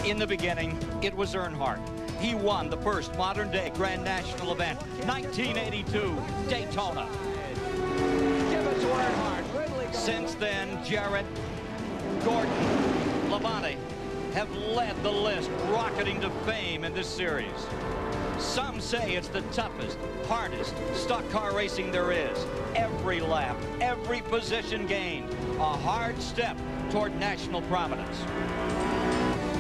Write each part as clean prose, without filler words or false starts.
In the beginning, it was Earnhardt. He won the first modern-day Grand National event, 1982 Daytona. Give it to Earnhardt. Since then, Jarrett, Gordon, Labonte have led the list, rocketing to fame in this series. Some say it's the toughest, hardest stock car racing there is. Every lap, every position gained, a hard step toward national prominence.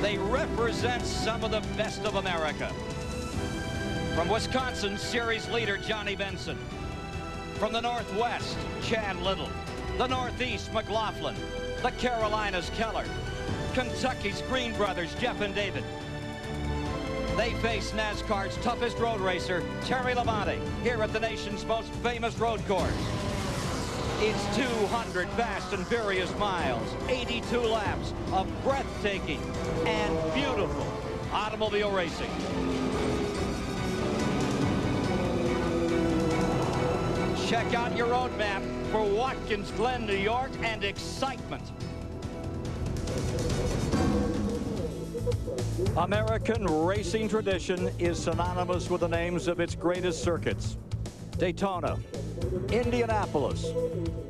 They represent some of the best of America. From Wisconsin, series leader Johnny Benson. From the Northwest, Chad Little. The Northeast, McLaughlin. The Carolinas, Keller. Kentucky's Green brothers, Jeff and David. They face NASCAR's toughest road racer, Terry Labonte, here at the nation's most famous road course. It's 200 fast and furious miles, 82 laps of breathtaking and beautiful automobile racing. Check out your road map for Watkins Glen, New York, and excitement. American racing tradition is synonymous with the names of its greatest circuits. Daytona, Indianapolis,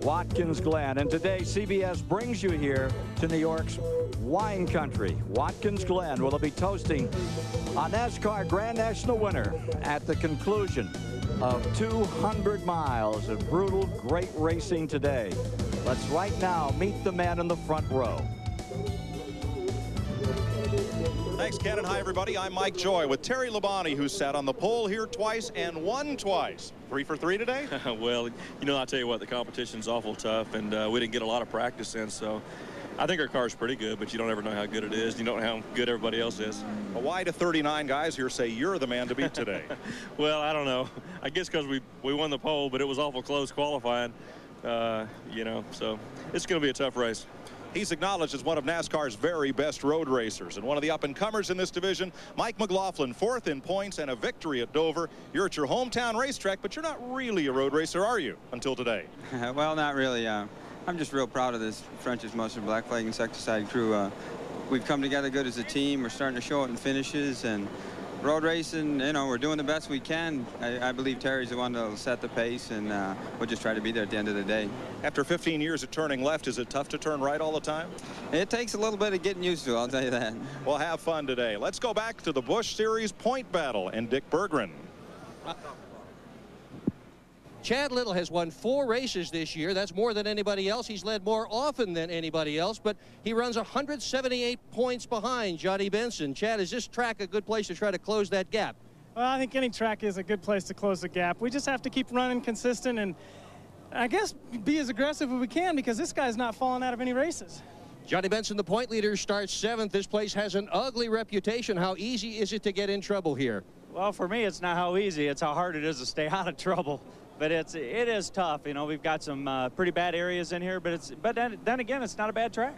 Watkins Glen, and today CBS brings you here to New York's wine country, Watkins Glen, where they'll be toasting a NASCAR Grand National winner at the conclusion of 200 miles of brutal, great racing today. Let's right now meet the man in the front row. Thanks, Ken, and hi, everybody. I'm Mike Joy with Terry Labonte, who sat on the pole here twice and won twice. 3 for 3 today? Well, you know, I'll tell you what, the competition's awful tough, and we didn't get a lot of practice in, so I think our car's pretty good, but you don't ever know how good it is. You don't know how good everybody else is. Well, why do 39 guys here say you're the man to beat today? Well, I don't know. I guess because we won the pole, but it was awful close qualifying, you know, so it's going to be a tough race. He's acknowledged as one of NASCAR's very best road racers, and one of the up-and-comers in this division, Mike McLaughlin, 4th in points and a victory at Dover. You're at your hometown racetrack, but you're not really a road racer, are you, until today? Well, not really. I'm just real proud of this French's Mustard Black Flag Insecticide crew. We've come together good as a team. We're starting to show it in finishes, and road racing, you know, we're doing the best we can. I believe Terry's the one that'll set the pace, and we'll just try to be there at the end of the day. After 15 years of turning left, is it tough to turn right all the time? It takes a little bit of getting used to, I'll tell you that. Well, have fun today. Let's go back to the Busch Series point battle and Dick Berggren. Chad Little has won 4 races this year. That's more than anybody else. He's led more often than anybody else, but he runs 178 points behind Johnny Benson. Chad, is this track a good place to try to close that gap? Well, I think any track is a good place to close the gap. We just have to keep running consistent and I guess be as aggressive as we can, because this guy's not falling out of any races. Johnny Benson, the point leader, starts 7th. This place has an ugly reputation. How easy is it to get in trouble here? Well, for me, it's not how easy. It's how hard it is to stay out of trouble. But it is tough. You know, we've got some pretty bad areas in here, but then again, it's not a bad track.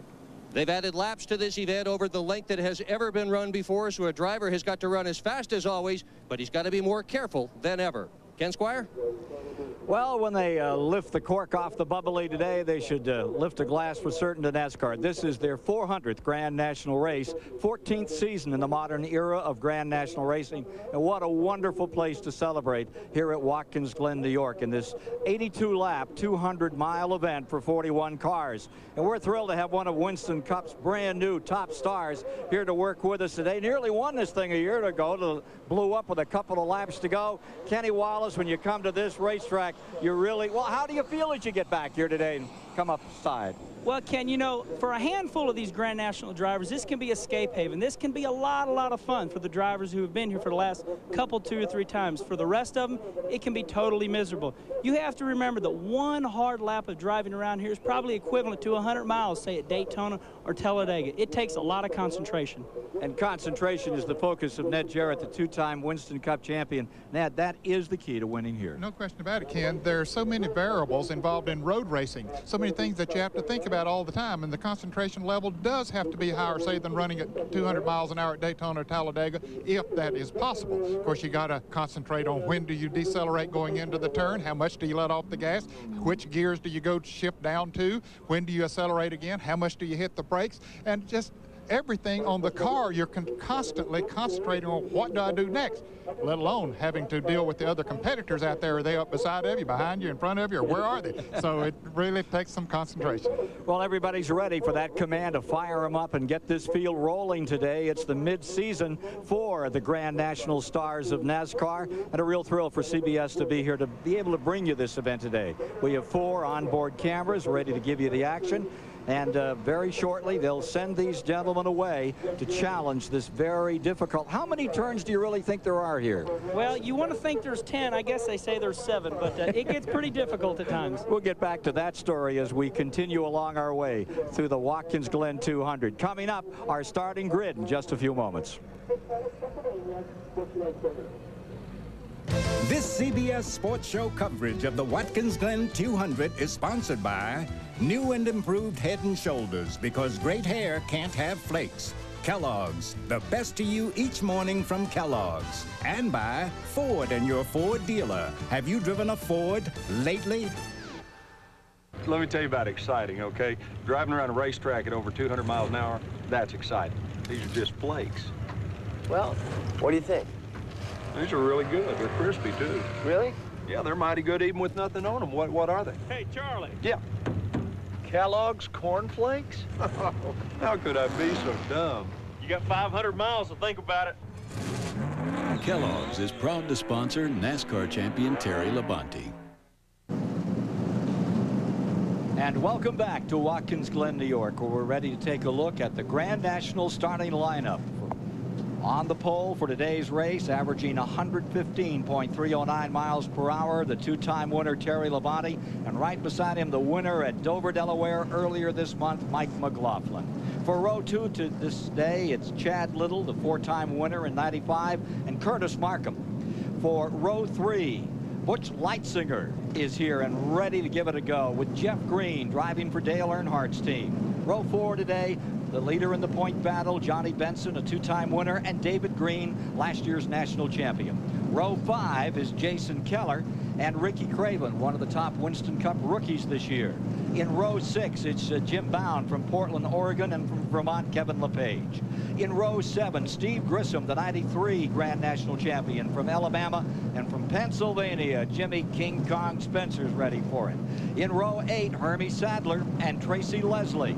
They've added laps to this event over the length that has ever been run before, so a driver has got to run as fast as always, but he's got to be more careful than ever. Ken Squire? Well, when they lift the cork off the bubbly today, they should lift a glass for certain to NASCAR. This is their 400th Grand National race, 14th season in the modern era of Grand National racing. And what a wonderful place to celebrate here at Watkins Glen, New York, in this 82-lap, 200-mile event for 41 cars. And we're thrilled to have one of Winston Cup's brand new top stars here to work with us today. Nearly won this thing a year ago, blew up with a couple of laps to go. Kenny Wallace, when you come to this racetrack, you really, well, how do you feel as you get back here today and come up side? Well, Ken, you know, for a handful of these Grand National drivers, this can be escape haven. This can be a lot of fun for the drivers who have been here for the last couple, 2 or 3 times. For the rest of them, it can be totally miserable. You have to remember that one hard lap of driving around here is probably equivalent to 100 miles, say at Daytona or Talladega. It takes a lot of concentration. And concentration is the focus of Ned Jarrett, the 2-time Winston Cup champion. Ned, that is the key to winning here. No question about it, Ken. There are so many variables involved in road racing, so many things that you have to think about all the time, and the concentration level does have to be higher, say, than running at 200 miles an hour at Daytona or Talladega, if that is possible. Of course, you got to concentrate on when do you decelerate going into the turn, how much do you let off the gas, which gears do you go shift down to, when do you accelerate again, how much do you hit the brakes, and just everything on the car, you're constantly concentrating on what do I do next, let alone having to deal with the other competitors out there. Are they up beside of you, behind you, in front of you, or where are they? So it really takes some concentration. Well, everybody's ready for that command to fire them up and get this field rolling today. It's the mid-season for the Grand National Stars of NASCAR, and a real thrill for CBS to be here to be able to bring you this event today. We have 4 onboard cameras ready to give you the action. And very shortly, they'll send these gentlemen away to challenge this very difficult. How many turns do you really think there are here? Well, you want to think there's 10. I guess they say there's 7, but it gets pretty difficult at times. We'll get back to that story as we continue along our way through the Watkins Glen 200. Coming up, our starting grid in just a few moments. This CBS Sports Show coverage of the Watkins Glen 200 is sponsored by new and improved Head & Shoulders, because great hair can't have flakes. Kellogg's, the best to you each morning from Kellogg's. And by Ford and your Ford dealer. Have you driven a Ford lately? Let me tell you about exciting, okay? Driving around a racetrack at over 200 miles an hour, that's exciting. These are just flakes. Well, what do you think? These are really good. They're crispy, too. Really? Yeah, they're mighty good even with nothing on them. What are they? Hey, Charlie. Yeah. Kellogg's Corn Flakes? How could I be so dumb? You got 500 miles to think about it. Kellogg's is proud to sponsor NASCAR champion Terry Labonte. And welcome back to Watkins Glen, New York, where we're ready to take a look at the Grand National starting lineup. On the pole for today's race, averaging 115.309 miles per hour, the 2-time winner Terry Labonte, and right beside him the winner at Dover, Delaware earlier this month, Mike McLaughlin. For row 2 to this day, it's Chad Little, the 4-time winner in '95, and Curtis Markham. For row 3, Butch Leitzinger is here and ready to give it a go, with Jeff Green driving for Dale Earnhardt's team. Row 4 today, the leader in the point battle, Johnny Benson, a 2-time winner, and David Green, last year's national champion. Row 5 is Jason Keller and Ricky Craven, one of the top Winston Cup rookies this year. In row 6, it's Jim Bound from Portland, Oregon, and from Vermont, Kevin LePage. In row 7, Steve Grissom, the '93 Grand National champion from Alabama, and from Pennsylvania, Jimmy King Kong Spencer's ready for it. In row 8, Hermie Sadler and Tracy Leslie.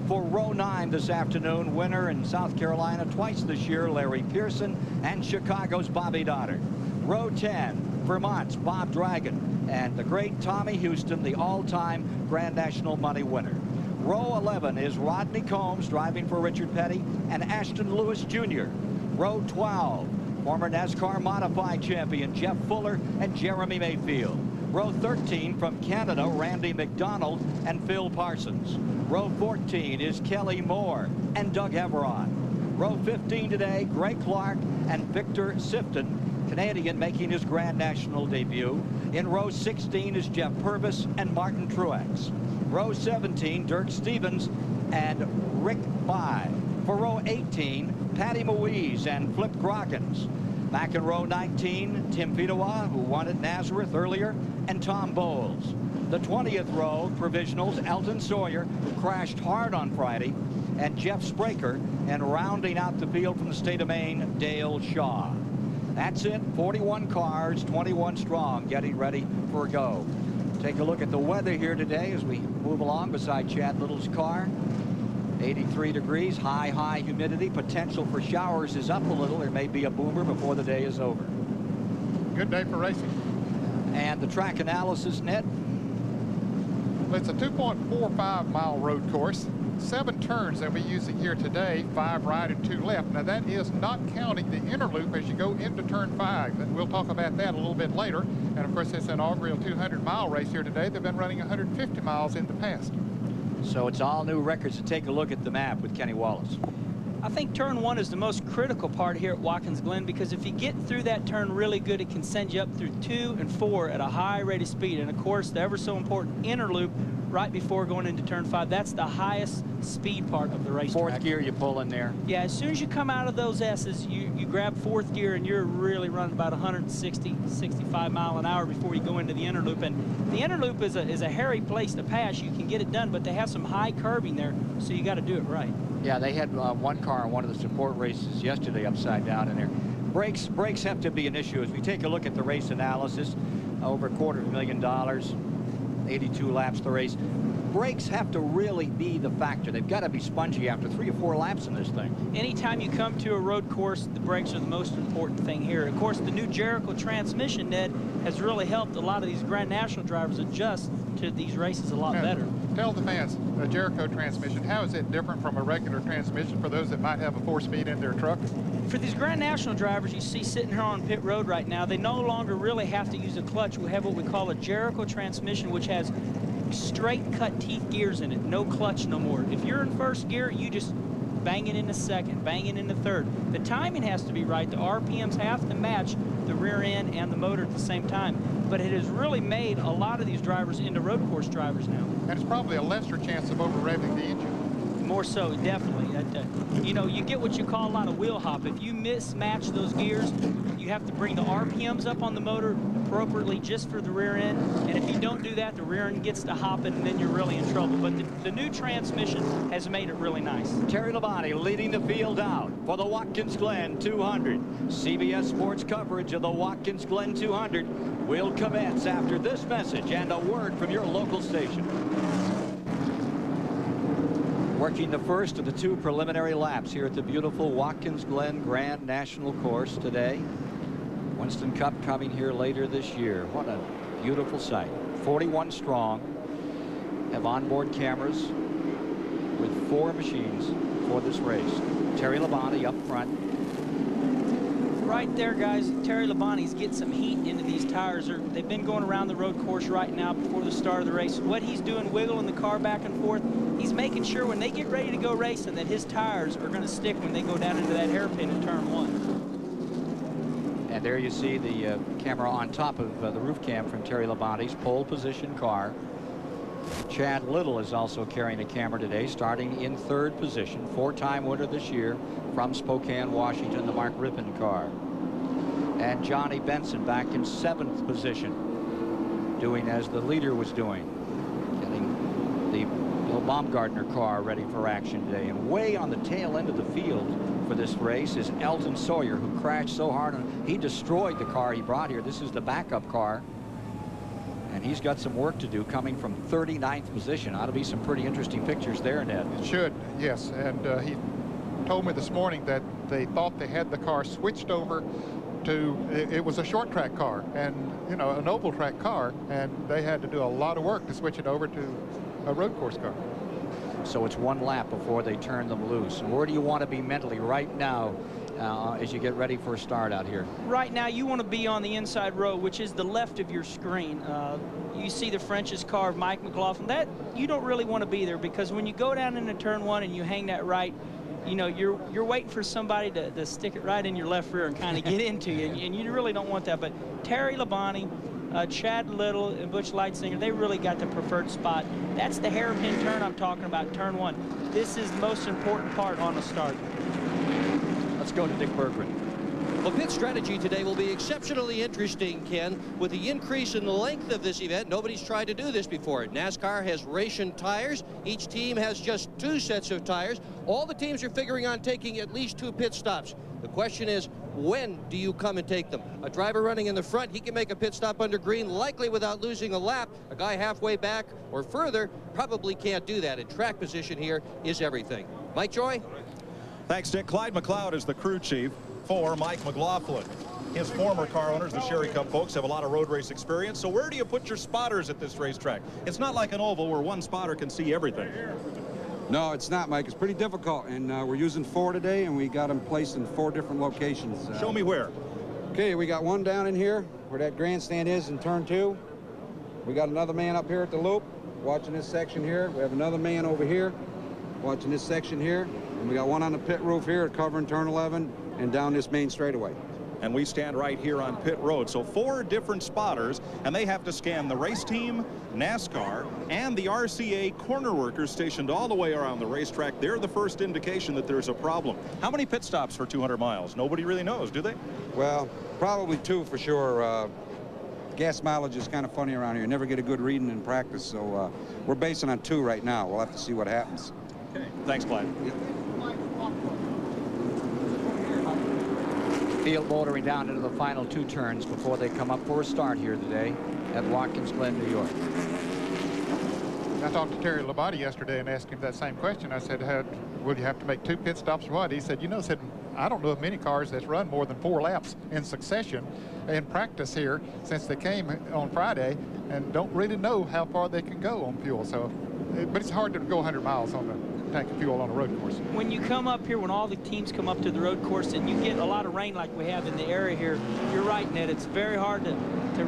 For row 9 this afternoon, winner in South Carolina twice this year, Larry Pearson, and Chicago's Bobby Doddard. Row 10, Vermont's Bob Dragon, and the great Tommy Houston, the all-time Grand National money winner. Row 11 is Rodney Combs driving for Richard Petty, and Ashton Lewis Jr. Row 12, former NASCAR Modified champion Jeff Fuller and Jeremy Mayfield. Row 13 from Canada, Randy McDonald and Phil Parsons. Row 14 is Kelly Moore and Doug Everon. Row 15 today, Greg Clark and Victor Sifton, Canadian, making his Grand National debut. In row 16 is Jeff Purvis and Martin Truex. Row 17, Dirk Stevens and Rick Bye. For row 18, Patty Moise and Flip Groggins. Back in row 19, Tim Fedewa, who won at Nazareth earlier, and Tom Bowles. The 20th row, provisionals, Elton Sawyer, who crashed hard on Friday, and Jeff Spraker, and rounding out the field from the state of Maine, Dale Shaw. That's it, 41 cars, 21 strong, getting ready for a go. Take a look at the weather here today as we move along beside Chad Little's car. 83 degrees, high humidity. Potential for showers is up a little. There may be a boomer before the day is over. Good day for racing. And the track analysis, Ned? Well, it's a 2.45 mile road course. 7 turns that we're using here today, 5 right and 2 left. Now that is not counting the inner loop as you go into turn 5. And we'll talk about that a little bit later. And of course, it's an inaugural 200-mile race here today. They've been running 150 miles in the past. So it's all new records. To take a look at the map with Kenny Wallace. I think turn 1 is the most critical part here at Watkins Glen, because if you get through that turn really good, it can send you up through 2 and 4 at a high rate of speed. And of course, the ever so important inner loop right before going into turn 5, that's the highest speed part of the racetrack. 4th gear you pull in there. Yeah, as soon as you come out of those S's, you grab 4th gear and you're really running about 160, 65 mile an hour before you go into the inner loop. And the inner loop is a hairy place to pass. You can get it done, but they have some high curving there, so you got to do it right. Yeah, they had one car in one of the support races yesterday upside down in there. Brakes have to be an issue. As we take a look at the race analysis, over $250,000, 82 laps the race. Brakes have to really be the factor. They've got to be spongy after 3 or 4 laps in this thing. Anytime you come to a road course, the brakes are the most important thing here. Of course, the new Jericho transmission, Ned, has really helped a lot of these Grand National drivers adjust to these races a lot better. Tell the fans, a Jericho transmission, how is it different from a regular transmission for those that might have a 4-speed in their truck? For these Grand National drivers you see sitting here on pit road right now, they no longer really have to use a clutch. We have what we call a Jericho transmission, which has straight cut teeth gears in it, no clutch no more. If you're in first gear, you just bang it in the second, bang it in the third. The timing has to be right. The RPMs have to match the rear end and the motor at the same time. But it has really made a lot of these drivers into road course drivers now. And it's probably a lesser chance of over-revving the engine. More so, definitely. You know, you get what you call a lot of wheel hop. If you mismatch those gears, you have to bring the RPMs up on the motor appropriately just for the rear end. And if you don't do that, the rear end gets to hopping, and then you're really in trouble. But the new transmission has made it really nice. Terry Labonte leading the field out for the Watkins Glen 200. CBS Sports coverage of the Watkins Glen 200 will commence after this message and a word from your local station. Working the first of the 2 preliminary laps here at the beautiful Watkins Glen Grand National Course today. Winston Cup coming here later this year. What a beautiful sight. 41 strong. Have onboard cameras with 4 machines for this race. Terry Labonte up front. Right there, guys, Terry Labonte's getting some heat into these tires. They've been going around the road course right now before the start of the race. What he's doing, wiggling the car back and forth, he's making sure when they get ready to go racing that his tires are going to stick when they go down into that hairpin in turn 1. And there you see the camera on top of the roof cam from Terry Labonte's pole position car. Chad Little is also carrying a camera today, starting in 3rd position, 4-time winner this year from Spokane, Washington, the Mark Rippon car. And Johnny Benson back in 7th position, doing as the leader was doing, getting the Bill Baumgartner car ready for action today. And way on the tail end of the field for this race is Elton Sawyer, who crashed so hard he destroyed the car he brought here. This is the backup car. And he's got some work to do coming from 39th position. Ought to be some pretty interesting pictures there, Ned. It should, yes. And he told me this morning that they thought they had the car switched over to, it was a short track car and, you know, an oval track car, and they had to do a lot of work to switch it over to a road course car. So it's 1 lap before they turn them loose. And where do you want to be mentally right now as you get ready for a start out here? Right now you want to be on the inside row, which is the left of your screen. You see the French's car of Mike McLaughlin. That you don't really want to be there, because when you go down into turn 1 and you hang that right, you know, you're waiting for somebody to stick it right in your left rear and kind of get into you, and you really don't want that. But Terry Labonte, Chad Little, and Busch Leitzinger, they really got the preferred spot. That's the hairpin turn I'm talking about, turn 1. This is the most important part on the start. Let's go to Dick Berggren. Well, pit strategy today will be exceptionally interesting, Ken. With the increase in the length of this event, nobody's tried to do this before. NASCAR has ration tires. Each team has just 2 sets of tires. All the teams are figuring on taking at least 2 pit stops. The question is, when do you come and take them? A driver running in the front, he can make a pit stop under green, likely without losing a lap. A guy halfway back or further probably can't do that. And track position here is everything. Mike Joy? Thanks, Dick. Clyde McLeod is the crew chief for Mike McLaughlin. His former car owners, the Sherry Cup folks, have a lot of road race experience. So where do you put your spotters at this racetrack? It's not like an oval where one spotter can see everything. No, it's not, Mike. It's pretty difficult, and we're using 4 today, and we got them placed in 4 different locations. Show me where. Okay, we got one down in here where that grandstand is in turn 2. We got another man up here at the loop watching this section here. We have another man over here watching this section here. And we got one on the pit roof here covering turn 11 and down this main straightaway. And we stand right here on pit road. So 4 different spotters, and they have to scan the race team, NASCAR, and the RCA corner workers stationed all the way around the racetrack. They're the first indication that there's a problem. How many pit stops for 200 miles? Nobody really knows, do they? Well, probably 2 for sure. Gas mileage is kind of funny around here. You never get a good reading in practice, so we're basing on 2 right now. We'll have to see what happens. Okay. Thanks, Clyde. Yeah. Field motoring down into the final 2 turns before they come up for a start here today at Watkins Glen, New York. I talked to Terry Labonte yesterday and asked him that same question. I said, will you have to make 2 pit stops or what? He said, I don't know of many cars that's run more than 4 laps in succession in practice here since they came on Friday, and don't really know how far they can go on fuel. So, but it's hard to go 100 miles on the tank of fuel on a road course. When you come up here, when all the teams come up to the road course and you get a lot of rain like we have in the area here, you're right, Ned. It's very hard to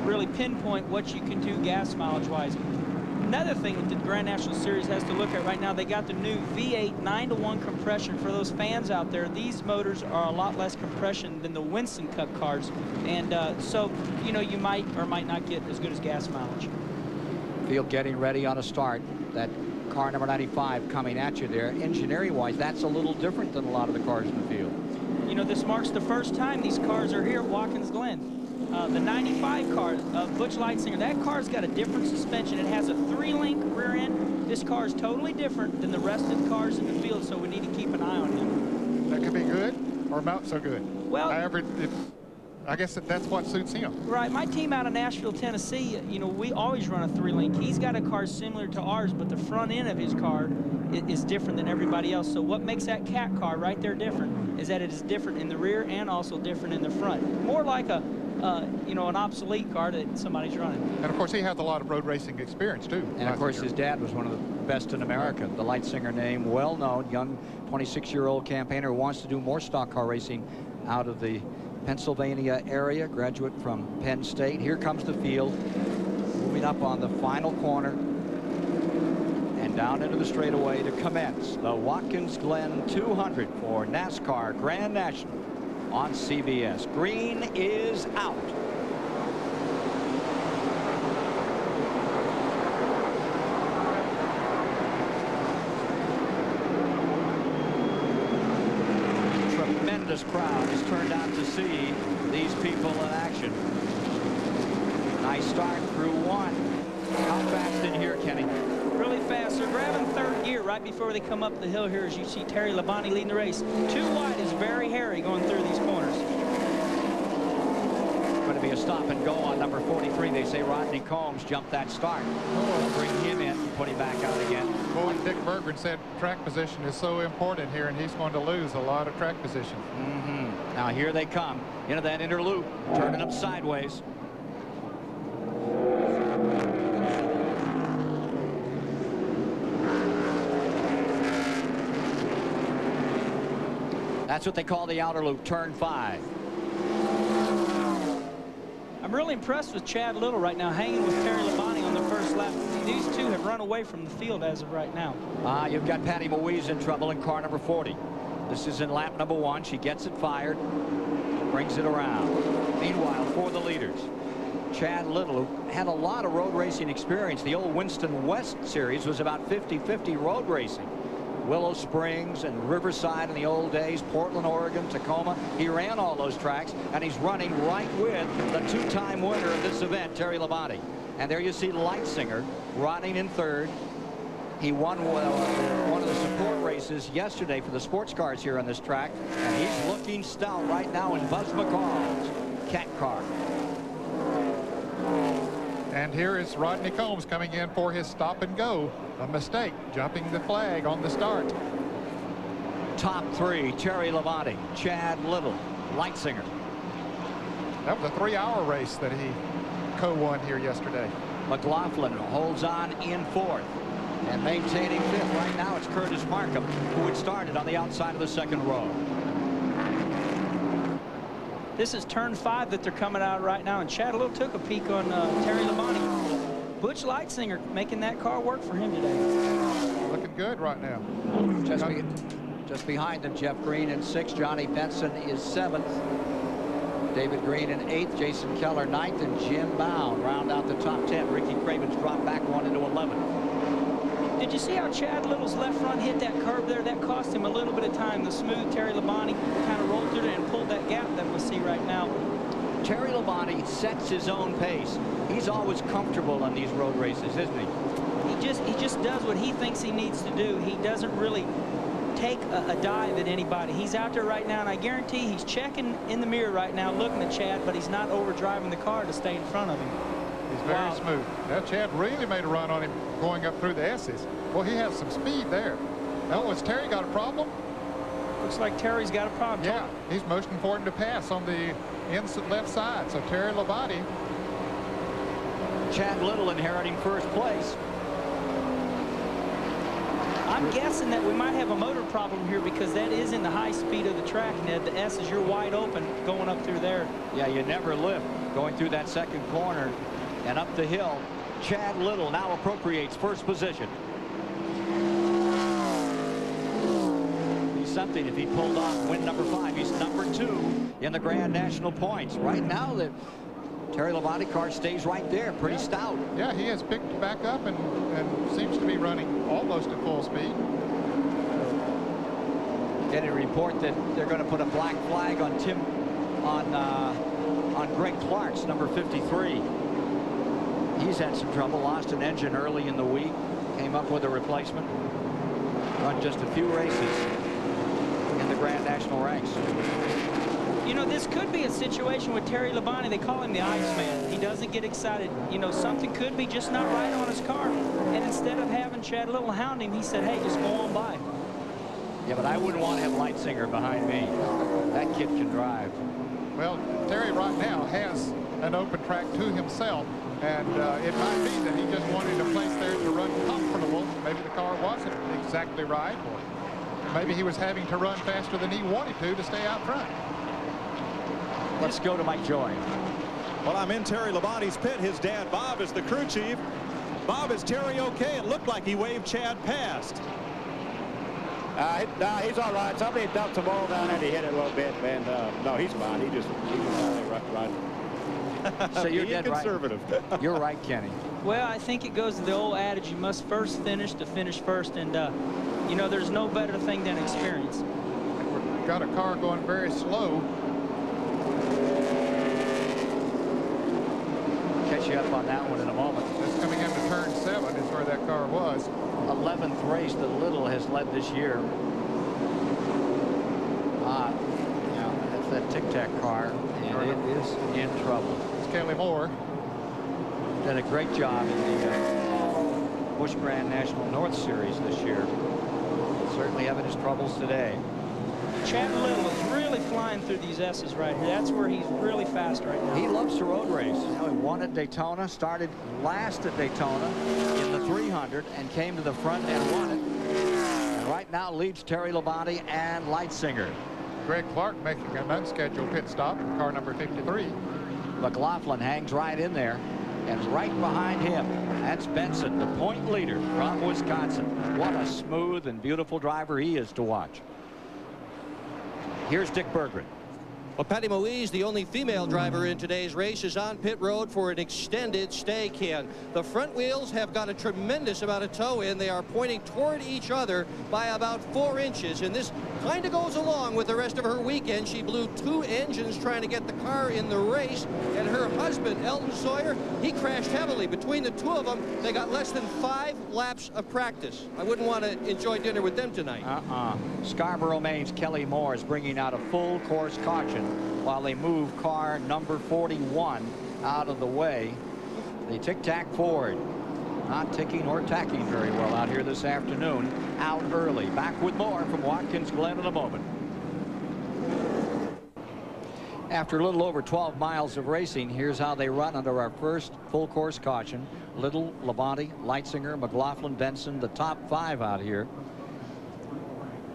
really pinpoint what you can do gas mileage-wise. Another thing that the Grand National Series has to look at right now, they got the new V8 9-to-1 compression. For those fans out there, these motors are a lot less compression than the Winston Cup cars. And so, you might or might not get as good as gas mileage. Field getting ready on a start. That car number 95 coming at you there. Engineering-wise, that's a little different than a lot of the cars in the field. This marks the first time these cars are here at Watkins Glen. The 95 car, Busch Lightsinger, that car's got a different suspension. It has a 3-link rear end. This car is totally different than the rest of the cars in the field, so we need to keep an eye on him. That could be good or not so good. Well, I guess that's what suits him. Right. My team out of Nashville, Tennessee, we always run a 3-link. He's got a car similar to ours, but the front end of his car is different than everybody else. So what makes that cat car right there different is that it is different in the rear and also different in the front. More like an obsolete car that somebody's running. And of course, he has a lot of road racing experience too. And of course, his dad was one of the best in America. The Lightsinger name, well known, young 26-year-old campaigner who wants to do more stock car racing out of the Pennsylvania area, graduate from Penn State. Here comes the field, moving up on the final corner and down into the straightaway to commence the Watkins Glen 200 for NASCAR Grand National on CBS. Green is out. Tremendous crowd has turned out to see these people in action. Nice start through 1. How fast in here, Kenny? Really fast. They're grabbing 3rd gear right before they come up the hill here, as you see Terry Labonte leading the race. 2 wide is very hairy going through these corners. Going to be a stop and go on number 43. They say Rodney Combs jumped that start. They'll bring him in and put him back out again. Boy, Dick Berggren said track position is so important here, and he's going to lose a lot of track position. Now here they come into that inner loop, turning them sideways. That's what they call the outer loop, turn 5. I'm really impressed with Chad Little right now, hanging with Terry Labonte on the first lap. These two have run away from the field as of right now. You've got Patty Moise in trouble in car number 40. This is in lap number 1. She gets it fired, brings it around. Meanwhile, for the leaders, Chad Little, who had a lot of road racing experience. The old Winston West series was about 50-50 road racing. Willow Springs and Riverside in the old days, Portland, Oregon, Tacoma. He ran all those tracks, and he's running right with the 2-time winner of this event, Terry Labonte. And there you see Lightsinger running in 3rd. He won one of the support races yesterday for the sports cars here on this track, and he's looking stout right now in Buzz McCall's cat car. And here is Rodney Combs coming in for his stop and go. A mistake, jumping the flag on the start. Top 3, Terry Labonte, Chad Little, Lightsinger. That was a 3-hour race that he co-won here yesterday. McLaughlin holds on in 4th. And maintaining 5th right now, it's Curtis Markham, who had started on the outside of the 2nd row. This is turn 5 that they're coming out right now, and Chad Little took a peek on Terry Labonte. Busch Lightsinger making that car work for him today. Looking good right now. Just behind them, Jeff Green in 6th. Johnny Benson is 7th. David Green in 8th. Jason Keller 9th. And Jim Bound round out the top 10. Ricky Craven's dropped back 1 into 11th. Did you see how Chad Little's left front hit that curb there? That cost him a little bit of time. The smooth Terry Labonte kind of rolled through it and pulled that gap that we'll see right now. Terry Labonte sets his own pace. He's always comfortable on these road races, isn't he? He just does what he thinks he needs to do. He doesn't really take a dive at anybody. He's out there right now, and I guarantee he's checking in the mirror right now, looking at Chad, but he's not overdriving the car to stay in front of him. He's very smooth. Now, Chad really made a run on him going up through the S's. Well, he has some speed there. Now, has Terry got a problem? Looks like Terry's got a problem. Yeah, he's motioning for him to pass on the left side. So Terry Labonte. Chad Little inheriting first place. I'm guessing that we might have a motor problem here because that is in the high speed of the track, Ned. The S's, you're wide open going up through there. Yeah, you never lift going through that second corner and up the hill. Chad Little now appropriates first position. He's something if he pulled off win number 5. He's number 2 in the Grand National points. Right now, the Terry Labonte car stays right there, pretty stout. Yeah, he has picked back up and seems to be running almost at full speed. Getting a report that they're going to put a black flag on Greg Clark's number 53. He's had some trouble, lost an engine early in the week, came up with a replacement, run just a few races in the Grand National ranks. You know, this could be a situation with Terry Labonte. They call him the Iceman. He doesn't get excited. You know, something could be just not right on his car. And instead of having Chad Little hound him, he said, hey, just go on by. Yeah, but I wouldn't want to have Lightzinger behind me. That kid can drive. Well, Terry right now has an open track to himself. And it might be that he just wanted a place there to run comfortable. Maybe the car wasn't exactly right. Or maybe he was having to run faster than he wanted to stay out front. Let's go to Mike Joy. Well, I'm in Terry Labonte's pit. His dad, Bob, is the crew chief. Bob, is Terry okay? It looked like he waved Chad past. No, he's all right. Somebody dumped the ball down and he hit it a little bit, and no, he's fine. He was right. So you're dead conservative. Right. You're right, Kenny. Well, I think it goes to the old adage, you must first finish to finish first, and you know, there's no better thing than experience. We've got a car going very slow. Catch you up on that one in a moment. Just coming into turn 7 is where that car was. 11th race that Little has led this year. Yeah, that's that Tic Tac car, and it is in trouble. It's Kelly Moore. Did a great job in the Busch Grand National North Series this year. Certainly having his troubles today. Chad Little is really flying through these S's right here. That's where he's really fast right now. He loves to road race. You know, he won at Daytona, started last at Daytona in the 300, and came to the front and won it. And right now leads Terry Labonte and Lightzinger. Greg Clark making an unscheduled pit stop in car number 53. McLaughlin hangs right in there, and right behind him, that's Benson, the point leader from Wisconsin. What a smooth and beautiful driver he is to watch. Here's Dick Berggren. Well, Patty Moise, the only female driver in today's race, is on pit road for an extended stay, Ken. The front wheels have got a tremendous amount of toe in. They are pointing toward each other by about 4 inches, and this kind of goes along with the rest of her weekend. She blew 2 engines trying to get the car in the race, and her husband, Elton Sawyer, he crashed heavily. Between the two of them, they got less than 5 laps of practice. I wouldn't want to enjoy dinner with them tonight. Scarborough, Maine's Kelly Moore is bringing out a full course caution while they move car number 41 out of the way. The tic-tac Ford not ticking or tacking very well out here this afternoon. Out early. Back with more from Watkins Glen in a moment. After a little over 12 miles of racing, here's how they run under our first full course caution. Little, Labonte, Lightzinger, McLaughlin, Benson, the top 5 out here.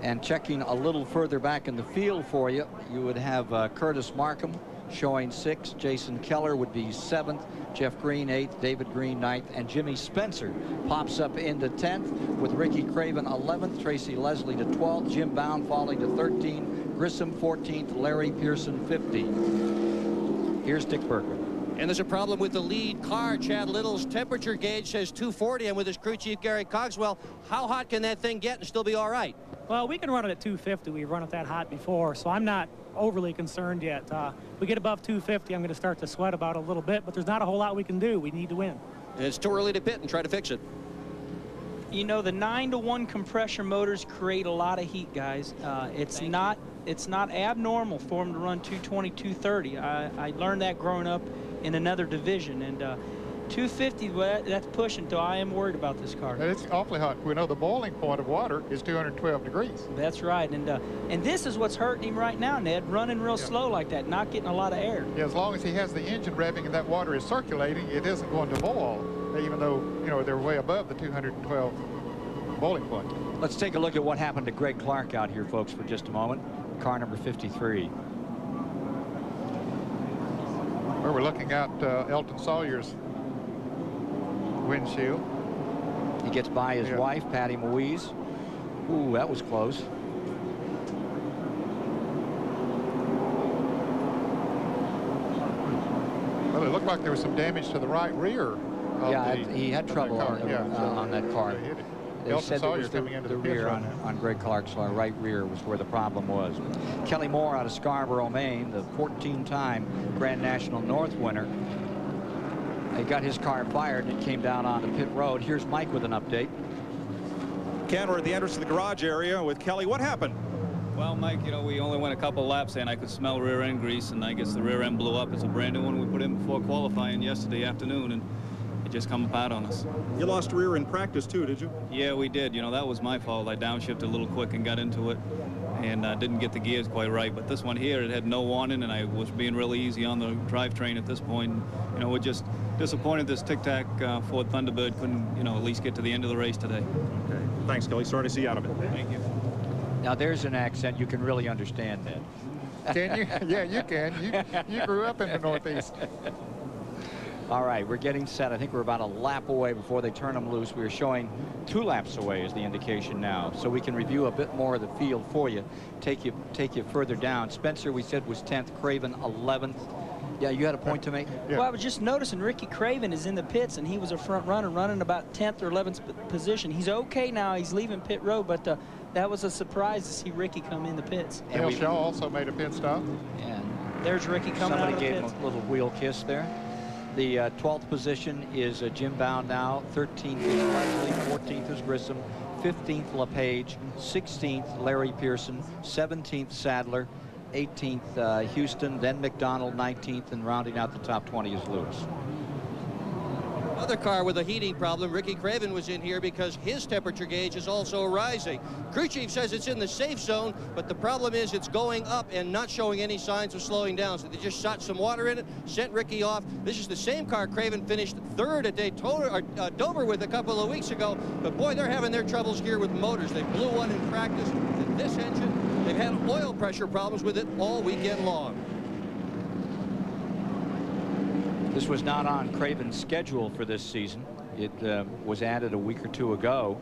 And checking a little further back in the field for you, you would have Curtis Markham showing 6th. Jason Keller would be 7th. Jeff Green 8th. David Green 9th. And Jimmy Spencer pops up into 10th with Ricky Craven 11th. Tracy Leslie to 12th. Jim Bound falling to 13th. Grissom 14th. Larry Pearson 15th. Here's Dick Berggren. And there's a problem with the lead car. Chad Little's temperature gauge says 240, and with his crew chief Gary Cogswell, how hot can that thing get and still be all right? Well, we can run it at 250. We've run it that hot before, so I'm not overly concerned yet. If we get above 250, I'm going to start to sweat about a little bit, but there's not a whole lot we can do. We need to win. And it's too early to pit and try to fix it. You know, the 9-to-1 compression motors create a lot of heat, guys. It's not abnormal for them to run 220, 230. I learned that growing up in another division, and 250, well, that's pushing, so I am worried about this car. It's awfully hot. We know the boiling point of water is 212 degrees. That's right, and this is what's hurting him right now, Ned, running real slow like that, not getting a lot of air. Yeah, as long as he has the engine revving and that water is circulating, it isn't going to boil, even though, you know, they're way above the 212 boiling point. Let's take a look at what happened to Greg Clark out here, folks, for just a moment. Car number 53. Where we're looking at Elton Sawyer's windshield. He gets by his wife, Patty Moise. Ooh, that was close. Well, it looked like there was some damage to the right rear. He had trouble on that car. They said it was the rear on Greg Clark's right rear was where the problem was. Kelly Moore out of Scarborough, Maine, the 14-time Grand National North winner. He got his car fired and it came down onto pit road. Here's Mike with an update. Ken, we're at the entrance to the garage area with Kelly. What happened? Well, Mike, you know, we only went a couple laps and I could smell rear end grease, and I guess the rear end blew up. It's a brand new one we put in before qualifying yesterday afternoon, and it just come apart on us. You lost rear in practice too, did you? Yeah, we did. You know, that was my fault. I downshifted a little quick and got into it, and didn't get the gears quite right. But this one here, it had no warning, and I was being really easy on the drivetrain at this point. You know, we're just disappointed this Tic-Tac Ford Thunderbird couldn't, you know, at least get to the end of the race today. Okay. Thanks, Kelly. Sorry to see you out of it. Thank you. Now there's an accent you can really understand, Ned. Can you? Yeah, you can. You grew up in the Northeast. All right, we're getting set. I think we're about a lap away before they turn them loose. We're showing 2 laps away is the indication now, so we can review a bit more of the field for you. Take you further down. Spencer, we said, was 10th. Craven 11th. Yeah, you had a point to make? Yeah. Well, I was just noticing Ricky Craven is in the pits, and he was a front runner running about 10th or 11th position. He's okay now. He's leaving pit road, but that was a surprise to see Ricky come in the pits. Dale Shaw also made a pit stop. And there's Ricky coming out of the Somebody gave pits. him a little wheel kiss there. The 12th position is Jim Bound now. 13th is Leslie. 14th is Grissom. 15th LePage. 16th Larry Pearson. 17th Sadler. 18th Houston. Then McDonald 19th, and rounding out the top 20 is Lewis. Another car with a heating problem. Ricky Craven was in here because his temperature gauge is also rising. Crew chief says it's in the safe zone, but the problem is it's going up and not showing any signs of slowing down. So they just shot some water in it, sent Ricky off. This is the same car Craven finished 3rd at Daytona, or Dover with a couple of weeks ago. But boy, they're having their troubles here with motors. They blew one in practice. And this engine, they've had oil pressure problems with it all weekend long. This was not on Craven's schedule for this season. It was added a week or 2 ago.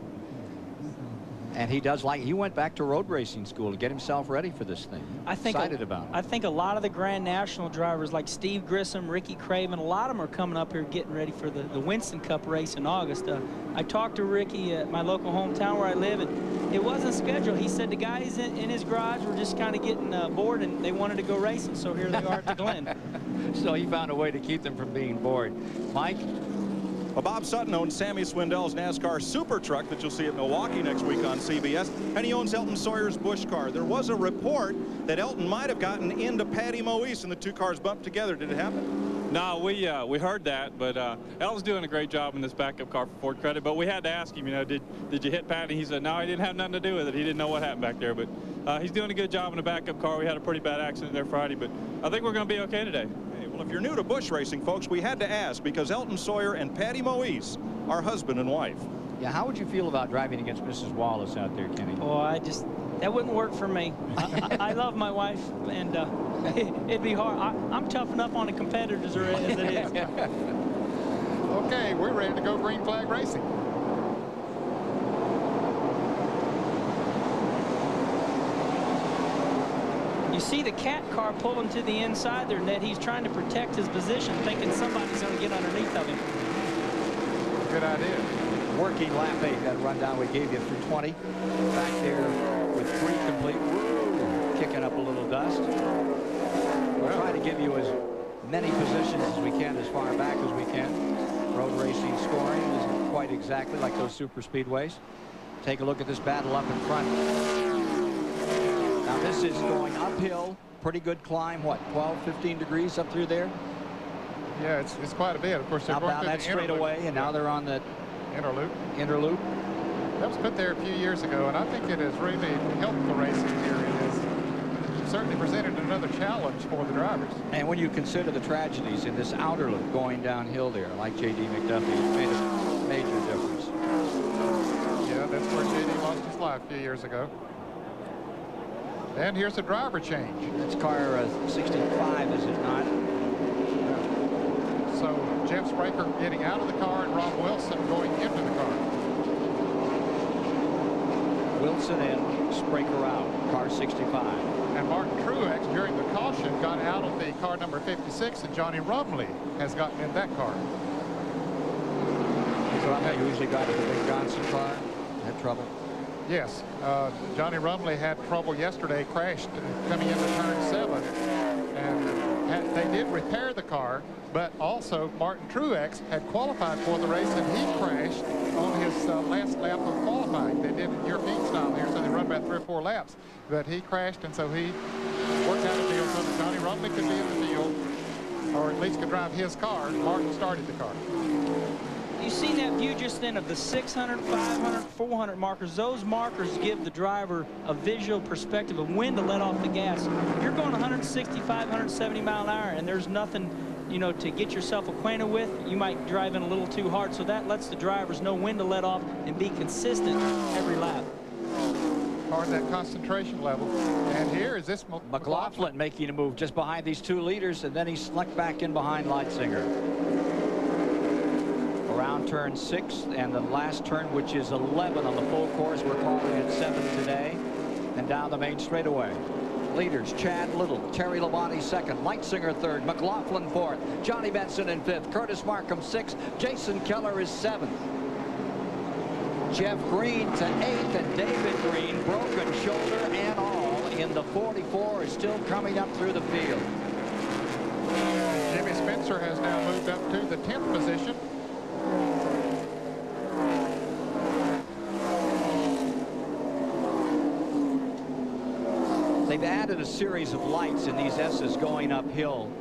And he went back to road racing school to get himself ready for this thing. Excited about it. I think a lot of the Grand National drivers like Steve Grissom, Ricky Craven, a lot of them are coming up here getting ready for the Winston Cup race in August. I talked to Ricky at my local hometown where I live, and it wasn't scheduled. He said the guys in his garage were just kind of getting bored, and they wanted to go racing, so here they are at the Glen. So he found a way to keep them from being bored. Mike? Well, Bob Sutton owns Sammy Swindell's NASCAR Super Truck that you'll see at Milwaukee next week on CBS, and he owns Elton Sawyer's Busch car. There was a report that Elton might have gotten into Patty Moise and the 2 cars bumped together. Did it happen? No, we heard that, but Elton's doing a great job in this backup car for Ford Credit. But we had to ask him, you know, did you hit Patty? He said no, he didn't have nothing to do with it. He didn't know what happened back there, but he's doing a good job in a backup car. We had a pretty bad accident there Friday, but I think we're going to be okay today. Well, if you're new to Busch racing, folks, we had to ask because Elton Sawyer and Patty Moise are husband and wife. Yeah, how would you feel about driving against Mrs. Wallace out there, Kenny? Oh, that wouldn't work for me. I love my wife, and it'd be hard. I'm tough enough on the competitors as it is. Okay, we're ready to go green flag racing. You see the cat car pulling to the inside there, Ned. He's trying to protect his position, thinking somebody's going to get underneath of him. Good idea. Working lap 8, that rundown we gave you for 20. Back there with 3 complete. Kicking up a little dust. We'll try to give you as many positions as we can, as far back as we can. Road racing scoring is quite exactly like those super speedways. Take a look at this battle up in front. Now this is going uphill. Pretty good climb. What, 12, 15 degrees up through there? Yeah, it's quite a bit. Of course, they're going down that straightaway, and now they're on the interloop. That was put there a few years ago, and I think it has really helped the racing here. It has certainly presented another challenge for the drivers. And when you consider the tragedies in this outer loop going downhill there, like J.D. McDuffie, it's made a major difference. Yeah, that's where J.D. lost his life a few years ago. And here's a driver change. That's car 65, is it not? So Jeff Spraker getting out of the car and Rob Wilson going into the car. Wilson in, Spraker out, car 65. And Martin Truex, during the caution, got out of the car number 56, and Johnny Rumley has gotten in that car. Rumley usually got in the big Johnson car, had trouble. Yes, Johnny Rumley had trouble yesterday, crashed coming into turn 7, and they did repair the car, but also Martin Truex had qualified for the race, and he crashed on his last lap of qualifying. They did it European style here, so they run about 3 or 4 laps, but he crashed, and so he worked out a deal so that Johnny Rumley could be in the field, or at least could drive his car. Martin started the car. You've seen that view just then of the 600, 500, 400 markers. Those markers give the driver a visual perspective of when to let off the gas. You're going 165, 170 mile an hour, and there's nothing, you know, to get yourself acquainted with. You might drive in a little too hard, so that lets the drivers know when to let off and be consistent every lap. Part of that concentration level. And here is this McLaughlin making a move just behind these 2 leaders, and then he snuck back in behind Leitzinger. Around turn 6 and the last turn, which is 11 on the full course. We're calling it 7 today, and down the main straightaway. Leaders: Chad Little, Terry Labonte second, Leitzinger third, McLaughlin fourth, Johnny Benson in fifth, Curtis Markham sixth, Jason Keller is seventh. Jeff Green to 8th, and David Green, broken shoulder and all, in the 44, is still coming up through the field. Jimmy Spencer has now moved up to the 10th position. They've added a series of lights in these S's going uphill,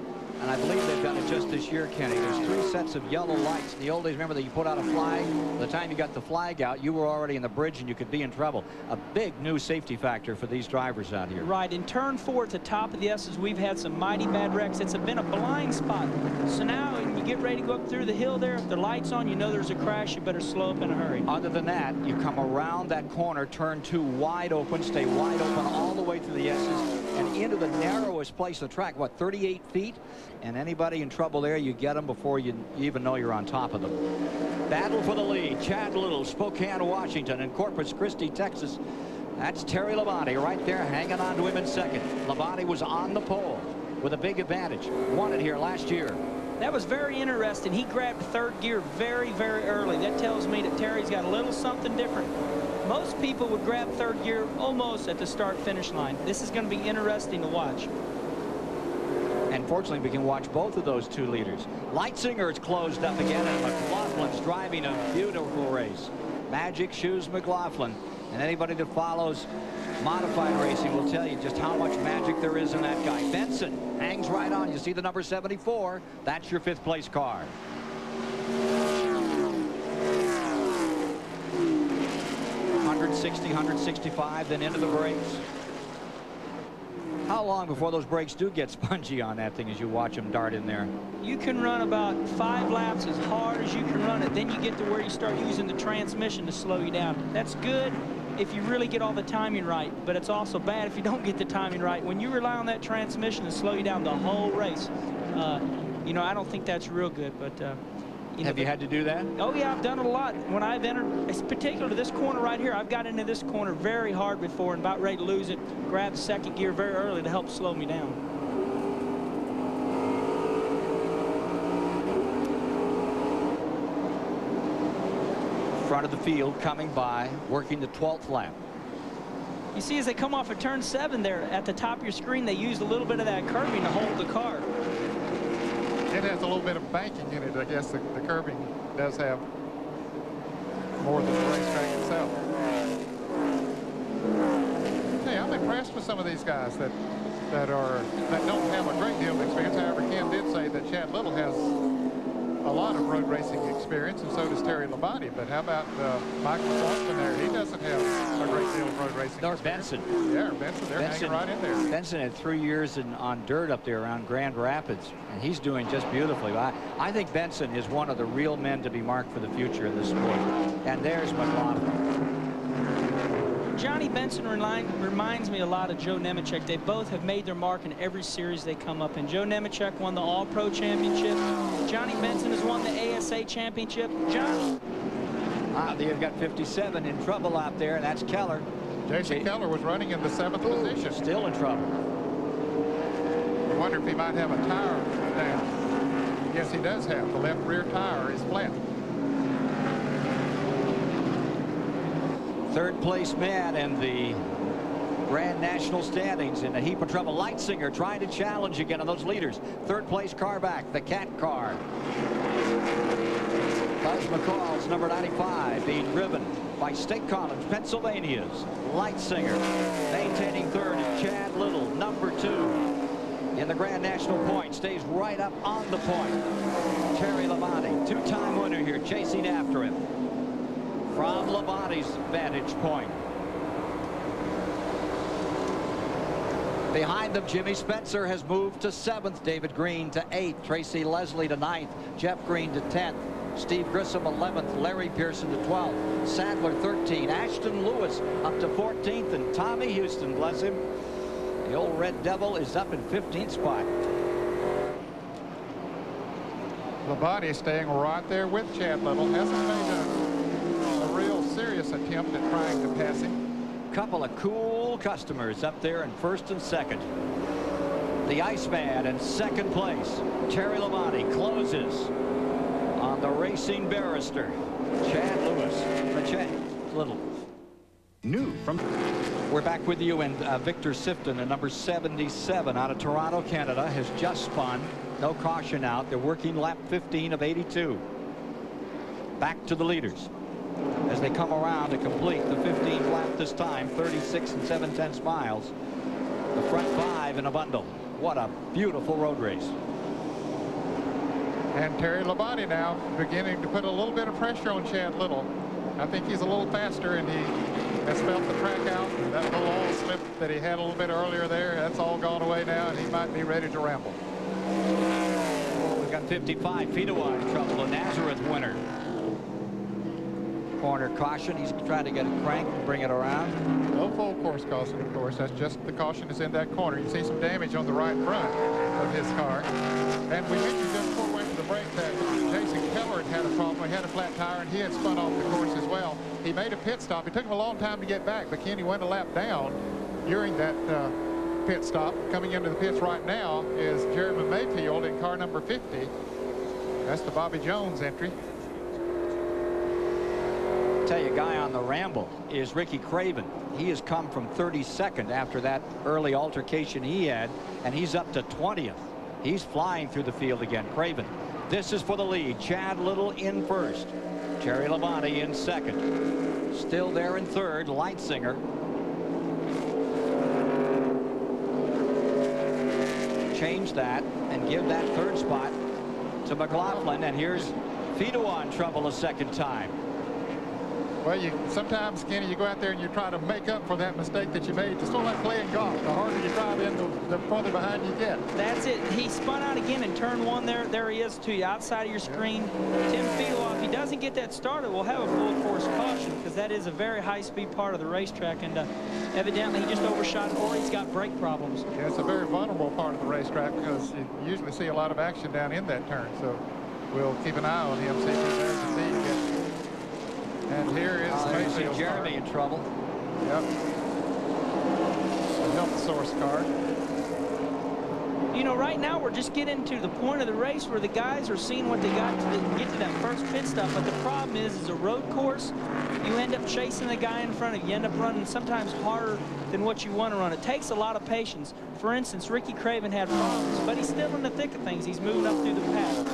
and I believe they've done it just this year, Kenny. There's 3 sets of yellow lights. In the old days, remember that you put out a flag? By the time you got the flag out, you were already in the bridge and you could be in trouble. A big new safety factor for these drivers out here. Right. In turn 4 at the top of the S's, we've had some mighty bad wrecks. It's been a blind spot. So now when you get ready to go up through the hill there, if the light's on, you know there's a crash. You better slow up in a hurry. Other than that, you come around that corner, turn 2 wide open, stay wide open all the way through the S's and into the narrowest place of the track, what, 38 feet? And anybody in trouble there, you get them before you even know you're on top of them. Battle for the lead. Chad Little, Spokane, Washington, and Corpus Christi, Texas. That's Terry Labonte right there, hanging on to him in second. Labonte was on the pole with a big advantage. Won it here last year. That was very interesting. He grabbed 3rd gear very, very early. That tells me that Terry's got a little something different. Most people would grab 3rd gear almost at the start-finish line. This is going to be interesting to watch. And fortunately, we can watch both of those 2 leaders. Leitzinger's closed up again, and McLaughlin's driving a beautiful race. Magic Shoes McLaughlin. And anybody that follows modified racing will tell you just how much magic there is in that guy. Benson hangs right on. You see the number 74. That's your 5th place car. 160, 165, then into the brakes. How long before those brakes do get spongy on that thing as you watch them dart in there? You can run about 5 laps as hard as you can run it. Then you get to where you start using the transmission to slow you down. That's good if you really get all the timing right, but it's also bad if you don't get the timing right. When you rely on that transmission to slow you down the whole race, you know, I don't think that's real good. But have you had to do that? Oh yeah, I've done it a lot. When I've entered, it's particularly this corner right here, I've got into this corner very hard before and about ready to lose it. Grabbed 2nd gear very early to help slow me down. Front of the field coming by, working the 12th lap. You see, as they come off of turn 7 there at the top of your screen, they used a little bit of that curbing to hold the car. It has a little bit of banking in it, I guess the curbing does have. more than the racetrack itself. Hey, I'm impressed with some of these guys that don't have a great deal of experience. However, Ken did say that Chad Little has a lot of road racing experience, and so does Terry Labonte. But how about Mike McLaughlin there? He doesn't have a great deal of road racing experience. Benson. Yeah, Benson. They're hanging right in there. Benson had 3 years on dirt up there around Grand Rapids, and he's doing just beautifully. I think Benson is one of the real men to be marked for the future in this sport. And there's McLaughlin. Johnny Benson reminds me a lot of Joe Nemechek. They both have made their mark in every series they come up in. Joe Nemechek won the All-Pro Championship. Johnny Benson has won the ASA Championship. Johnny. You've got 57 in trouble out there, and that's Keller. Jason Keller was running in the 7th position. Still in trouble. I wonder if he might have a tire down. Yes, he does have. The left rear tire is flat. Third place man in the Grand National standings in a heap of trouble. Leitzinger trying to challenge again on those leaders. Third place car back, the Cat car. Buzz McCall's number 95 being driven by State College, Pennsylvania's Leitzinger. Maintaining third is Chad Little, number 2. In the Grand National point, stays right up on the point. Terry Labonte, two-time winner here, chasing after him. From Labonte's vantage point. Behind them, Jimmy Spencer has moved to 7th. David Green to 8th. Tracy Leslie to 9th. Jeff Green to 10th. Steve Grissom 11th. Larry Pearson to 12th. Sadler 13th. Ashton Lewis up to 14th. And Tommy Houston, bless him, the old Red Devil, is up in 15th spot. Labonte staying right there with Chad Little. Hasn't made a real serious attempt at trying to pass him. Couple of cool customers up there in 1st and 2nd. The Iceman in 2nd place. Terry Labonte closes on the racing barrister, Chad Lewis. Chad Little. New from. We're back with you, and Victor Sifton, the number 77 out of Toronto, Canada, has just spun. No caution out. They're working lap 15 of 82. Back to the leaders as they come around to complete the 15th lap this time, 36 and 7/10 miles. The front 5 in a bundle. What a beautiful road race. And Terry Labonte now beginning to put a little bit of pressure on Chad Little. I think he's a little faster, and he has felt the track out. That little oil slip that he had a little bit earlier there, that's all gone away now, and he might be ready to ramble. We've got 55 feet away trouble. A Nazareth winner. Corner caution. He's trying to get it cranked and bring it around. No full course caution, of course. That's just the caution is in that corner. You see some damage on the right front of his car. And we mentioned just before we went to the break that Jason Keller had a problem. He had a flat tire, and he had spun off the course as well. He made a pit stop. It took him a long time to get back, but Kenny went a lap down during that pit stop. Coming into the pits right now is Jeremy Mayfield in car number 50. That's the Bobby Jones entry. Tell you, a guy on the ramble is Ricky Craven. He has come from 32nd after that early altercation he had, and he's up to 20th. He's flying through the field again. Craven. This is for the lead. Chad Little in 1st. Terry Labonte in 2nd. Still there in 3rd. Leitzinger. Change that and give that 3rd spot to McLaughlin. And here's Fedor in trouble a 2nd time. Well, sometimes, Kenny, you go out there and you try to make up for that mistake that you made. It's sort of like playing golf. The harder you drive in, the further behind you get. That's it. He spun out again in turn 1 there. There he is to you outside of your screen. Tim Fedor, if he doesn't get that started, we'll have a full course caution, because that is a very high-speed part of the racetrack, and evidently he just overshot it, or he's got brake problems. Yeah, it's a very vulnerable part of the racetrack, because you usually see a lot of action down in that turn. So we'll keep an eye on him, see if he's there to see. And here is Mayfield's Jeremy car. in trouble. Yep. The health source car. You know, right now we're just getting to the point of the race where the guys are seeing what they got to get to that first pit stop. But the problem is a road course, you end up chasing the guy in front of you. You end up running sometimes harder than what you want to run. It takes a lot of patience. For instance, Ricky Craven had problems, but he's still in the thick of things. He's moving up through the pack.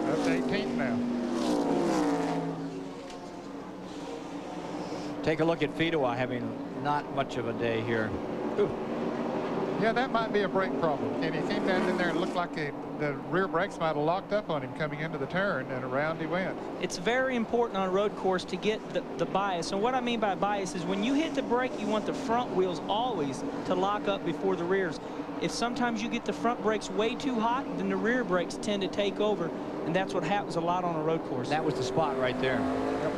That's 18th now. Take a look at Fidoa having not much of a day here. Ooh. Yeah, that might be a brake problem. And he came down in there and looked like the rear brakes might have locked up on him coming into the turn, and around he went. It's very important on a road course to get the bias. And what I mean by bias is when you hit the brake, you want the front wheels always to lock up before the rears. If sometimes you get the front brakes way too hot, then the rear brakes tend to take over, and that's what happens a lot on a road course. That was the spot right there. Yep.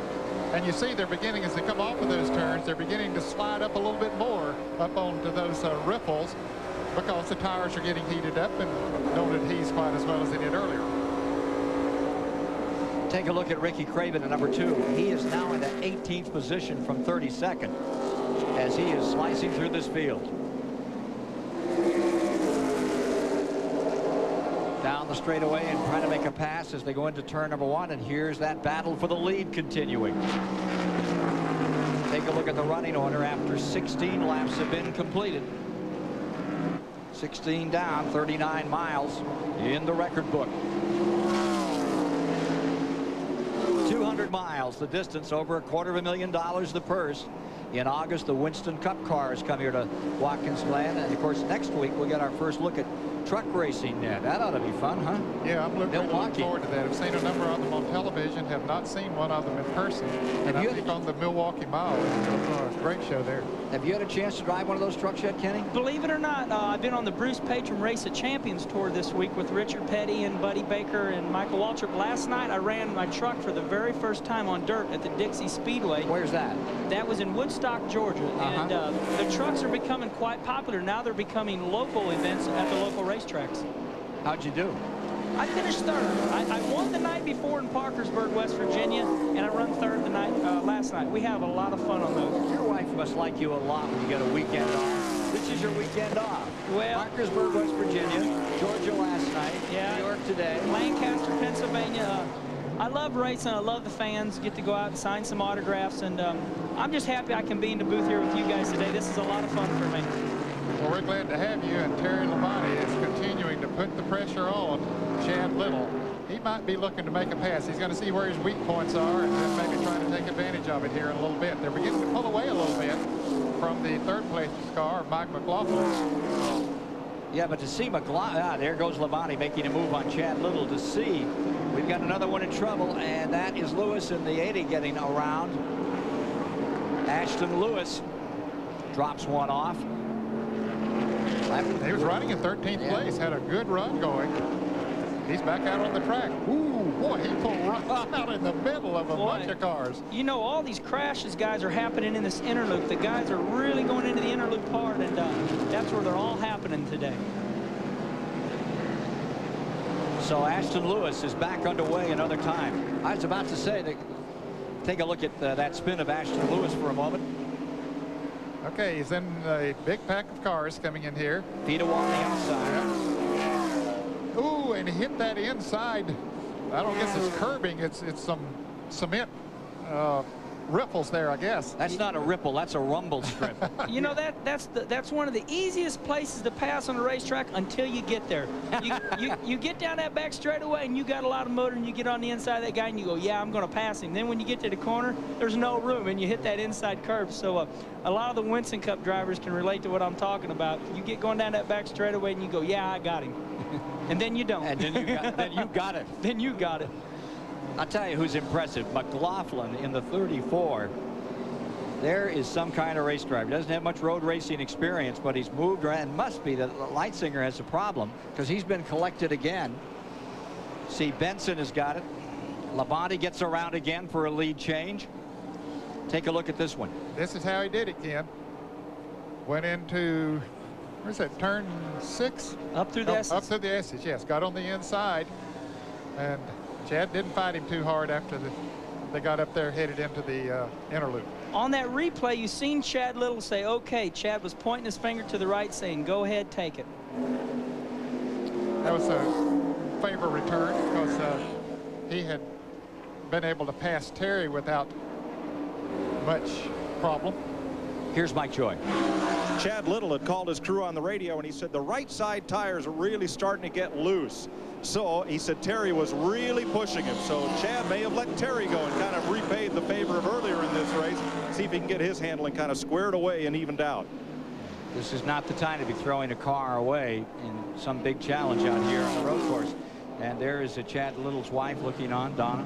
And you see they're beginning, as they come off of those turns, they're beginning to slide up a little bit more up onto those riffles, because the tires are getting heated up and don't adhere quite as well as they did earlier. Take a look at Ricky Craven at number 2. He is now in the 18th position from 32nd as he is slicing through this field. Down the straightaway and trying to make a pass as they go into turn number 1, and here's that battle for the lead continuing. Take a look at the running order after 16 laps have been completed. 16 down, 39 miles in the record book. 200 miles, the distance, over $250,000 the purse. In August, the Winston Cup cars come here to Watkins Glen, and of course next week we'll get our first look at truck racing there. That ought to be fun, huh? Yeah, I'm looking forward to that. I've seen a number of them on television, have not seen one of them in person. And I think on the Milwaukee Mile, it's a great show there. Have you had a chance to drive one of those trucks yet, Kenny? Believe it or not, I've been on the Bruce Patron Race of Champions Tour this week with Richard Petty and Buddy Baker and Michael Waltrip. Last night I ran my truck for the very first time on dirt at the Dixie Speedway. Where's that? That was in Woodstock, Georgia. And the trucks are becoming quite popular. Now they're becoming local events at the local racetracks. How'd you do? I finished third. I won the night before in Parkersburg, West Virginia, and I run third the night last night. We have a lot of fun on those. Your wife must like you a lot when you get a weekend off. This is your weekend off. Well, Parkersburg, West Virginia, Georgia last night, yeah, New York today, Lancaster, Pennsylvania. I love racing. I love the fans. Get to go out and sign some autographs, and I'm just happy I can be in the booth here with you guys today. This is a lot of fun for me. Well, we're glad to have you, and Terry Labonte is continuing to put the pressure on Chad Little. He might be looking to make a pass. He's going to see where his weak points are and then maybe try to take advantage of it here in a little bit. They're beginning to pull away a little bit from the third place car, Mike McLaughlin. Yeah, but to see McLaughlin, there goes Labonte making a move on Chad Little to see. We've got another one in trouble, and that is Lewis in the 80 getting around. Ashton Lewis drops one off. He was running in 13th place, had a good run going. He's back out on the track. Ooh, boy, he pulled right out in the middle of a bunch of cars. You know, all these crashes, guys, are happening in this inner loop. The guys are really going into the inner loop hard, and that's where they're all happening today. So Ashton Lewis is back underway another time. I was about to say, that, take a look at that spin of Ashton Lewis for a moment. Okay, he's in a big pack of cars coming in here. Fidoa on the outside. Ooh, and he hit that inside. I don't guess it's curbing. It's some cement ripples there, I guess. That's not a ripple. That's a rumble strip. You know, that's one of the easiest places to pass on a racetrack until you get there. You get down that back straightaway and you got a lot of motor, and you get on the inside of that guy and you go, yeah, I'm going to pass him. Then when you get to the corner, there's no room, and you hit that inside curve. So a lot of the Winston Cup drivers can relate to what I'm talking about. You get going down that back straightaway and you go, yeah, I got him. And then you don't. And then you got it. Then you got it. I'll tell you who's impressive. McLaughlin in the 34. There is some kind of race driver. Doesn't have much road racing experience, but he's moved around. Must be that Leitzinger has a problem, because he's been collected again. See, Benson has got it. Labonte gets around again for a lead change. Take a look at this one. This is how he did it, Ken. Went into, where's that, turn 6? Up through the S's. Up through the S's, yes. Got on the inside, and Chad didn't fight him too hard after they got up there, headed into the inner loop. On that replay, you seen Chad Little say, okay, Chad was pointing his finger to the right, saying, go ahead, take it. That was a favor return, because he had been able to pass Terry without much problem. Here's Mike Joy. Chad Little had called his crew on the radio, and he said the right side tires are really starting to get loose. So he said Terry was really pushing him. So Chad may have let Terry go and kind of repaid the favor of earlier in this race. See if he can get his handling kind of squared away and evened out. This is not the time to be throwing a car away in some big challenge out here on the road course. And there is Chad Little's wife looking on, Donna.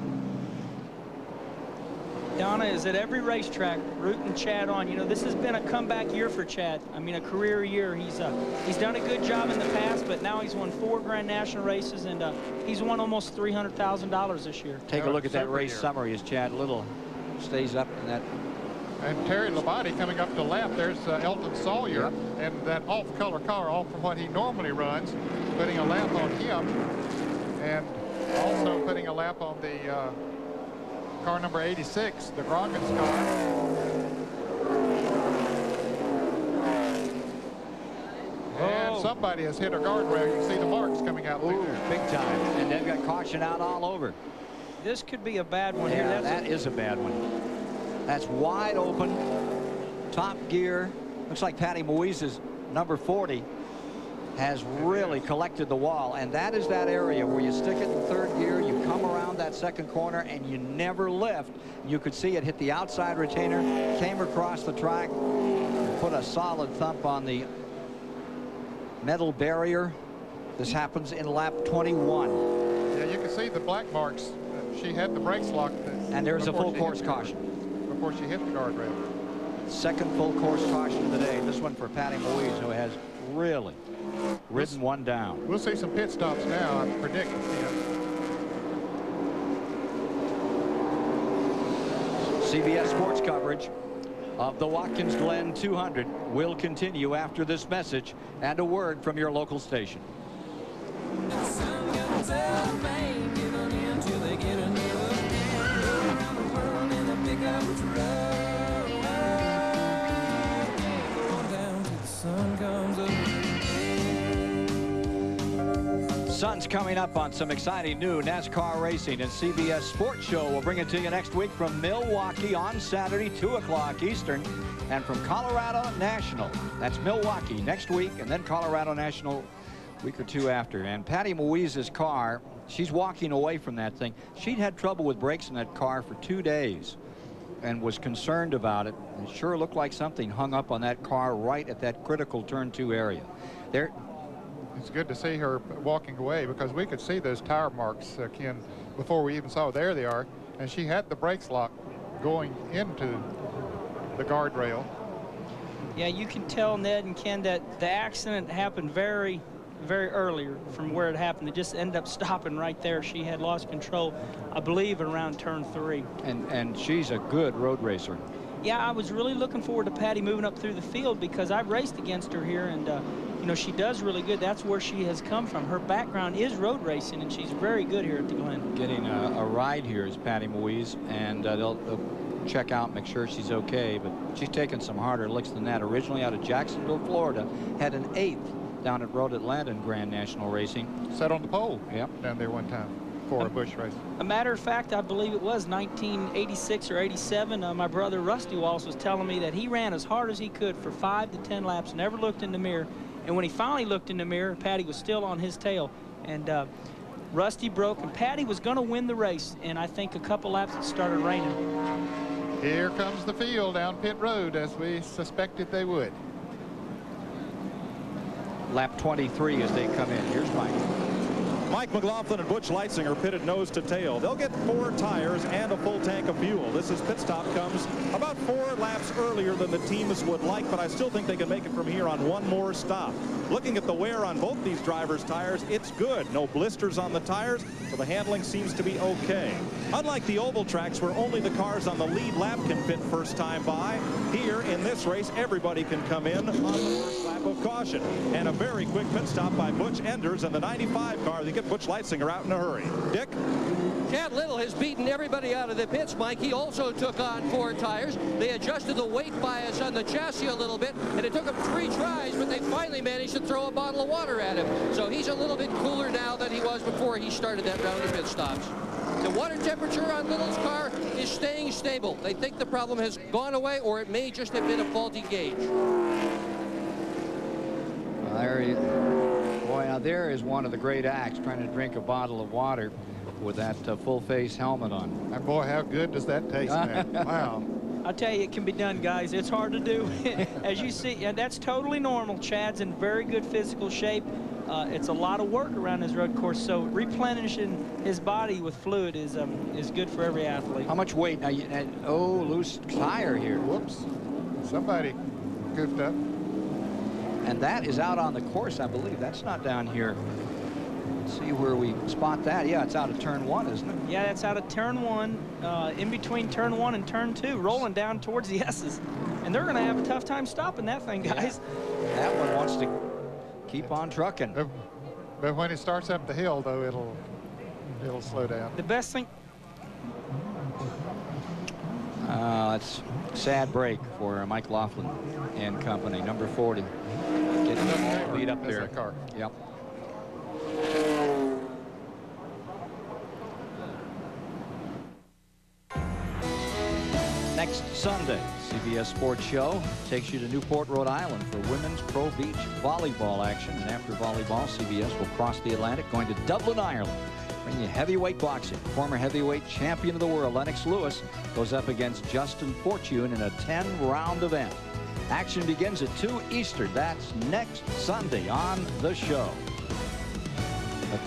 Donna is at every racetrack rooting Chad on. You know, this has been a comeback year for Chad. I mean, a career year. He's done a good job in the past, but now he's won 4 Grand National races, and he's won almost $300,000 this year. Take a look at that race summary as Chad Little stays up in that. And Terry Labonte coming up to left. There's Elton Sawyer, and that off-color car, off from what he normally runs, putting a lap on him, and also putting a lap on the car number 86, the Grogan's car. And somebody has hit a guardrail. You can see the marks coming out through there. Big time. And they've got caution out all over. This could be a bad one here. That is a bad one. That's wide open. Top gear. Looks like Patty Moise's number 40 has really collected the wall, and that is that area where you stick it in 3rd gear, you come around that 2nd corner, and you never lift. You could see it hit the outside retainer, came across the track, put a solid thump on the metal barrier. This happens in lap 21. Yeah, you can see the black marks. She had the brakes locked. And there's a full course caution. Before she hit the guardrail. 2nd full course caution of the day. This one for Patty Moise, who has really ridden one down. We'll see some pit stops now, I predict. CBS Sports coverage of the Watkins Glen 200 will continue after this message and a word from your local station. Sun's coming up on some exciting new NASCAR racing, and CBS Sports Show will bring it to you next week from Milwaukee on Saturday, 2 o'clock Eastern, and from Colorado National. That's Milwaukee next week, and then Colorado National a week or 2 after. And Patty Moise's car, she's walking away from that thing. She'd had trouble with brakes in that car for 2 days and was concerned about it. It sure looked like something hung up on that car right at that critical turn 2 area. There. It's good to see her walking away, because we could see those tire marks, Ken, before we even saw. There they are. And she had the brakes locked going into the guardrail. Yeah, you can tell, Ned and Ken, that the accident happened very, very earlier from where it happened. It just ended up stopping right there. She had lost control, I believe, around turn 3. And she's a good road racer. Yeah, I was really looking forward to Patty moving up through the field, because I've raced against her here, and you know, she does really good. That's where she has come from. Her background is road racing, and she's very good here at the Glen. Getting a ride here is Patty Moise, and they'll check out, make sure she's okay, but she's taken some harder licks than that. Originally out of Jacksonville, Florida, had an 8th down at Road Atlanta in Grand National Racing. Sat on the pole. Yep. Down there one time for a Busch race. A matter of fact, I believe it was 1986 or 87. My brother Rusty Wallace was telling me that he ran as hard as he could for 5 to 10 laps, never looked in the mirror. And when he finally looked in the mirror, Patty was still on his tail. And Rusty broke, and Patty was going to win the race. And I think a couple laps it started raining. Here comes the field down pit road, as we suspected they would. Lap 23 as they come in. Here's Mike. Mike McLaughlin and Butch Leitzinger pitted nose to tail. They'll get 4 tires and a full tank of fuel. This is pit stop comes about 4 laps earlier than the teams would like, but I still think they can make it from here on one more stop. Looking at the wear on both these drivers' tires, it's good. No blisters on the tires, so the handling seems to be okay. Unlike the oval tracks where only the cars on the lead lap can pit first time by, here in this race, everybody can come in on the first lap of caution. And a very quick pit stop by Butch Enders and the 95 car. They get Butch Leitzinger out in a hurry. Dick? Chad Little has beaten everybody out of the pits, Mike. He also took on 4 tires. They adjusted the weight bias on the chassis a little bit, and it took him 3 tries, but they finally managed to throw a bottle of water at him. So he's a little bit cooler now than he was before he started that round of pit stops. The water temperature on Little's car is staying stable. They think the problem has gone away, or it may just have been a faulty gauge. Well, there he is. Boy, now there is one of the great acts trying to drink a bottle of water with that full face helmet on. And boy, how good does that taste, man? Wow. I'll tell you, it can be done, guys. It's hard to do. As you see, and that's totally normal. Chad's in very good physical shape. It's a lot of work around his road course, so replenishing his body with fluid is good for every athlete. How much weight? Now, oh, loose tire here. Whoops. Somebody goofed up. And that is out on the course, I believe. That's not down here. Let's see where we spot that. Yeah, it's out of turn 1, isn't it? Yeah, that's out of turn 1, in between turn 1 and turn 2, rolling down towards the S's. And they're going to have a tough time stopping that thing, guys. Yeah. That one wants to keep on trucking. But when it starts up the hill, though, it'll slow down. The best thing. It's a sad break for Mike Laughlin and company. Number 40. Getting the lead up there. Car. Yep. Next Sunday, CBS Sports Show takes you to Newport, Rhode Island for women's pro beach volleyball action. And after volleyball, CBS will cross the Atlantic, going to Dublin, Ireland. Bring you heavyweight boxing. Former heavyweight champion of the world, Lennox Lewis, goes up against Justin Fortune in a 10-round event. Action begins at 2 Eastern. That's next Sunday on the show.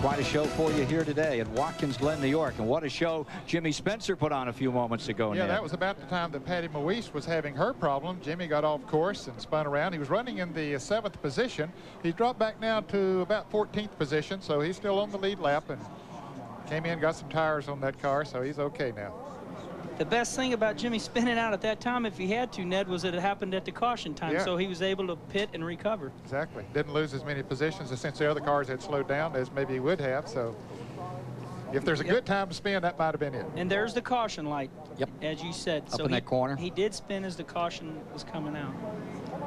Quite a show for you here today at Watkins Glen, New York. And what a show Jimmy Spencer put on a few moments ago. Yeah, Ned. that was about the time that Patty Moise was having her problem. Jimmy got off course and spun around. He was running in the 7th position. He's dropped back now to about 14th position, so he's still on the lead lap and came in, got some tires on that car, so he's okay now. The best thing about Jimmy spinning out at that time, if he had to, Ned, was that it happened at the caution time, so he was able to pit and recover. Exactly. Didn't lose as many positions as since the other cars had slowed down as maybe he would have. So if there's a good time to spin, that might have been it. And there's the caution light, yep, as you said. Up in that corner. He did spin as the caution was coming out.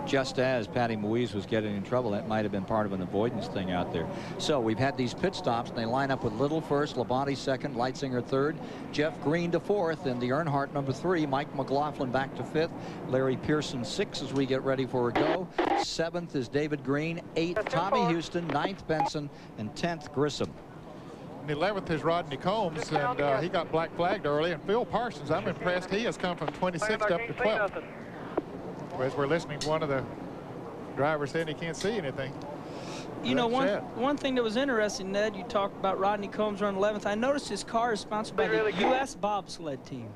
Just as Patty Moise was getting in trouble, that might have been part of an avoidance thing out there. So we've had these pit stops, and they line up with Little first, Labonte second, Leitzinger third, Jeff Green to fourth, and the Earnhardt number 3, Mike McLaughlin back to 5th, Larry Pearson 6th as we get ready for a go. 7th is David Green, 8th Tommy Houston, 9th Benson, and 10th Grissom. And 11th is Rodney Combs, and he got black flagged early. And Phil Parsons, I'm impressed. He has come from 26th up to 12th. As we're listening to one of the drivers saying he can't see anything. You know, one thing that was interesting, Ned, you talked about Rodney Combs running 11th. I noticed his car is sponsored by the U.S. bobsled team.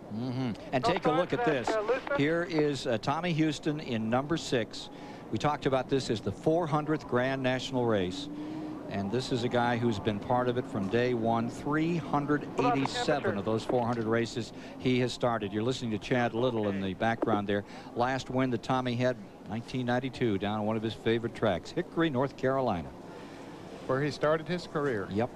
And take a look at this. Here is Tommy Houston in number 6. We talked about this as the 400th Grand National race. And this is a guy who's been part of it from day one. 387 of those 400 races he has started. You're listening to Chad Little in the background there. Last win that Tommy had, 1992, down on one of his favorite tracks, Hickory, North Carolina. Where he started his career. Yep.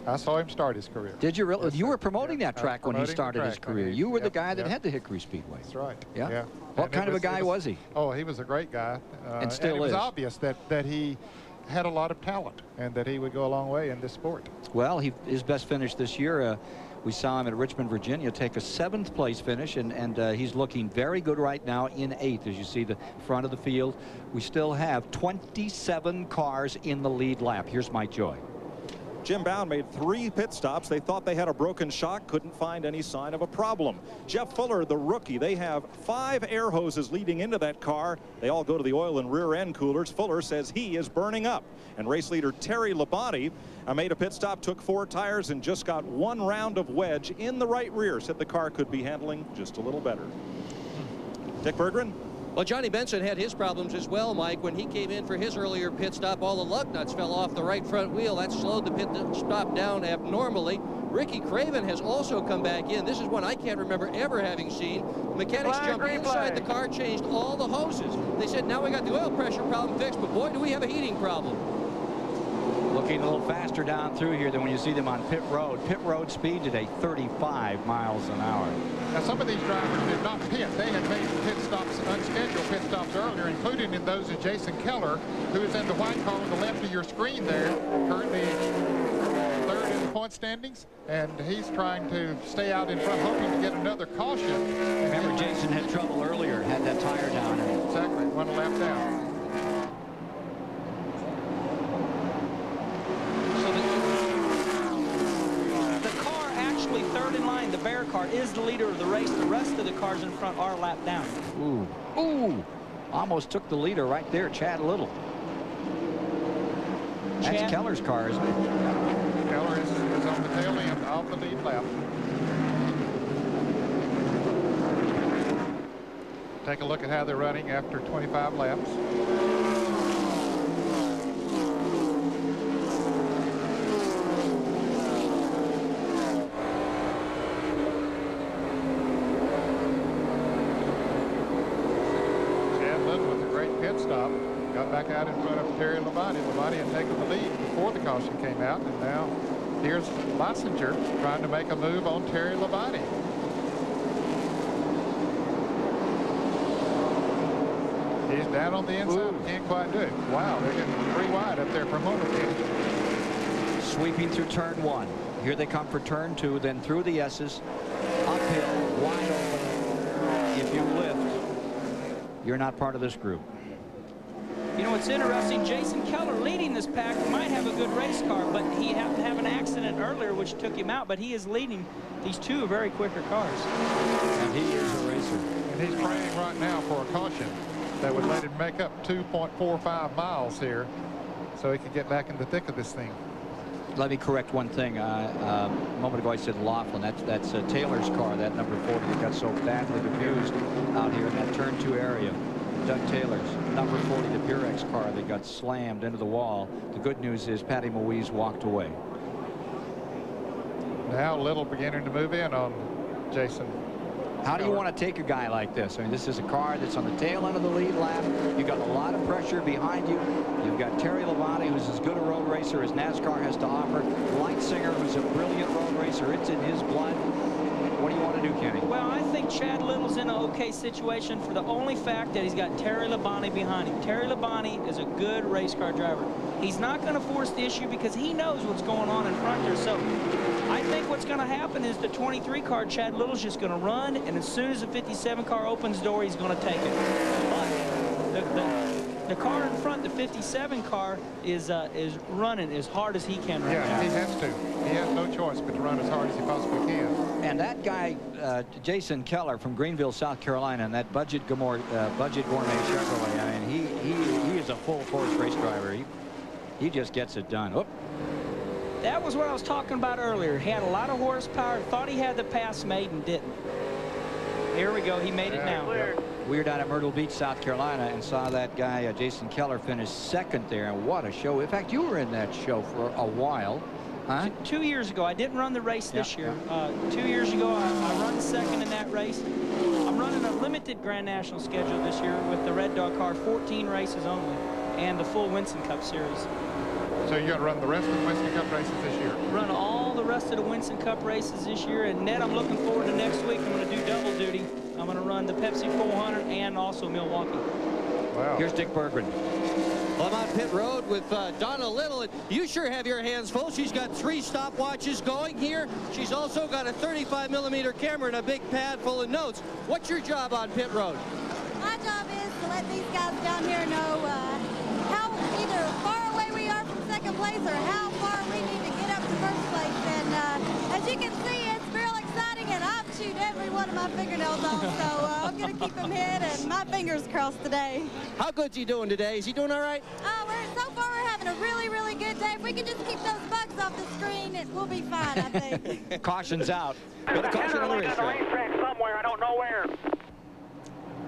I saw him start his career. Did you really? Yes, you were promoting that track when he started his career. You were the guy that had the Hickory Speedway. That's right. Yeah. What kind of a guy was he? Oh, he was a great guy. And still it was obvious that he had a lot of talent and that he would go a long way in this sport. Well, his best finish this year, we saw him at Richmond, Virginia, take a 7th place finish, and he's looking very good right now in 8th. As you see the front of the field, we still have 27 cars in the lead lap. Here's Mike Joy. Jim Bound made 3 pit stops. They thought they had a broken shock, couldn't find any sign of a problem. Jeff Fuller, the rookie, they have 5 air hoses leading into that car. They all go to the oil and rear end coolers. Fuller says he is burning up. And race leader Terry Labonte made a pit stop, took 4 tires, and just got 1 round of wedge in the right rear. Said the car could be handling just a little better. Dick Berggren. Well, Johnny Benson had his problems as well, Mike. When he came in for his earlier pit stop, all the lug nuts fell off the right front wheel. That slowed the pit stop down abnormally. Ricky Craven has also come back in. This is one I can't remember ever having seen. Mechanics jumped inside the car, changed all the hoses. They said, now we got the oil pressure problem fixed, but boy, do we have a heating problem. Looking a little faster down through here than when you see them on pit road. Pit road speed today, 35 miles an hour. Now, some of these drivers did not pit. They had made pit stops, unscheduled pit stops earlier, including in those of Jason Keller, who is in the white car on the left of your screen there, currently 3rd in the point standings, and he's trying to stay out in front, hoping to get another caution. Remember, Jason had trouble earlier, had that tire down. Exactly, 1 lap down. Bear car is the leader of the race. The rest of the cars in front are lapped down. Ooh. Ooh. Almost took the leader right there, Chad Little. That's Keller's car, isn't it? Keller is on the tail end of the lead lap. Take a look at how they're running after 25 laps. Stop, got back out in front of Terry Labonte. Labonte had taken the lead before the caution came out, and now here's Lysinger trying to make a move on Terry Labonte. He's down on the inside. Can't quite do it. Wow, they're getting 3 wide up there for a moment. Sweeping through turn 1. Here they come for turn 2, then through the S's, uphill, wide open. If you lift, you're not part of this group. You know, it's interesting. Jason Keller leading this pack might have a good race car, but he happened to have an accident earlier which took him out, but he is leading these 2 very quicker cars. And he is a racer. And he's praying right now for a caution that would let him make up 2.45 miles here so he can get back in the thick of this thing. Let me correct one thing. A moment ago I said Laughlin. That's Taylor's car, that number 40 that got so badly abused out here in that turn 2 area. Doug Taylor's number 40, the Purex car that got slammed into the wall. The good news is Patty Moise walked away. Now Little beginning to move in on Jason. How do you want to take a guy like this? I mean, this is a car that's on the tail end of the lead lap. You've got a lot of pressure behind you. You've got Terry Labonte, who's as good a road racer as NASCAR has to offer. Lysinger, who's a brilliant road racer. It's in his blood. What do you want to do, Kenny? Well, I think Chad Little's in an okay situation for the only fact that he's got Terry Labonte behind him. Terry Labonte is a good race car driver. He's not going to force the issue because he knows what's going on in front there. So I think what's going to happen is the 23 car, Chad Little's just going to run, and as soon as the 57 car opens the door, he's going to take it. But the car in front, the 57 car, is running as hard as he can right now. Yeah, he has to. He has no choice but to run as hard as he possibly can. And that guy, Jason Keller from Greenville, South Carolina, and that budget gourmet Chevrolet, I mean, he is a full-force race driver. He just gets it done. Oop. That was what I was talking about earlier. He had a lot of horsepower, thought he had the pass made and didn't. Here we go. He made it now. We were down at Myrtle Beach, South Carolina, and saw that guy, Jason Keller, finish second there, and what a show. In fact, you were in that show for a while. Huh? 2 years ago, I didn't run the race this year. 2 years ago, I run second in that race. I'm running a limited Grand National schedule this year with the Red Dog car, 14 races only, and the full Winston Cup Series. So you're going to run the rest of the Winston Cup races this year? Run all the rest of the Winston Cup races this year, and Ned, I'm looking forward to next week. I'm going to do double duty. I'm going to run the Pepsi 400 and also Milwaukee. Wow. Here's Dick Berggren. Well, I'm on pit road with Donna Little, and you sure have your hands full. She's got 3 stopwatches going here. She's also got a 35mm camera and a big pad full of notes. What's your job on pit road? My job is to let these guys down here know how either far away we are from second place or how far we need to get up to first place. And as you can see, it's real exciting, and I've chewed every one of my fingernails off, so I'm going to keep them hid and my fingers crossed today. How good's he doing today? Is he doing all right? So far, we're having a really, really good day. If we can just keep those bugs off the screen, it will be fine, I think. Caution's out. Got a caution on the racetrack. Somewhere, I don't know where.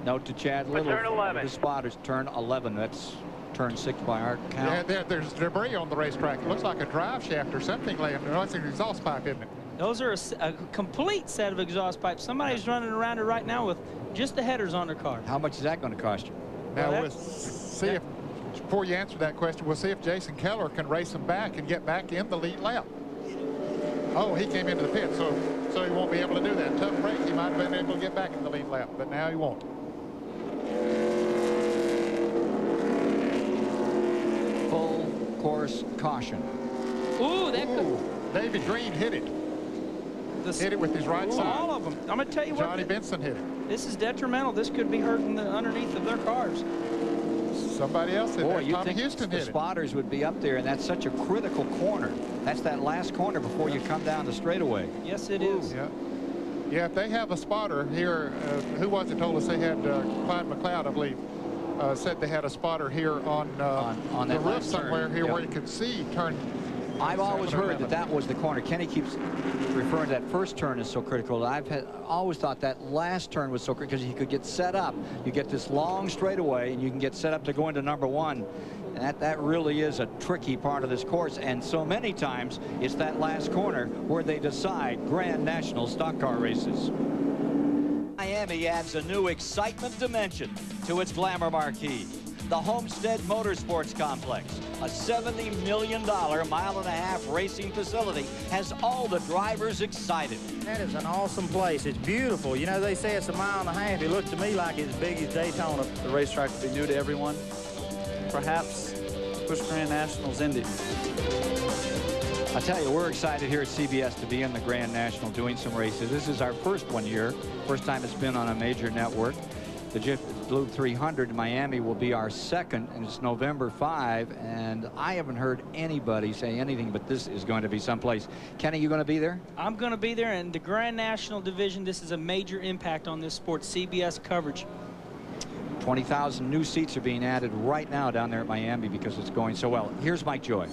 Note to Chad Little. Turn 11. The spotters, turn 11. That's turn 6 by our count. Yeah, there's debris on the racetrack. It looks like a drive shaft or something laying there. It's an exhaust pipe, isn't it? Those are a complete set of exhaust pipes. Somebody's running around it right now with just the headers on their car. How much is that going to cost you? Now, we'll see if, before you answer that question, we'll see if Jason Keller can race him back and get back in the lead lap. Oh, he came into the pit, so he won't be able to do that. Tough break, he might have been able to get back in the lead lap, but now he won't. Full course caution. Ooh, that could... David Green hit it. Hit it with his right side. All of them. I'm going to tell you what. Johnny Benson hit it. This is detrimental. This could be hurting the underneath of their cars. Somebody else hit it. Tommy think Houston the hit it. spotters would be up there, and that's such a critical corner. That's that last corner before you come down the straightaway. Yes, it is. Yeah. Yeah, if they have a spotter here, who was it told us they had, Clyde McLeod, I believe, said they had a spotter here on the roof somewhere here where you could see turn. I've always heard that was the corner. Kenny keeps referring to that first turn as so critical. I've always thought that last turn was so critical because you could get set up. You get this long straightaway, and you can get set up to go into number one. And that really is a tricky part of this course. And so many times, it's that last corner where they decide Grand National stock car races. Miami adds a new excitement dimension to its glamour marquee. The Homestead Motorsports Complex, a $70 million mile-and-a-half racing facility, has all the drivers excited. That is an awesome place. It's beautiful. You know, they say it's a mile and a half. It looked to me like it's as big as Daytona. The racetrack will be new to everyone. Perhaps Busch Grand National's ended. I tell you, we're excited here at CBS to be in the Grand National doing some races. This is our first one here. First time it's been on a major network. The Jeff Blue 300 in Miami will be our second, and it's November 5, and I haven't heard anybody say anything, but this is going to be someplace. Kenny, you going to be there? I'm going to be there, and the Grand National division, this is a major impact on this sport. CBS coverage. 20,000 new seats are being added right now down there at Miami because it's going so well. Here's Mike Joy.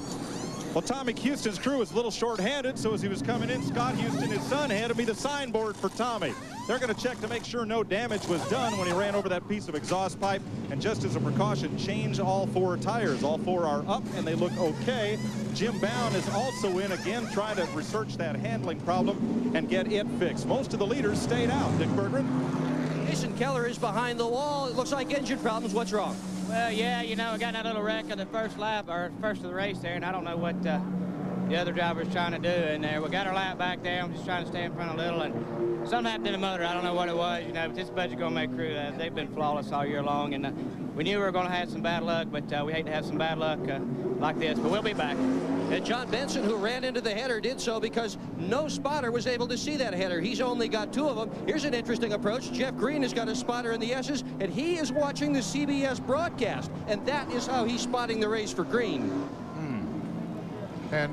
Well, Tommy Houston's crew is a little short-handed, so as he was coming in, Scott Houston, his son, handed me the signboard for Tommy. They're going to check to make sure no damage was done when he ran over that piece of exhaust pipe, and just as a precaution, change all 4 tires. All 4 are up, and they look okay. Jim Bound is also in again, trying to research that handling problem and get it fixed. Most of the leaders stayed out. Dick Berggren. Jason Keller is behind the wall. It looks like engine problems. What's wrong? Well, yeah, you know, I got that little wreck of the first lap, or first of the race there, and I don't know what the other driver's trying to do in there. We got our lap back there. I'm just trying to stay in front a little, and something happened in the motor. I don't know what it was, you know, but this budget's going to make crew. They've been flawless all year long, and we knew we were going to have some bad luck, but we hate to have some bad luck like this, but we'll be back. And John Benson, who ran into the header, did so because no spotter was able to see that header. He's only got 2 of them. Here's an interesting approach. Jeff Green has got a spotter in the S's, and he is watching the CBS broadcast, and that is how he's spotting the race for Green. And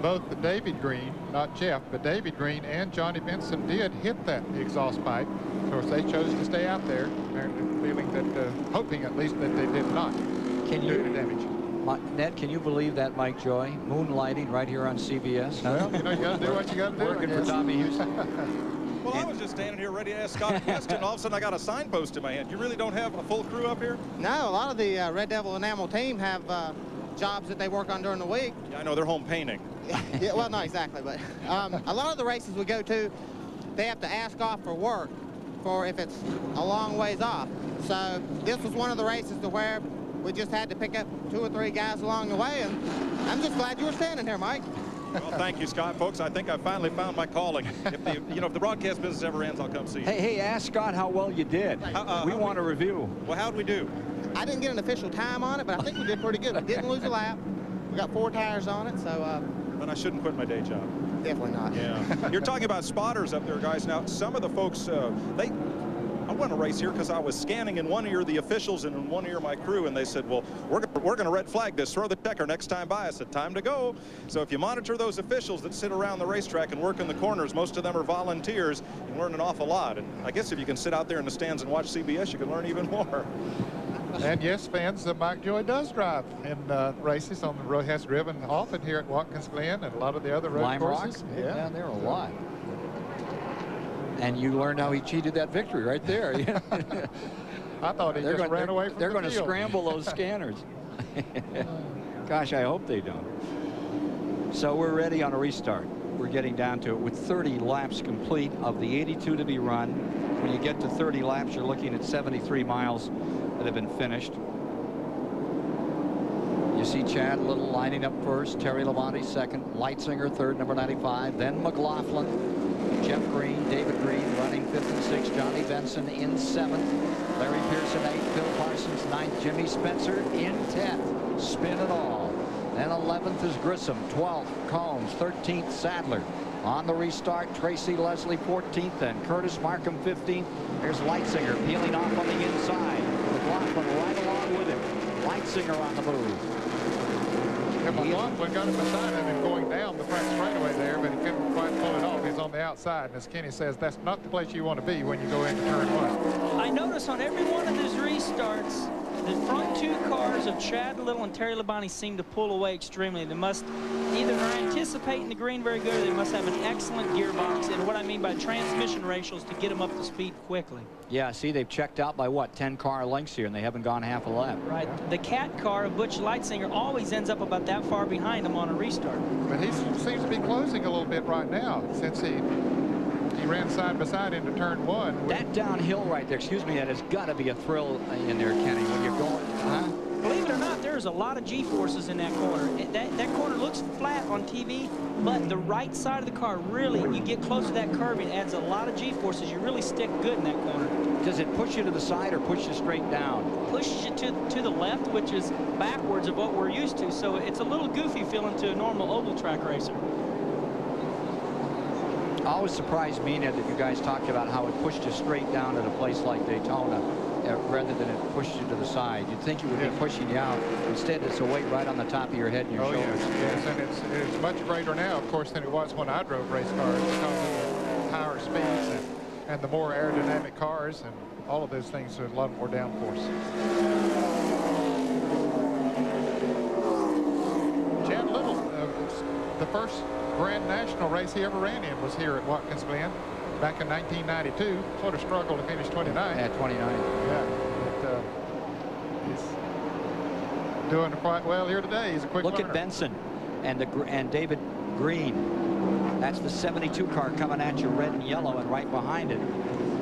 both David Green, not Jeff, but David Green and Johnny Benson did hit that exhaust pipe. Of course, they chose to stay out there, apparently feeling that, hoping at least that they did not do damage. Ned, can you believe that, Mike Joy? Moonlighting right here on CBS. Well, you know, you got to do what you got to do. Working for Tommy Houston. Well, I was just standing here ready to ask Scott a question. All of a sudden, I got a signpost in my hand. You really don't have a full crew up here? No, a lot of the Red Devil Enamel team have jobs that they work on during the week. Yeah, I know. They're home painting. Yeah, well, not exactly, but a lot of the races we go to, they have to ask off for work for if it's a long ways off. So this was one of the races to where we just had to pick up 2 or 3 guys along the way, and I'm just glad you were standing here, Mike. Well, thank you, Scott. Folks, I think I finally found my calling. If the broadcast business ever ends, I'll come see you. Hey, ask Scott how well you did. We want a review. Well, how'd we do? I didn't get an official time on it, but I think we did pretty good. We didn't lose a lap. We got 4 tires on it, so... But I shouldn't quit my day job. Definitely not. Yeah. You're talking about spotters up there, guys. Now, some of the folks, I won a race here because I was scanning in one ear the officials and in one ear my crew, and they said, well, we're going to red flag this. Throw the checker next time by. I said, time to go. So if you monitor those officials that sit around the racetrack and work in the corners, most of them are volunteers and learn an awful lot. And I guess if you can sit out there in the stands and watch CBS, you can learn even more. And yes, fans, Mike Joy does drive in races on the road, has driven often here at Watkins Glen and a lot of the other road Lime courses. Rock? Yeah, there are a lot. And you learned how he cheated that victory right there. I thought he just ran away from They're the going to field. scramble those scanners. Gosh, I hope they don't. So we're ready on a restart. We're getting down to it with 30 laps complete of the 82 to be run. When you get to 30 laps, you're looking at 73 miles that have been finished. You see Chad Little lining up first, Terry Labonte second, Leitzinger third, number 95, then McLaughlin, Jeff Green, David Green running 5th and 6th, Johnny Benson in 7th, Larry Pearson 8th, Phil Parsons 9th, Jimmy Spencer in 10th, spin it all. Then 11th is Grissom, 12th Combs, 13th Sadler. On the restart, Tracy Leslie 14th and Curtis Markham 15th. There's Leitzinger peeling off on the inside. McLaughlin right along with him. Leitzinger on the move. McLaughlin got him beside him and going down the front straightaway there, but he couldn't quite pull it off. He's on on the outside. And as Kenny says, that's not the place you want to be when you go into turn 1. I notice on every one of these restarts, the front two cars of Chad Little and Terry Labonte seem to pull away extremely. They must either are anticipating the green very good, or they must have an excellent gearbox. And what I mean by transmission ratios to get them up to speed quickly. Yeah, see, they've checked out by what, 10 car lengths here, and they haven't gone half a lap. Right. The cat car of Busch Lightsinger always ends up about that far behind him on a restart. But he seems to be closing a little bit right now since he ran side by side into turn 1. That downhill right there, excuse me, that has got to be a thrill in there, Kenny, when you're going, huh? Believe it or not, there's a lot of G-forces in that corner. That corner looks flat on TV, but the right side of the car, really, you get close to that curve, it adds a lot of G-forces. You really stick good in that corner. Does it push you to the side or push you straight down? Pushes you to the left, which is backwards of what we're used to. So it's a little goofy feeling to a normal oval track racer. Always surprised me that you guys talked about how it pushed you straight down at a place like Daytona rather than it pushed you to the side. You'd think it would be pushing you out. Instead, it's a weight right on the top of your head and your shoulders. Yes, and it's much greater now, of course, than it was when I drove race cars because of the higher speeds and the more aerodynamic cars and all of those things. There's a lot more downforce. Chad Little, the first Grand National race he ever ran in was here at Watkins Glen back in 1992. Sort of struggled to finish 29. Yeah, 29. Yeah, but he's doing quite well here today. He's a quick Look learner. at Benson and David Green. That's the 72 car coming at you, red and yellow, and right behind it,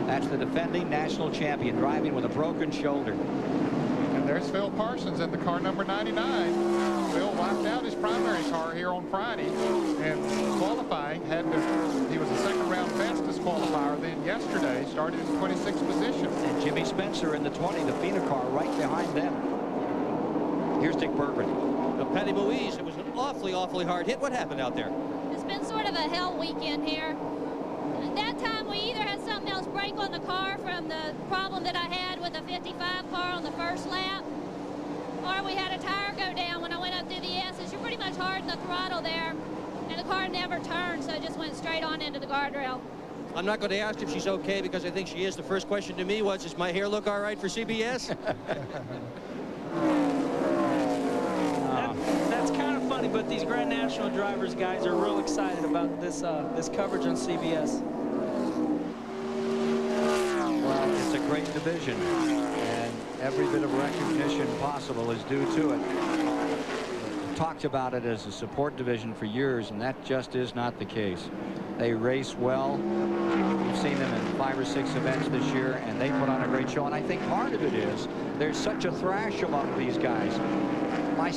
that's the defending national champion driving with a broken shoulder. And there's Phil Parsons in the car number 99. Phil wiped out his primary car here on Friday, and qualifying he was the second round fastest qualifier then yesterday, started in 26th position. And Jimmy Spencer in the 20, the Fina car right behind them. Here's Dick Bergman. The Patty Moise, it was an awfully hard hit. What happened out there? It's been sort of a hell weekend here. That time we either had something else break on the car from the problem that I had with the 55 car on the first lap, or we had a tire go down when I went up through the S's. You're pretty much hard in the throttle there, and the car never turned, so it just went straight on into the guardrail. I'm not going to ask if she's okay because I think she is. The first question to me was, does my hair look all right for CBS? That's kind of funny, but these Grand National drivers, guys, are real excited about this this coverage on CBS. Well, it's a great division, and every bit of recognition possible is due to it. We've talked about it as a support division for years, and that just is not the case. They race well. We've seen them in 5 or 6 events this year, and they put on a great show. And I think part of it is there's such a thrash among these guys.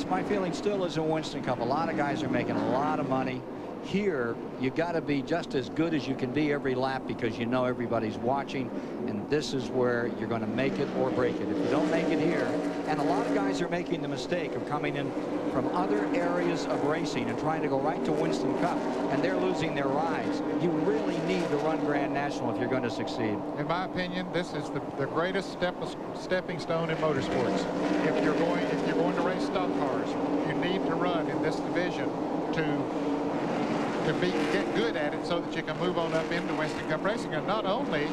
My feeling still is in Winston Cup. A lot of guys are making a lot of money. Here, you got to be just as good as you can be every lap because you know everybody's watching, and this is where you're going to make it or break it. If you don't make it here, and a lot of guys are making the mistake of coming in from other areas of racing and trying to go right to Winston Cup, and they're losing their rides. You really need to run Grand National if you're going to succeed. In my opinion, this is the greatest stepping stone in motorsports. If you're going to race stock cars, you need to run in this division to get good at it so that you can move on up into Winston Cup racing, and not only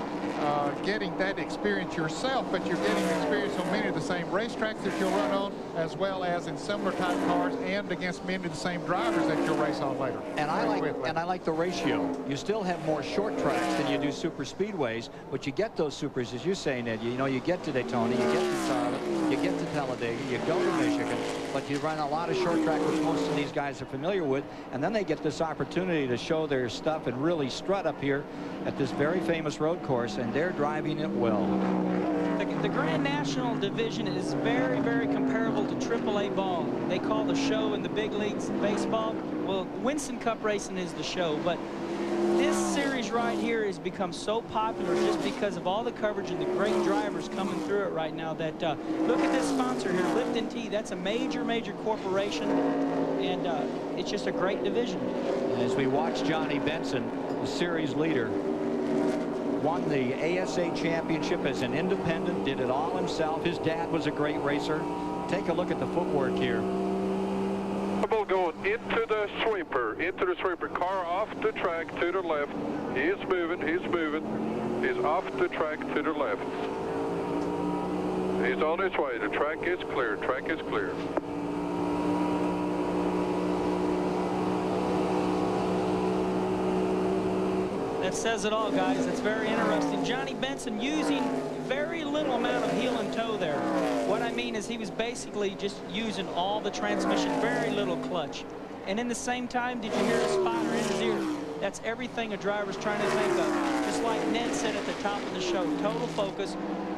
getting that experience yourself, but you're getting experience on many of the same racetracks that you'll run on, as well as in similar type cars and against many of the same drivers that you'll race on later. And I like the ratio. You still have more short tracks than you do super speedways, but you get those supers, as you say, Ned. You know, you get to Daytona, you get to Charlotte, you get to Talladega, you go to Michigan, but you run a lot of short track, which most of these guys are familiar with, and then they get this opportunity to show their stuff and really strut up here at this very famous road course, and they're driving it well. The Grand National division is very, very comparable to AAA ball. They call the show in the big leagues baseball. Well, Winston Cup racing is the show, but this series right here has become so popular just because of all the coverage and the great drivers coming through it right now that look at this sponsor here, Lipton Tea. That's a major corporation, and it's just a great division. And as we watch Johnny Benson, the series leader, won the ASA championship as an independent, did it all himself. His dad was a great racer. Take a look at the footwork here. Going into the sweeper. Into the sweeper. Car off the track to the left. He's moving. He's moving. He's off the track to the left. He's on his way. The track is clear. Track is clear. That says it all, guys. That's very interesting. Johnny Benson using very little amount of heel and toe there. What I mean is he was basically just using all the transmission, very little clutch. And in the same time, did you hear the spotter in his ear? That's everything a driver's trying to think of. Just like Ned said at the top of the show, total focus,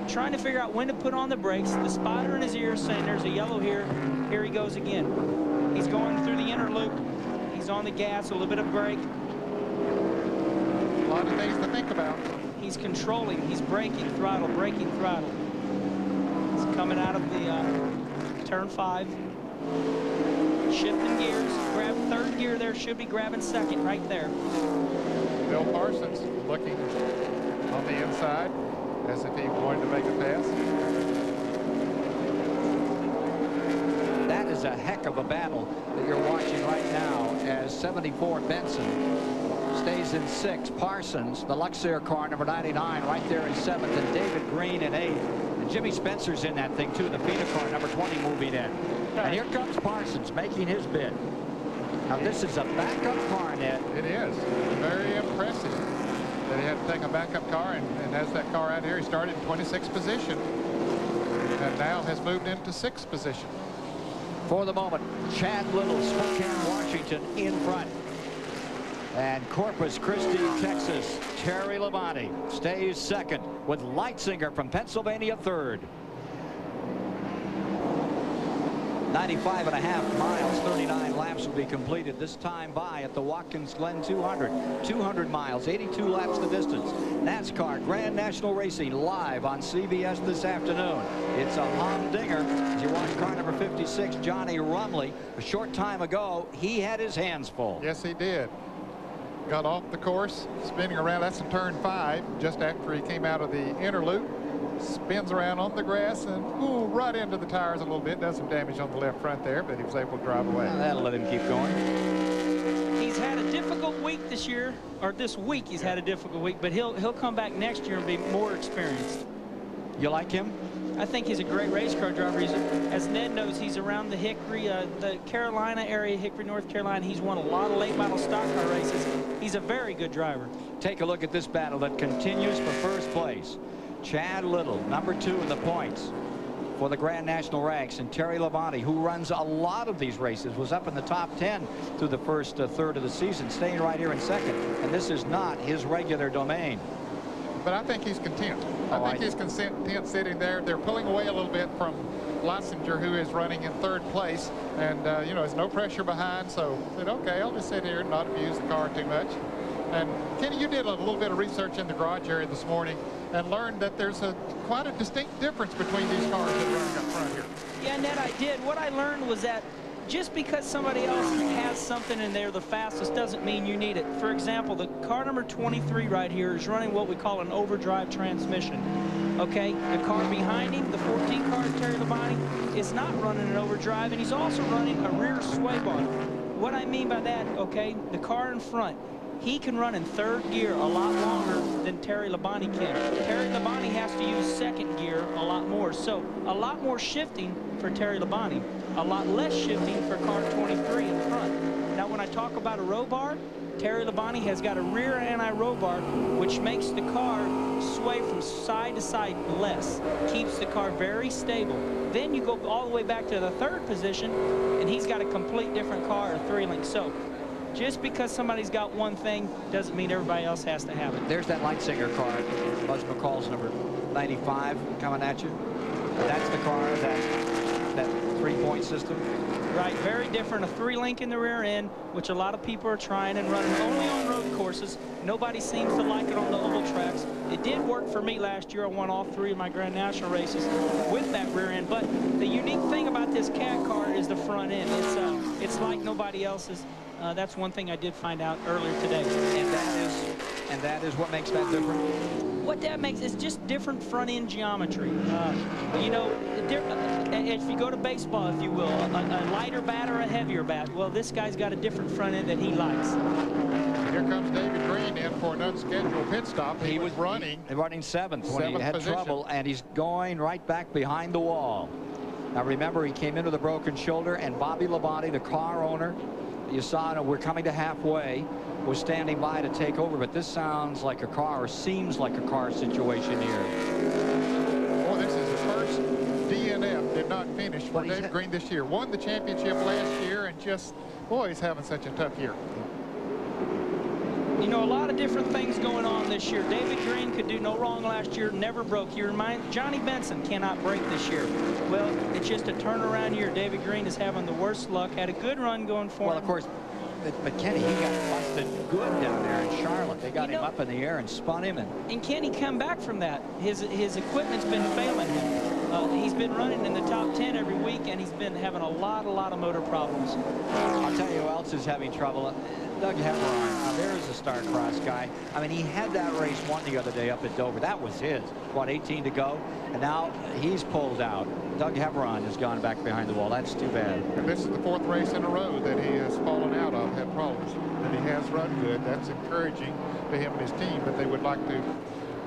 trying to figure out when to put on the brakes. The spotter in his ear saying there's a yellow here. Here he goes again. He's going through the inner loop. He's on the gas, a little bit of brake. A lot of things to think about. He's controlling. He's braking throttle, braking throttle. He's coming out of the turn 5. Shifting gears. Grab third gear there. Should be grabbing second right there. Bill Parsons looking on the inside as if he wanted to make a pass. That is a heck of a battle that you're watching right now as 74 Benson stays in 6th. Parsons, the Luxair car, number 99, right there in 7th, and David Green in 8th. And Jimmy Spencer's in that thing too, the Pina car, number 20, moving in. And here comes Parsons making his bid. Now this is a backup car, Ned. It is. Very impressive that he had to take a backup car and has that car out here. He started in 26th position and now has moved into 6th position. For the moment, Chad Little, Spokane, Washington in front. And Corpus Christi, Texas, Terry Labonte stays 2nd with Leitzinger from Pennsylvania 3rd. 95.5 miles, 39 laps will be completed this time by at the Watkins Glen 200. 200 miles, 82 laps the distance. NASCAR Grand National Racing live on CBS this afternoon. It's a humdinger as you watch car number 56, Johnny Rumley. A short time ago, he had his hands full. Yes, he did. Got off the course, spinning around. That's in turn 5, just after he came out of the inner loop. Spins around on the grass and right into the tires a little bit. Does some damage on the left front there, but he was able to drive away. Well, that'll let him keep going. He's had a difficult week this year, or this week he's had a difficult week, but he'll come back next year and be more experienced. You like him? I think he's a great race car driver. As Ned knows, he's around the Hickory, the Carolina area, Hickory, North Carolina. He's won a lot of late model stock car races. He's a very good driver. Take a look at this battle that continues for first place. Chad Little, number 2 in the points for the Grand National ranks, and Terry Labonte, who runs a lot of these races, was up in the top 10 through the first third of the season, staying right here in 2nd. And this is not his regular domain. But I think he's content. I think he's content sitting there. They're pulling away a little bit from Lysinger, who is running in 3rd place. And, you know, there's no pressure behind. So I said, OK, I'll just sit here and not abuse the car too much. And, Kenny, you did a little bit of research in the garage area this morning and learned that there's quite a distinct difference between these cars that are running up front here. Yeah, Ned, I did. What I learned was that just because somebody else has something and they're the fastest doesn't mean you need it. For example, the car number 23 right here is running what we call an overdrive transmission. Okay, the car behind him, the 14 car, Terry Labonte, is not running an overdrive, and he's also running a rear sway bar. What I mean by that, okay, the car in front, he can run in 3rd gear a lot longer than Terry Labonte can. Terry Labonte has to use 2nd gear a lot more. So a lot more shifting for Terry Labonte, a lot less shifting for car 23 in front. Now, when I talk about a row bar, Terry Labonte has got a rear anti-row bar, which makes the car sway from side to side less, keeps the car very stable. Then you go all the way back to the 3rd position, and he's got a complete different car, a 3-link. So just because somebody's got one thing doesn't mean everybody else has to have it. There's that Leitzinger car, Buzz McCall's number 95 coming at you. That's the car, that 3-point system. Right, very different. A 3-link in the rear end, which a lot of people are trying and running only on road courses. Nobody seems to like it on the oval tracks. It did work for me last year. I won all 3 of my Grand National races with that rear end. But the unique thing about this CAT car is the front end. It's like nobody else's. That's one thing I did find out earlier today. And that is And that is what makes that different? What that makes is just different front end geometry. You know, if you go to baseball, if you will, a lighter bat or a heavier bat, well, this guy's got a different front end that he likes. Here comes David Green in for an unscheduled pit stop. He was running 7th when he had position. trouble, and he's going right back behind the wall. Now remember, he came into the broken shoulder, and Bobby Labonte, the car owner, you saw, we're coming to halfway, was standing by to take over, but this sounds like a car, or seems like a car situation here. Well, this is the first DNF did not finish for David Green this year. Won the championship last year, and just, boy, he's having such a tough year. You know, a lot of different things going on this year. David Green could do no wrong last year, never broke. You remind Johnny Benson cannot break this year. Well, it's just a turnaround year. David Green is having the worst luck. Had a good run going for him. Well, of course, but Kenny, he got busted good down there in Charlotte. They got him up in the air and spun him. And can he come back from that? His equipment's been failing him. He's been running in the top 10 every week, and he's been having a lot of motor problems. I'll tell you who else is having trouble. Doug Hepburn. Now, there's a Starcross guy. I mean, he had that race won the other day up at Dover. That was his. What, 18 to go? And now he's pulled out. Doug Hepburn has gone back behind the wall. That's too bad. And this is the 4th race in a row that he has fallen out of, had problems. And he has run good. That's encouraging to him and his team, but they would like to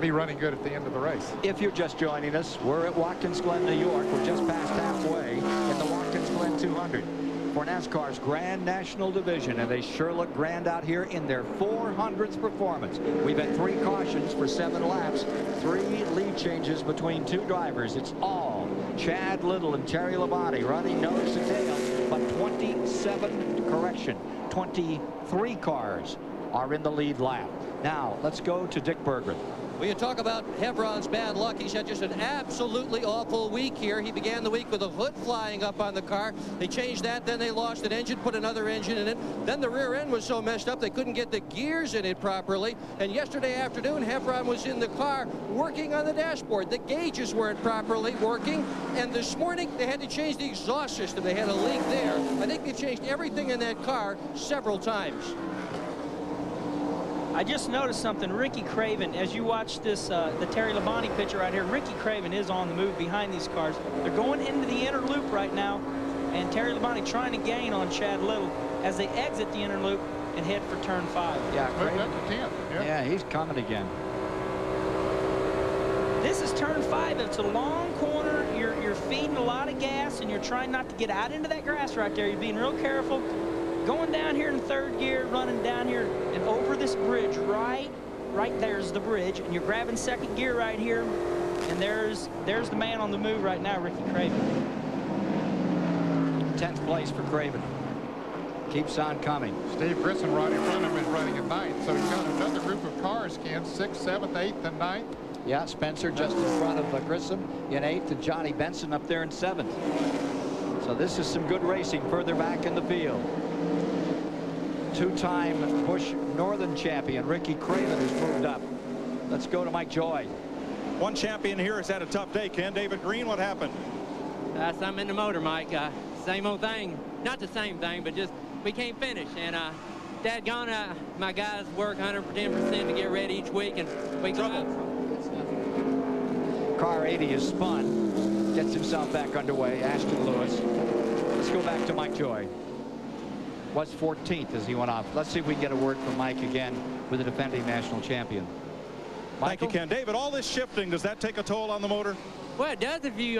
be running good at the end of the race. If you're just joining us, we're at Watkins Glen, New York. We're just past halfway in the Watkins Glen 200 for NASCAR's Grand National Division, and they sure look grand out here in their 400th performance. We've had 3 cautions for 7 laps, 3 lead changes between 2 drivers. It's all Chad Little and Terry Labonte running nose to tail, but 23 cars are in the lead lap. Now let's go to Dick Berggren. Well, you talk about Hepburn's bad luck. He's had just an absolutely awful week here. He began the week with a hood flying up on the car. They changed that, then they lost an engine, put another engine in it. Then the rear end was so messed up they couldn't get the gears in it properly. And yesterday afternoon, Hepburn was in the car working on the dashboard. The gauges weren't properly working. And this morning, they had to change the exhaust system. They had a leak there. I think they've changed everything in that car several times. I just noticed something. Ricky Craven, as you watch this, the Terry Labonte picture right here, Ricky Craven is on the move behind these cars. They're going into the inner loop right now, and Terry Labonte trying to gain on Chad Little as they exit the inner loop and head for turn 5. Yeah, Craven. Yeah, he's coming again. This is turn 5. It's a long corner. You're feeding a lot of gas, and you're trying not to get out into that grass right there. You're being real careful. Going down here in 3rd gear, running down here and over this bridge, right there's the bridge, and you're grabbing 2nd gear right here, and there's the man on the move right now, Ricky Craven. 10th place for Craven. Keeps on coming. Steve Grissom right in front of him is running at 9th, so he's got another group of cars, Ken, 6th, 7th, 8th, and 9th. Yeah, Spencer just in front of Grissom in 8th, and Johnny Benson up there in 7th. So this is some good racing further back in the field. 2-time Busch Northern champion Ricky Craven has moved up. Let's go to Mike Joy. One champion here has had a tough day. Ken, David Green, what happened? Something in the motor, Mike. Same old thing. Not the same thing, but just we can't finish. And dadgone, my guys work 110% to get ready each week, and we go out. Car 80 is spun. Gets himself back underway. Ashton Lewis. Let's go back to Mike Joy. Was 14th as he went off. Let's see if we can get a word from Mike again with the defending national champion. Thank you, Ken. David, all this shifting, does that take a toll on the motor? Well, it does if you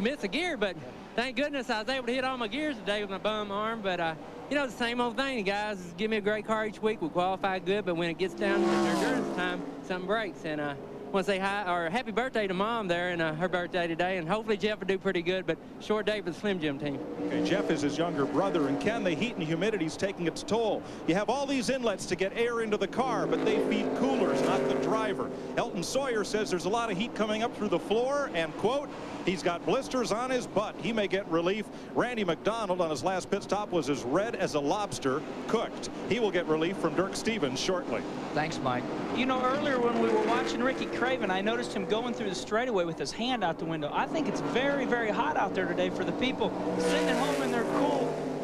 miss a gear, but thank goodness I was able to hit all my gears today with my bum arm. But you know, the same old thing. Guys give me a great car each week. We qualify good, but when it gets down to endurance time, something breaks. And I want to say hi or happy birthday to Mom there, and her birthday today. And hopefully Jeff will do pretty good, but short day for the Slim Jim team. Okay, Jeff is his younger brother, and Ken, the heat and humidity is taking its toll. You have all these inlets to get air into the car, but they feed coolers, not the driver. Elton Sawyer says there's a lot of heat coming up through the floor, and quote, he's got blisters on his butt. He may get relief. Randy McDonald on his last pit stop was as red as a lobster cooked. He will get relief from Dirk Stevens shortly. Thanks, Mike. You know, earlier when we were watching Ricky Craven, I noticed him going through the straightaway with his hand out the window. I think it's very, very hot out there today for the people sitting at home in their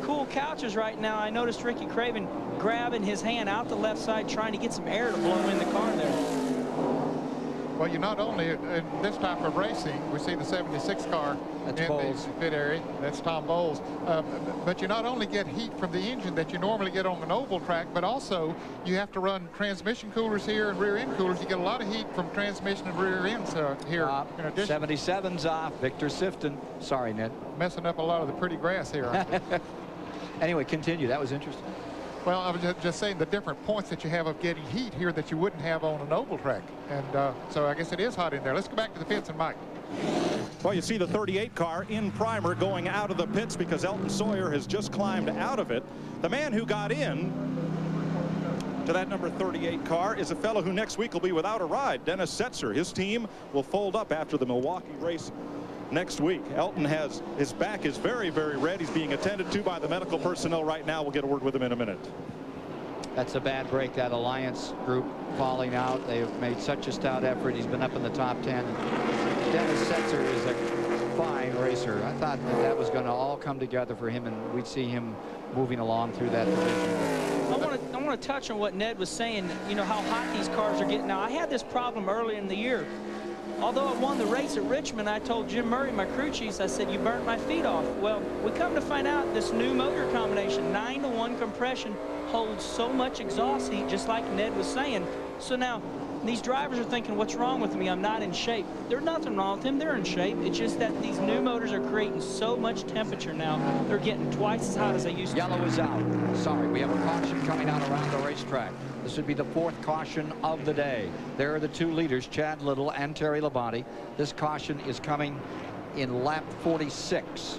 cool couches right now. I noticed Ricky Craven grabbing his hand out the left side, trying to get some air to blow in the car there. Well, you not only in this type of racing, we see the 76 car in the pit area. That's Tom Bowles. But you not only get heat from the engine that you normally get on an oval track, but also you have to run transmission coolers here and rear end coolers. You get a lot of heat from transmission and rear ends here. In addition, 77's off. Victor Sifton. Sorry, Ned. Messing up a lot of the pretty grass here. Anyway, continue. That was interesting. Well, I was just saying the different points that you have of getting heat here that you wouldn't have on an oval track. And so I guess it is hot in there. Let's go back to the pits and Mike. Well, you see the 38 car in primer going out of the pits because Elton Sawyer has just climbed out of it. The man who got in to that number 38 car is a fellow who next week will be without a ride, Dennis Setzer. His team will fold up after the Milwaukee race next week. Elton has his back is very, very red. He's being attended to by the medical personnel right now. We'll get a word with him in a minute. That's a bad break, that Alliance group falling out. They've made such a stout effort. He's been up in the top 10. Dennis Setzer is a fine racer. I thought that was going to all come together for him, and we'd see him moving along through that division. I want to touch on what Ned was saying, you know, how hot these cars are getting. Now, I had this problem early in the year. Although I won the race at Richmond, I told Jim Murray, my crew chief, I said, you burnt my feet off. Well, we come to find out this new motor combination, 9-to-1 compression, holds so much exhaust heat, just like Ned was saying. So now, these drivers are thinking, what's wrong with me? I'm not in shape. There's nothing wrong with them. They're in shape. It's just that these new motors are creating so much temperature now. They're getting twice as hot as they used to. Yellow is out. Sorry, we have a caution coming out around the racetrack. This would be the 4th caution of the day. There are the 2 leaders, Chad Little and Terry Labonte. This caution is coming in lap 46.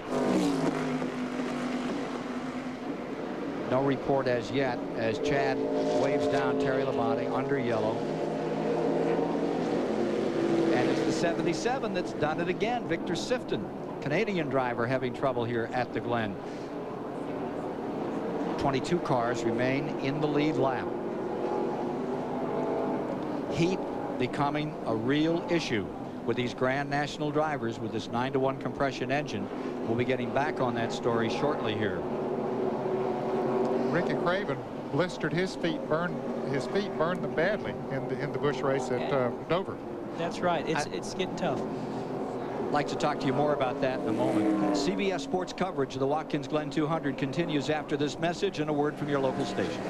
No report as yet as Chad waves down Terry Labonte under yellow. And it's the 77 that's done it again. Victor Sifton, Canadian driver, having trouble here at the Glen. 22 cars remain in the lead lap. Heat becoming a real issue with these Grand National drivers with this 9-to-1 compression engine. We'll be getting back on that story shortly here. Ricky Craven blistered his feet, burned them badly in the Busch race at Dover. That's right. It's getting tough. I'd like to talk to you more about that in a moment. CBS Sports coverage of the Watkins Glen 200 continues after this message and a word from your local station.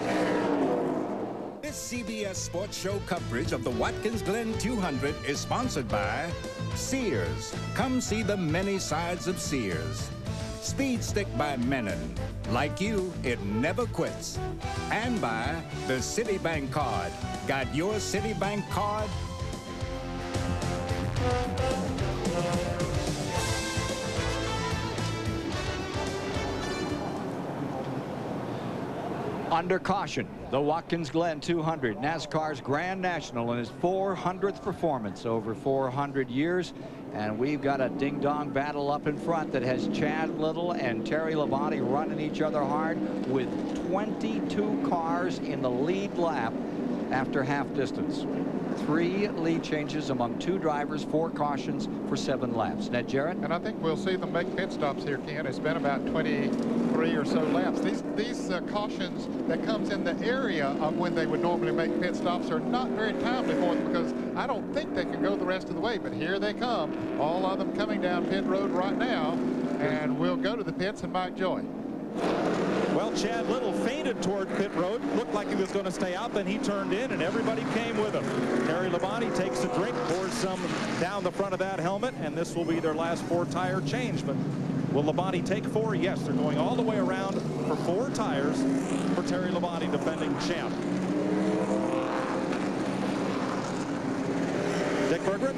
This CBS Sports Show coverage of the Watkins Glen 200 is sponsored by Sears. Come see the many sides of Sears. Speed Stick by Menon. Like you, it never quits. And by the Citibank card. Got your Citibank card? Under caution, the Watkins Glen 200, NASCAR's Grand National, in his 400th performance over 400 years. And we've got a ding-dong battle up in front that has Chad Little and Terry Labonte running each other hard with 22 cars in the lead lap after half distance. 3 lead changes among 2 drivers, 4 cautions for 7 laps. Ned Jarrett? And I think we'll see them make pit stops here, Ken. It's been about 23 or so laps. These cautions that comes in the area of when they would normally make pit stops are not very timely for them because I don't think they can go the rest of the way. But here they come, all of them coming down pit road right now. And we'll go to the pits and Mike Joy. Well, Chad Little feinted toward pit road. Looked like he was going to stay out, then he turned in, and everybody came with him. Terry Labonte takes a drink, pours some down the front of that helmet, and this will be their last 4 tire change. But will Labonte take 4? Yes, they're going all the way around for 4 tires for Terry Labonte, defending champ. Dick Berggren?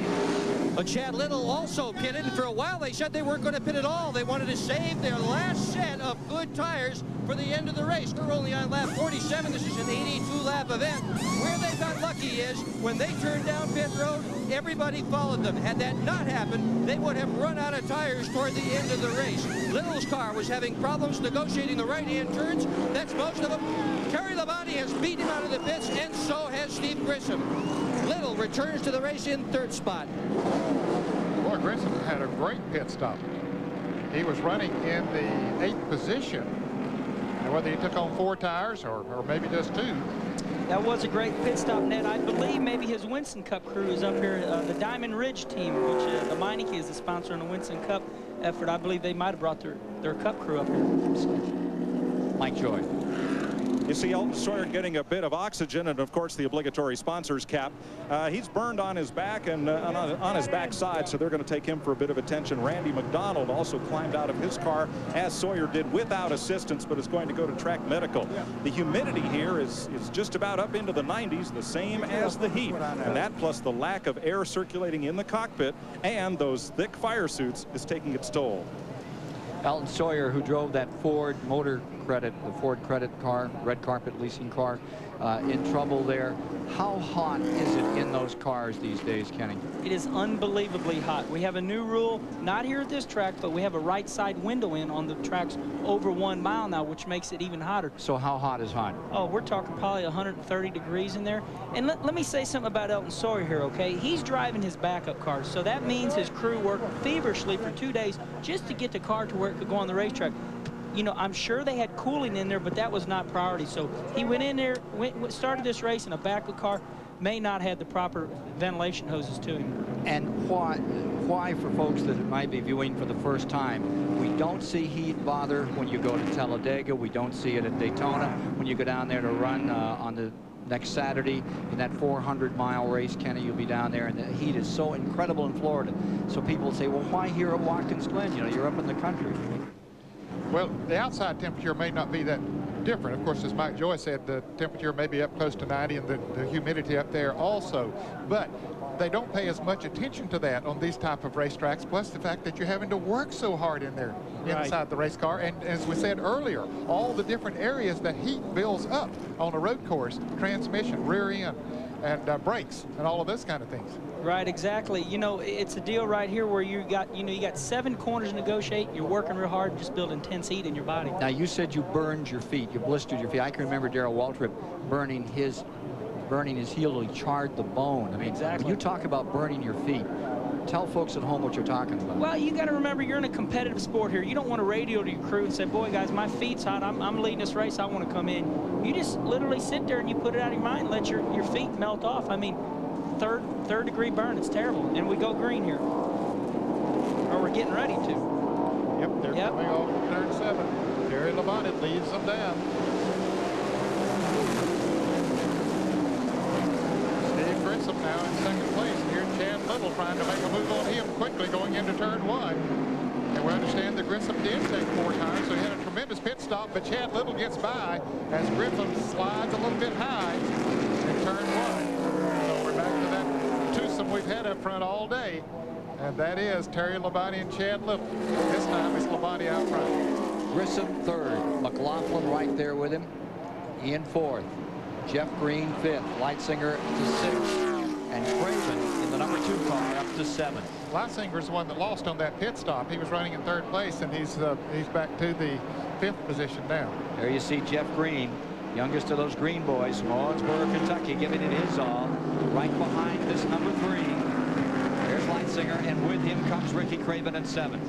Chad Little also pitted, and for a while they said they weren't going to pit at all. They wanted to save their last set of good tires for the end of the race. We're only on lap 47. This is an 82-lap event. Where they got lucky is when they turned down pit road, everybody followed them. Had that not happened, they would have run out of tires toward the end of the race. Little's car was having problems negotiating the right-hand turns. That's most of them. Terry Labonte has beaten him out of the pits, and so has Steve Grissom. Little returns to the race in 3rd spot. Boy, Grissom had a great pit stop. He was running in the 8th position whether he took on 4 tires or maybe just 2. That was a great pit stop, Ned. I believe maybe his Winston Cup crew is up here, the Diamond Ridge team, which the Meineke is the sponsor in the Winston Cup effort. I believe they might have brought their Cup crew up here. Mike Joy. You see Elton Sawyer getting a bit of oxygen, and of course the obligatory sponsors cap. He's burned on his back and on his backside, so they're going to take him for a bit of attention. Randy McDonald also climbed out of his car, as Sawyer did, without assistance, but is going to go to track medical. The humidity here is just about up into the 90s, the same as the heat, and that plus the lack of air circulating in the cockpit and those thick fire suits is taking its toll. Elton Sawyer, who drove that Ford Motor Credit, the Ford Credit car, red carpet leasing car, in trouble there. How hot is it in those cars these days, Kenny? It is unbelievably hot. We have a new rule, not here at this track, but we have a right side window in on the tracks over 1 mile now, which makes it even hotter. So how hot is hot? Oh, we're talking probably 130 degrees in there. And let me say something about Elton Sawyer here, okay? He's driving his backup car, so that means his crew worked feverishly for 2 days just to get the car to where it could go on the racetrack. You know, I'm sure they had cooling in there, but that was not priority. So he went in there, started this race in a backup car, may not have the proper ventilation hoses to him. And why for folks that might be viewing for the first time, we don't see heat bother when you go to Talladega. We don't see it at Daytona. When you go down there to run on the next Saturday in that 400-mile race, Kenny, you'll be down there, and the heat is so incredible in Florida. So people say, well, why here at Watkins Glen? You know, you're up in the country. Well, the outside temperature may not be that different. Of course, as Mike Joy said, the temperature may be up close to 90 and the humidity up there also. But they don't pay as much attention to that on these type of racetracks, plus the fact that you're having to work so hard in there inside the race car. And as we said earlier, all the different areas that heat builds up on a road course, transmission, rear end, and brakes, and all of those kind of things. Right, exactly. You know, it's a deal right here where you got 7 corners to negotiate. You're working real hard, just building intense heat in your body. Now, you said you burned your feet, you blistered your feet. I can remember Darrell Waltrip burning his heel. He charred the bone. I mean, exactly. When you talk about burning your feet, tell folks at home what you're talking about. Well, you got to remember, you're in a competitive sport here. You don't want to radio to your crew and say, boy, guys, my feet's hot. I'm leading this race. I want to come in. You just literally sit there and you put it out of your mind and let your feet melt off. I mean, third degree burn. It's terrible. And we go green here. Or we're getting ready to. Yep, they're coming off turn 7. Terry Labonte leads them down. Steve Grissom now in second place. Here Chad Little trying to make a move on him quickly going into turn 1. And we understand that Grissom did take 4 tires, so he had a tremendous pit stop, but Chad Little gets by as Grissom slides a little bit high in turn 1. So we're back to that twosome we've had up front all day, and that is Terry Labonte and Chad Little. This time it's Labonte out front. Grissom 3rd, McLaughlin right there with him, Ian 4th, Jeff Green 5th, Leitzinger to 6th, and Craven in the number 2 car up to 7th. Leitzinger's the one that lost on that pit stop. He was running in 3rd place, and he's back to the 5th position now. There you see Jeff Green, youngest of those Green boys from Owensboro, Kentucky, giving it his all. Right behind this number 3. There's Leitzinger, and with him comes Ricky Craven at 7th.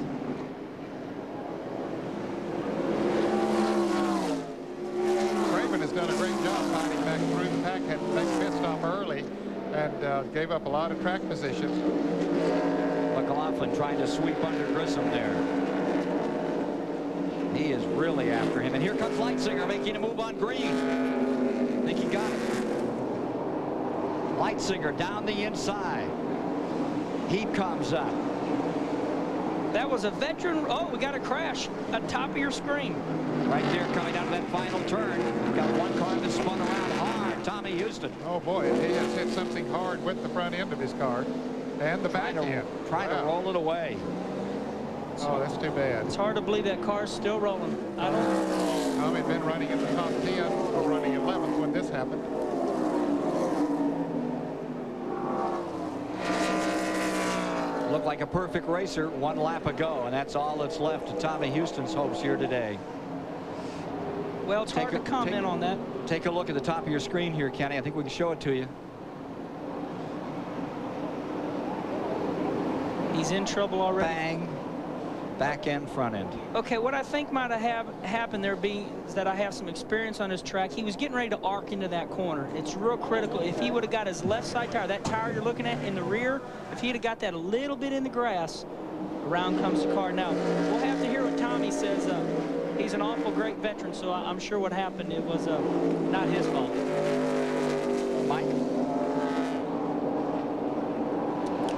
Craven has done a great job fighting back through the pack, had to make a pit stop early, and gave up a lot of track positions. McLaughlin trying to sweep under Grissom there. He is really after him. And here comes Leitzinger making a move on Green. I think he got it. Leitzinger down the inside. He comes up. That was a veteran. Oh, we got a crash at top of your screen. Right there coming out of that final turn. Got one car that spun around hard. Tommy Houston. Oh, boy, he has hit something hard with the front end of his car and the back end. Trying to roll it away. Oh, that's too bad. It's hard to believe that car's still rolling. I don't. Tommy had been running in the top 10, or running 11th when this happened. Looked like a perfect racer 1 lap ago, and that's all that's left to Tommy Houston's hopes here today. Well, it's hard to comment on that. Take a look at the top of your screen here, Kenny. I think we can show it to you. He's in trouble already. Bang. back end, front end. Okay, what I think might have happened there is that I have some experience on this track. He was getting ready to arc into that corner. It's real critical. If he would have got his left side tire, that tire you're looking at in the rear, if he'd have got that a little bit in the grass, around comes the car. Now, we'll have to hear what Tommy says. He's an awful great veteran, so I'm sure what happened, it was not his fault. Mike?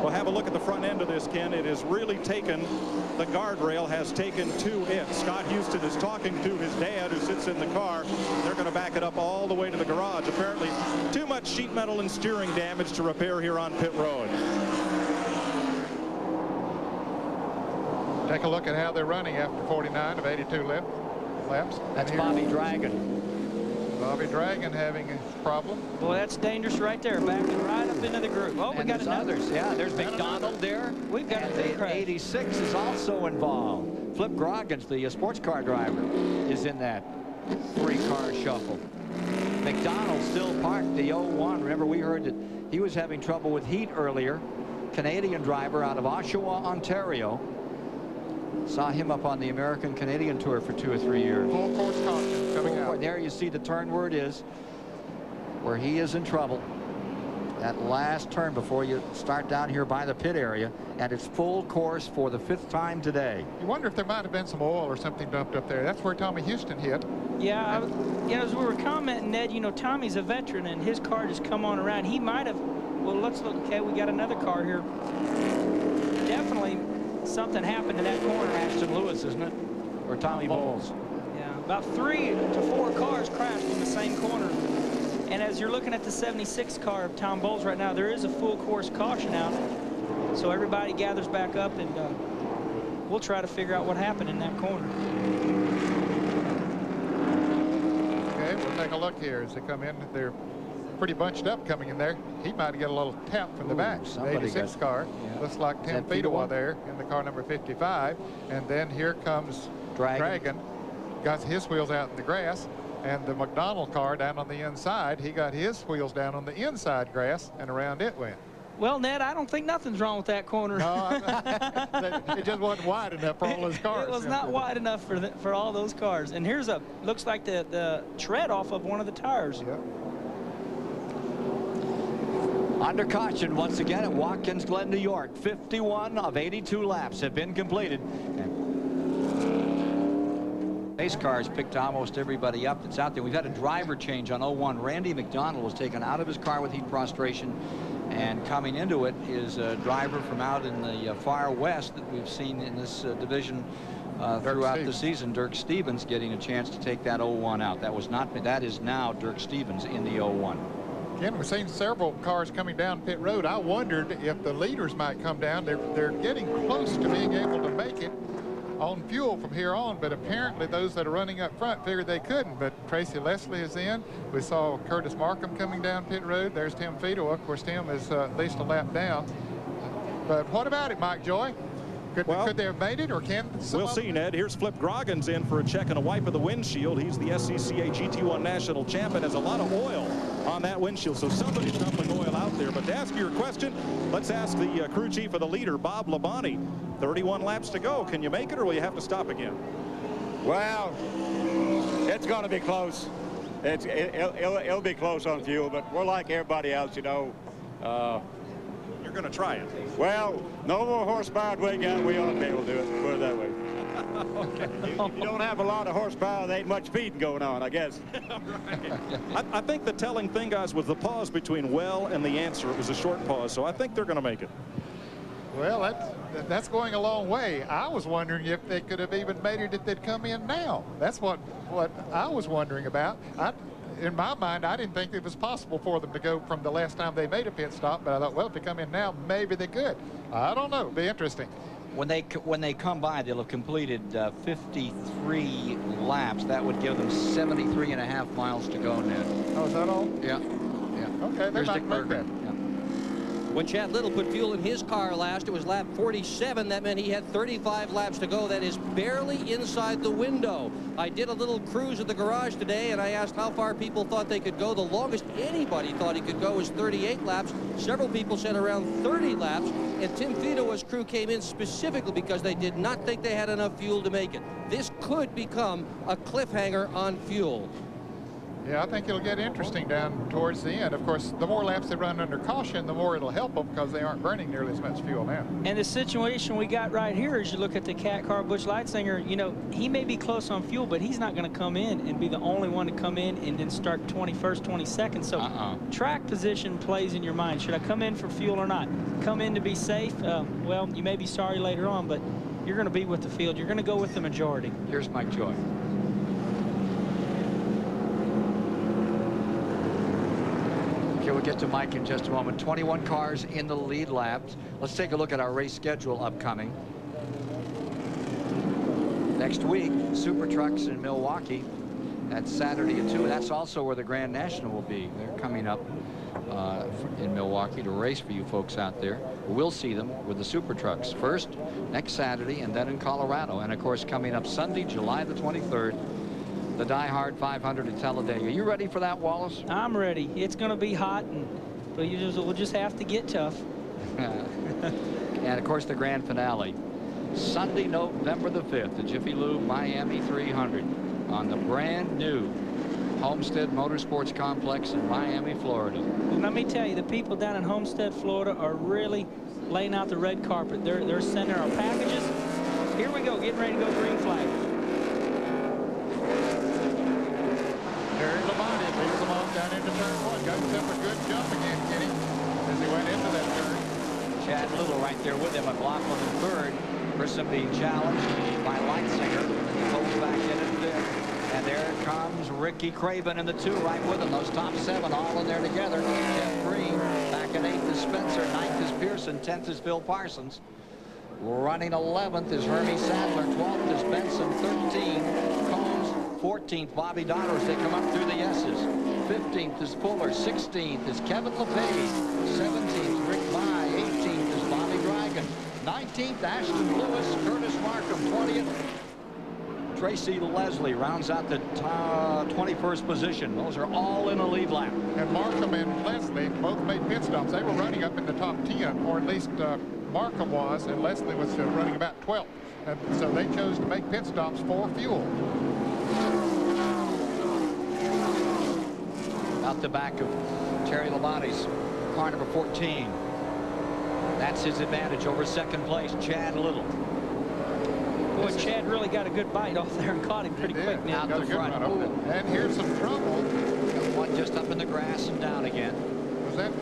Well, have a look at the front end of this, Ken. It has really taken, the guardrail has taken to it. Scott Houston is talking to his dad, who sits in the car. They're going to back it up all the way to the garage. Apparently, too much sheet metal and steering damage to repair here on pit road. Take a look at how they're running after 49 of 82 laps. That's Bobby Dragon. Bobby Dragon having a problem. Boy, that's dangerous right there, backing right up into the group. Oh, we got another. Others. Yeah, there's McDonald there. We've got a big crash. 86 is also involved. Flip Groggins, the sports car driver, is in that three-car shuffle. McDonald still parked the 01. Remember, we heard that he was having trouble with heat earlier. Canadian driver out of Oshawa, Ontario. Saw him up on the American Canadian Tour for 2 or 3 years. Full course caution coming out. There you see the turn where it is, where he is in trouble. That last turn before you start down here by the pit area, and it's full course for the 5th time today. You wonder if there might have been some oil or something dumped up there. That's where Tommy Houston hit. Yeah, you know, as we were commenting, Ned, you know, Tommy's a veteran, and his car just come on around. He might have, well, let's look. Okay, we got another car here. Definitely something happened in that corner. Ashton Lewis, isn't it? Or Tommy Bowles. Yeah, about 3 to 4 cars crashed in the same corner. And as you're looking at the 76 car of Tom Bowles right now, there is a full course caution out. So everybody gathers back up, and we'll try to figure out what happened in that corner. Okay, we'll take a look here as they come in. They're pretty bunched up coming in there. He might get a little tap from the back. The 86 car. Yeah. Looks like Tim Fedewa there in the car number 55. And then here comes Dragon. Got his wheels out in the grass. And the McDonald car down on the inside, he got his wheels down on the inside grass, and around it went. Well, Ned, I don't think nothing's wrong with that corner. No, it just wasn't wide enough for all those cars. It was not wide enough for all those cars. And here's a, looks like the tread off of one of the tires. Yep. Under caution once again at Watkins Glen, New York. 51 of 82 laps have been completed. Race cars picked almost everybody up that's out there. We've had a driver change on 01. Randy McDonald was taken out of his car with heat prostration, and coming into it is a driver from out in the far west that we've seen in this division throughout the season. Dirk Stevens getting a chance to take that 01 out. That is now Dirk Stevens in the 01. Again, we've seen several cars coming down pit road. I wondered if the leaders might come down. They're getting close to being able to make it on fuel from here on, but apparently those that are running up front figured they couldn't. But Tracy Leslie is in. We saw Curtis Markham coming down pit road. There's Tim Fedewa. Of course, Tim is at least a lap down. But what about it, Mike Joy? Could they have made it, or can some? We'll see, Ned. Here's Flip Groggins in for a check and a wipe of the windshield. He's the SCCA GT1 national champ and has a lot of oil on that windshield, so somebody's dumping oil out there. But to ask your question, let's ask the crew chief of the leader, Bob Labonte. 31 laps to go. Can you make it, or will you have to stop again? Well, it's going to be close. It'll be close on fuel, but we're like everybody else, you know. You're going to try it. Well, no more horsepower than we got, we ought to be able to do it. Put it that way. Okay. If you don't have a lot of horsepower, there ain't much feeding going on, I guess. Right. I think the telling thing, guys, was the pause between well and the answer. It was a short pause, so I think they're going to make it. Well, that's going a long way. I was wondering if they could have even made it if they'd come in now. That's what I was wondering about. In my mind, I didn't think it was possible for them to go from the last time they made a pit stop, but I thought, well, if they come in now, maybe they could. I don't know. It'll be interesting. When they come by, they'll have completed 53 laps. That would give them 73.5 miles to go, Ned. Oh, is that all? Yeah. Okay, they might make that. Well, When Chad Little put fuel in his car last, it was lap 47. That meant he had 35 laps to go. That is barely inside the window. I did a little cruise at the garage today, and I asked how far people thought they could go. The longest anybody thought he could go was 38 laps. Several people said around 30 laps, and Tim Fedowa's crew came in specifically because they did not think they had enough fuel to make it. This could become a cliffhanger on fuel. Yeah, I think it'll get interesting down towards the end. Of course, the more laps they run under caution, the more it'll help them because they aren't burning nearly as much fuel now. And the situation we got right here is you look at the cat car, Busch Lightsinger, you know, he may be close on fuel, but he's not going to come in and be the only one to come in and then start 21st, 22nd. So track position plays in your mind. Should I come in for fuel or not? Come in to be safe? Well, you may be sorry later on, but you're going to be with the field. You're going to go with the majority. Here's Mike Joy. Okay, we'll get to Mike in just a moment. 21 cars in the lead laps. Let's take a look at our race schedule upcoming. Next week, Super Trucks in Milwaukee. That's Saturday at 2. That's also where the Grand National will be. They're coming up in Milwaukee to race for you folks out there. We'll see them with the Super Trucks first next Saturday and then in Colorado. And of course, coming up Sunday, July the 23rd, the Die Hard 500 at Talladega. Are you ready for that, Wallace? I'm ready. It's going to be hot, but we'll just have to get tough. And of course, the grand finale, Sunday, November the 5th, the Jiffy Lube Miami 300 on the brand new Homestead Motorsports Complex in Miami, Florida. Let me tell you, the people down in Homestead, Florida are really laying out the red carpet. They're sending our packages. Here we go, getting ready to go green flag. Terry Labonte leads them off down into turn 1. Got himself a good jump again, Kenny, as he went into that turn. Chad Little right there with him. McLaughlin in third. Grissom being challenged by Lightsinger. Pulls back in at fifth. And there comes Ricky Craven in the 2 right with him. Those top 7 all in there together. Jeff Green back in 8th is Spencer. 9th is Pearson. 10th is Phil Parsons. Running 11th is Hermie Sadler. 12th is Benson. 13th Combs. 14th Bobby Donner as they come up through the S's. 15th is Fuller. 16th is Kevin LePage. 17th Rick Nye. 18th is Bobby Dragon. 19th Ashton Lewis. Curtis Markham. 20th Tracy Leslie rounds out the 21st position. Those are all in a lead lap. And Markham and Leslie both made pit stops. They were running up in the top 10, or at least Markham was, and Leslie was running about 12th. So they chose to make pit stops for fuel. Out the back of Terry Labonte's car number 14. That's his advantage over second place, Chad Little. Boy, Chad really got a good bite off there and caught him pretty quick now. Out the front. And here's some trouble. One just up in the grass and down again. Was that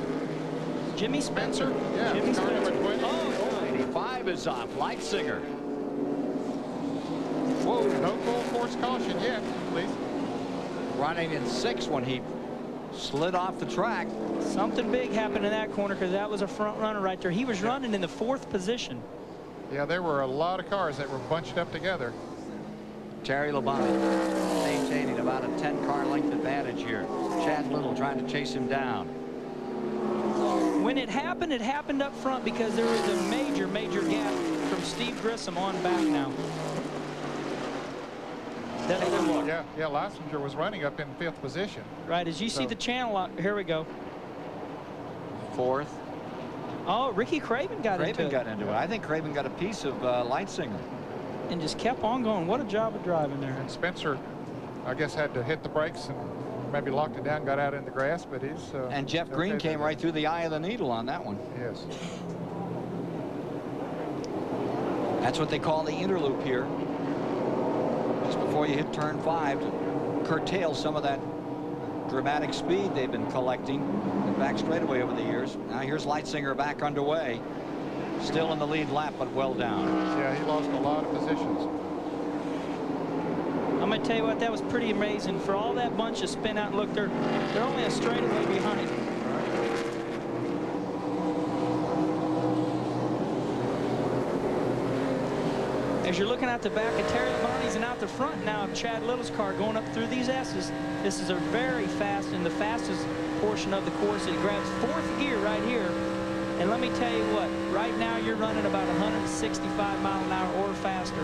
Jimmy Spencer? Yeah, Jimmy Spencer. Oh, 85 is off. Lightsinger. Whoa, no full force caution yet, please. Running in 6th when he slid off the track. Something big happened in that corner because that was a front runner right there. He was running in the 4th position. Yeah, there were a lot of cars that were bunched up together. Terry Labonte maintaining about a 10-car length advantage here. Chad Little trying to chase him down. When it happened up front because there was a major gap from Steve Grissom on back now. Yeah, Lysinger was running up in 5th position. Right, as you see the channel out, here we go. 4th. Oh, Ricky Craven got into it. I think Craven got a piece of Lightsinger. And just kept on going. What a job of driving there. And Spencer, I guess, had to hit the brakes and maybe locked it down, got out in the grass, but he's... and Jeff Green came right through the eye of the needle on that one. Yes. That's what they call the interloop here. Just before you hit turn 5 to curtail some of that dramatic speed they've been collecting and back straightaway over the years. Now here's Lightsinger back underway. Still in the lead lap, but well down. Yeah, he lost a lot of positions. I'm going to tell you what, that was pretty amazing. For all that bunch of spin out, look, they're only a straightaway behind. As you're looking out the back of Terry Labonte's and out the front now of Chad Little's car going up through these S's. This is a very fast and the fastest portion of the course. It grabs 4th gear right here And let me tell you what, right now you're running about 165 miles an hour or faster.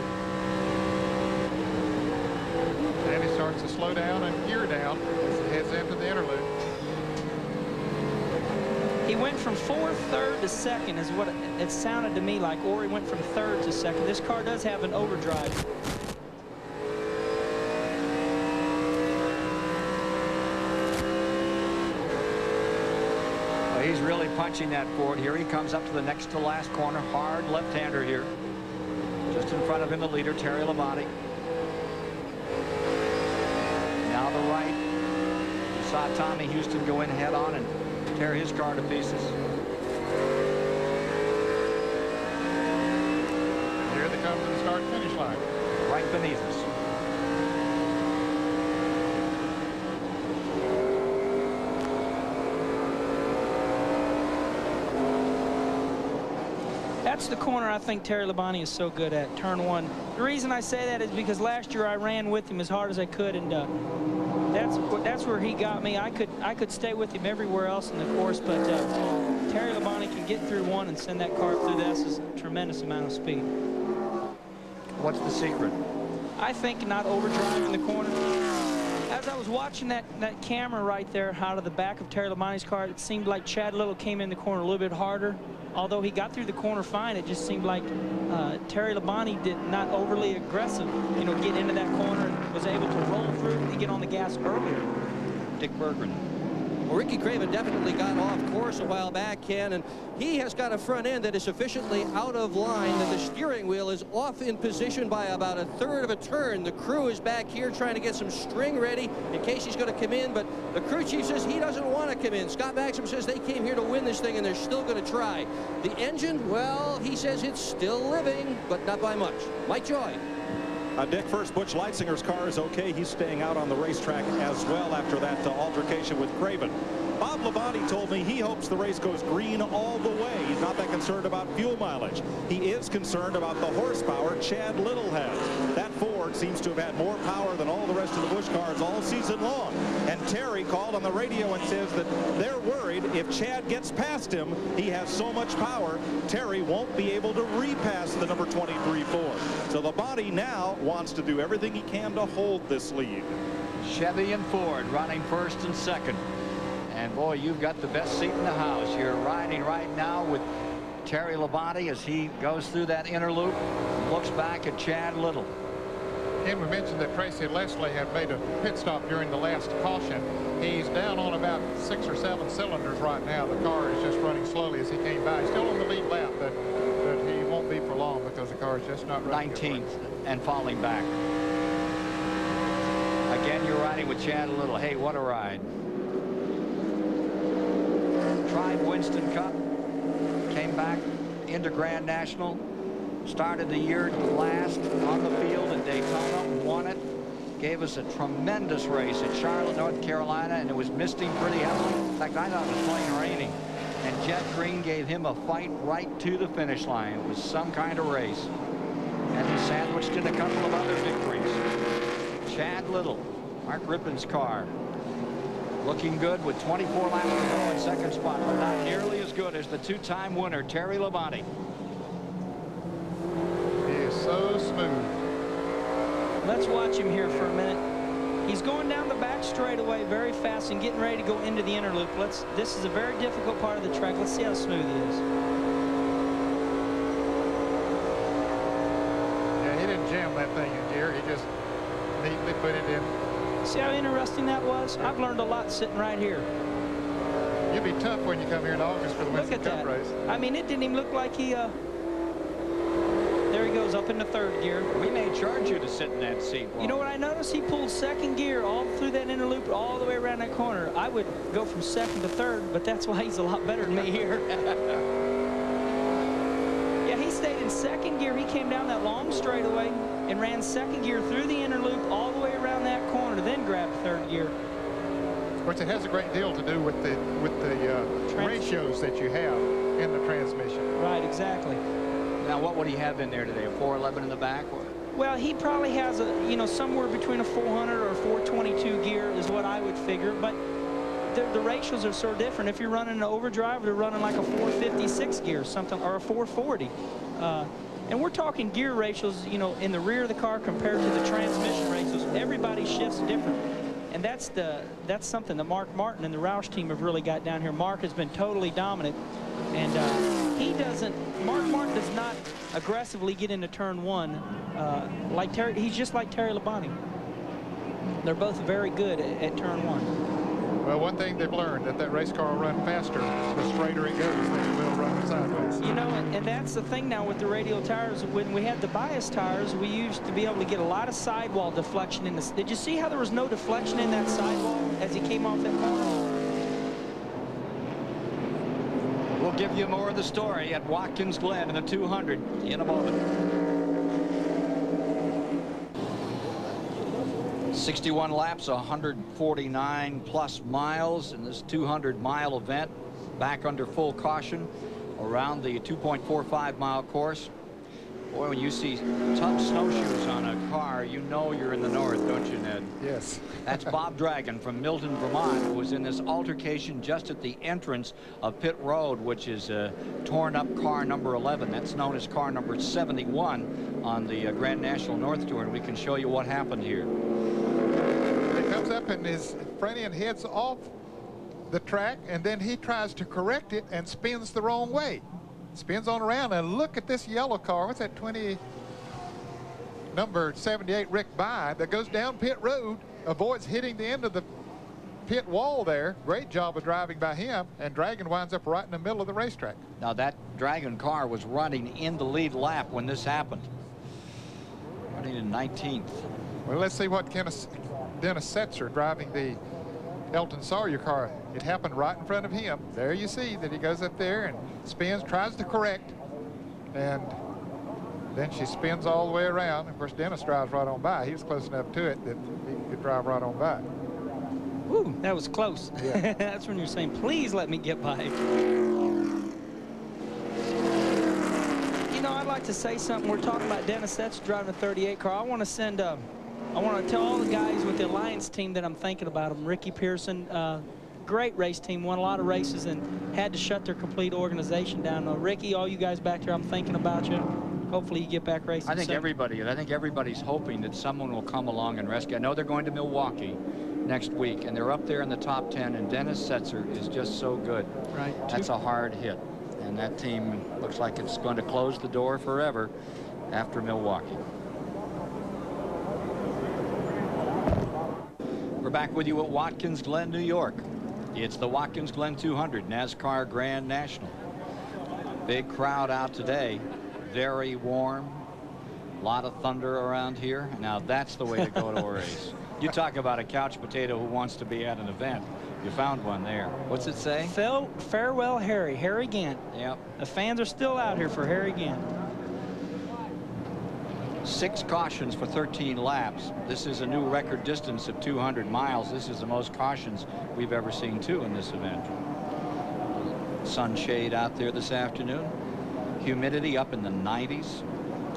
And he starts to slow down and gear down as he heads into the interlude. He went from fourth, third to second is what it sounded to me like, or he went from third to second. This car does have an overdrive. He's really punching that forward here. He comes up to the next to last corner. Hard left-hander here. Just in front of him, the leader, Terry Labonte. Now the right. You saw Tommy Houston go in head-on and tear his car to pieces. Here they come to the start-finish line. Right beneath us. That's the corner I think Terry Labonte is so good at, turn one. The reason I say that is because last year I ran with him as hard as I could, and that's where he got me. I could stay with him everywhere else in the course, but Terry Labonte can get through one and send that car through the S's a tremendous amount of speed. What's the secret? I think not overdriving the corner. As I was watching that camera right there out of the back of Terry Labonte's car, it seemed like Chad Little came in the corner a little bit harder. Although he got through the corner fine, it just seemed like Terry Labonte did not overly aggressive, you know, get into that corner and was able to roll through and get on the gas earlier. Dick Berggren. Well, Ricky Craven definitely got off course a while back, Ken, and he has got a front end that is sufficiently out of line that the steering wheel is off in position by about a third of a turn. The crew is back here trying to get some string ready in case he's going to come in, but the crew chief says he doesn't want to come in. Scott Maxim says they came here to win this thing and they're still going to try. The engine, well, he says it's still living, but not by much. Mike Joy. Dick, first, Butch Leitzinger's car is okay. He's staying out on the racetrack as well after that altercation with Craven. Bob Labonte told me he hopes the race goes green all the way. He's not that concerned about fuel mileage. He is concerned about the horsepower Chad Little has. That Ford seems to have had more power than all the rest of the Busch cars all season long. And Terry called on the radio and says that they're worried if Chad gets past him, he has so much power, Terry won't be able to repass the number 23 Ford. So Labonte now wants to do everything he can to hold this lead. Chevy and Ford running first and second. And boy, you've got the best seat in the house. You're riding right now with Terry Labonte as he goes through that inner loop, looks back at Chad Little. And we mentioned that Tracy Leslie had made a pit stop during the last caution. He's down on about 6 or 7 cylinders right now. The car is just running slowly as he came by. He's still on the lead lap, but he won't be for long because the car is just not running. 19th and falling back. Again, you're riding with Chad Little. Hey, what a ride. Tried Winston Cup, came back into Grand National, started the year last on the field at Daytona, won it, gave us a tremendous race at Charlotte, North Carolina, and it was misting pretty heavily. In fact, I thought it was plain raining. And Jet Green gave him a fight right to the finish line. It was some kind of race. And he sandwiched in a couple of other victories. Chad Little, Mark Rippon's car, looking good with 24 laps to go in second spot, but not nearly as good as the two-time winner, Terry Labonte. He is so smooth. Let's watch him here for a minute. He's going down the back straightaway very fast and getting ready to go into the inner loop. This is a very difficult part of the track. Let's see how smooth he is. Yeah, he didn't jam that thing in gear. He just neatly put it in. See how interesting that was? I've learned a lot sitting right here. You'll be tough when you come here in August for the Winston Cup race. I mean, it didn't even look like he, there he goes up into third gear. We may charge you to sit in that seat. You know what I noticed? He pulled second gear all through that inner loop, all the way around that corner. I would go from second to third, but that's why he's a lot better than me here. Yeah, he stayed in second gear. He came down that long straightaway and ran second gear through the inner loop all the way around that corner, then grabbed third gear. Of course, it has a great deal to do with the ratios that you have in the transmission. Right, exactly. Now, what would he have in there today? A 411 in the back? Well, he probably has somewhere between a 400 or a 422 gear is what I would figure. But the ratios are so different. If you're running an overdrive, they're running like a 456 gear, something, or a 440. And we're talking gear ratios, you know, in the rear of the car compared to the transmission ratios. Everybody shifts different. And that's something that Mark Martin and the Roush team have really got down here. Mark has been totally dominant. And Mark Martin does not aggressively get into turn one like Terry. He's just like Terry Labonte. They're both very good at turn one. Well, one thing they've learned, that race car will run faster the straighter it goes than it will run sideways. You know, and that's the thing now with the radial tires. When we had the bias tires, we used to be able to get a lot of sidewall deflection in this. Did you see how there was no deflection in that sidewall as he came off that corner? We'll give you more of the story at Watkins Glen in the 200 in a moment. 61 laps, 149 plus miles in this 200-mile event, back under full caution around the 2.45 mile course. Boy, when you see tough snowshoes on a car, you know you're in the north, don't you, Ned? Yes. That's Bob Dragon from Milton, Vermont, who was in this altercation just at the entrance of Pit Road, which is torn up car number 11. That's known as car number 71 on the Grand National North Tour, and we can show you what happened here. He comes up and his front end heads off the track, and then he tries to correct it and spins the wrong way. Spins on around, and look at this yellow car. What's that, number 78 Rick By, that goes down pit road, avoids hitting the end of the pit wall there. Great job of driving by him, and Dragon winds up right in the middle of the racetrack. Now that Dragon car was running in the lead lap when this happened. Running in 19th. Well, let's see what Dennis Setzer driving the Elton Sawyer car. It happened right in front of him. There you see that he goes up there and spins, tries to correct, and then she spins all the way around. Of course, Dennis drives right on by. He was close enough to it that he could drive right on by. Ooh, that was close. Yeah. That's when you're saying, please let me get by. You know, I'd like to say something. We're talking about Dennis Setzer driving a 38 car. I want to send I want to tell all the guys with the Alliance team that I'm thinking about them. Ricky Pearson, great race team, won a lot of races and had to shut their complete organization down. Ricky, all you guys back there, I'm thinking about you. Hopefully you get back racing. I think everybody's hoping that someone will come along and rescue. I know they're going to Milwaukee next week, and they're up there in the top 10, and Dennis Setzer is just so good. Right. That's a hard hit, and that team looks like it's going to close the door forever after Milwaukee. We're back with you at Watkins Glen, New York. It's the Watkins Glen 200 NASCAR Grand National. Big crowd out today. Very warm. A lot of thunder around here. Now that's the way to go to a race. You talk about a couch potato who wants to be at an event. You found one there. What's it say? Farewell, Harry Gant. Yep. The fans are still out here for Harry Gant. 6 cautions for 13 laps. This is a new record distance of 200 miles. This is the most cautions we've ever seen, too, in this event. Sunshade out there this afternoon. Humidity up in the 90s.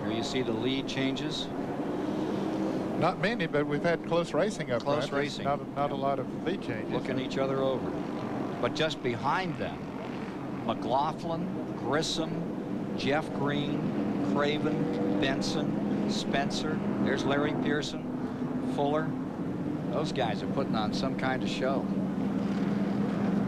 Here you see the lead changes. Not many, but we've had close racing up there. Close racing. Not a lot of lead changes. Looking each other over. But just behind them, McLaughlin, Grissom, Jeff Green, Craven, Benson, Spencer. There's Larry Pearson, Fuller. Those guys are putting on some kind of show.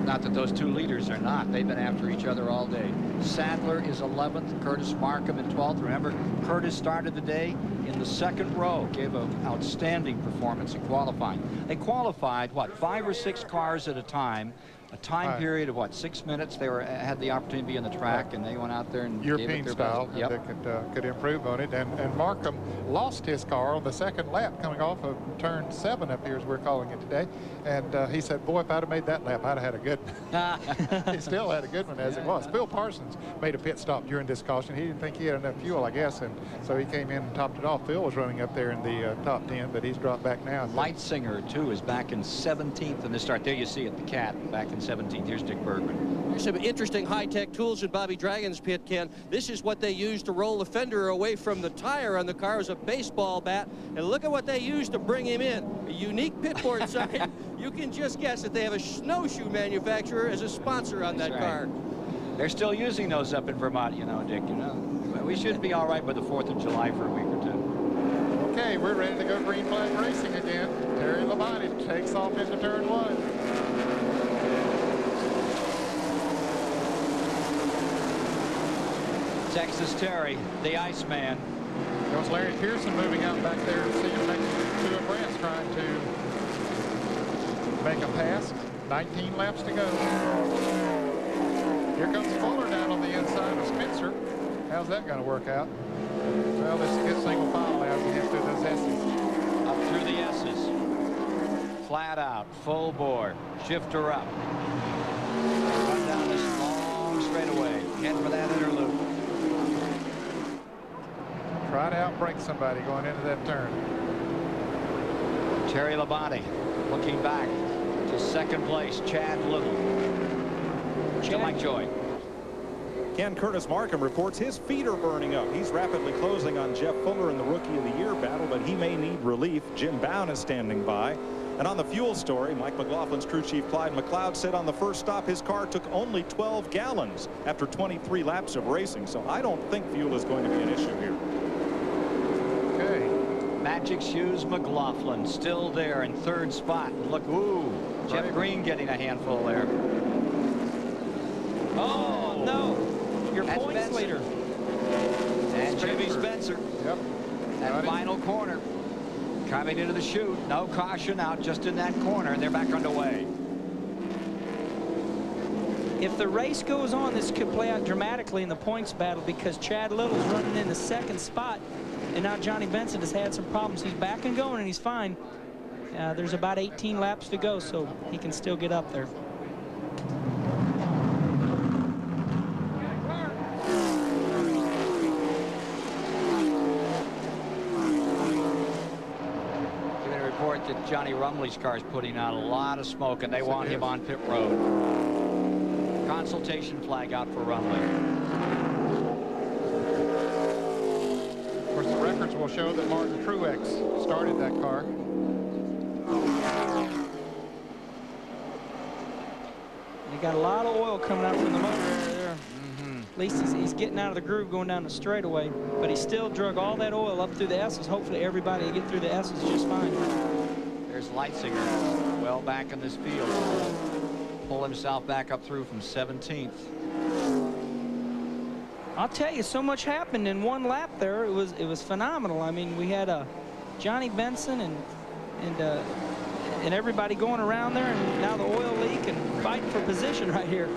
Not that those two leaders are not. They've been after each other all day. Sadler is 11th, Curtis Markham in 12th. Remember, Curtis started the day in the second row, gave an outstanding performance in qualifying. They qualified, what, 5 or 6 cars at a time, a time period of, what, 6 minutes. They had the opportunity to be in the track, and they went out there and European gave it their style. best. Yep. That could improve on it. And Markham lost his car on the second lap coming off of turn 7 up here, as we're calling it today. And he said, boy, if I'd have made that lap, I'd have had a good one. He still had a good one as it was. Phil Parsons made a pit stop during this caution. He didn't think he had enough fuel, I guess, and so he came in and topped it off. Phil was running up there in the top 10, but he's dropped back now. Lightsinger, too, is back in 17th in the start. There you see it, the Cat, back in 17th. Here's Dick Bergman. There's some interesting high-tech tools in Bobby Dragon's pit, Ken. This is what they use to roll the fender away from the tire on the car as a baseball bat. And look at what they used to bring him in. A unique pit board sign. You can just guess that they have a snowshoe manufacturer as a sponsor on that car. They're still using those up in Vermont, you know, Dick. You know, we should be all right by the 4th of July for a week or two. Okay, we're ready to go green flag racing again. Terry Labonte takes off into turn 1. Texas Terry, the Iceman. There's Larry Pearson moving out back there to see him next to a Brandt's trying to make a pass. 19 laps to go. Here comes Fuller down on the inside of Spencer. How's that going to work out? Well, this is a good single file as we head through those S's. Up through the S's. Flat out, full bore, shifter up. Run down this long straightaway. Head for that inner loop. Try to outbrake somebody going into that turn. Terry Labonte looking back to second place, Chad Little. To Mike Joy. Ken Curtis Markham reports his feet are burning up. He's rapidly closing on Jeff Fuller in the Rookie of the Year battle, but he may need relief. Jim Bowen is standing by. And on the fuel story, Mike McLaughlin's crew chief Clyde McLeod said on the first stop his car took only 12 gallons after 23 laps of racing. So I don't think fuel is going to be an issue here. Okay. Magic Shoes McLaughlin still there in 3rd spot. Look, ooh, Jeff Green getting a handful there. Oh, no. Your points leader. And Jimmy Spencer. Yep. That final corner. Coming into the chute. No caution out just in that corner. They're back underway. If the race goes on, this could play out dramatically in the points battle because Chad Little's running in the 2nd spot. And now Johnny Benson has had some problems. He's back and going, and he's fine. There's about 18 laps to go, so he can still get up there. That Johnny Rumley's car is putting out a lot of smoke, and they want him on pit road. Consultation flag out for Rumley. Of course, the records will show that Martin Truex started that car. You got a lot of oil coming out from the motor there. At least he's getting out of the groove going down the straightaway, but he still drug all that oil up through the S's. Hopefully everybody will get through the S's just fine. There's Leitzinger, well back in this field. Pull himself back up through from 17th. I'll tell you, so much happened in one lap there. It was phenomenal. I mean, we had Johnny Benson and everybody going around there, and now the oil leak and fighting for position right here.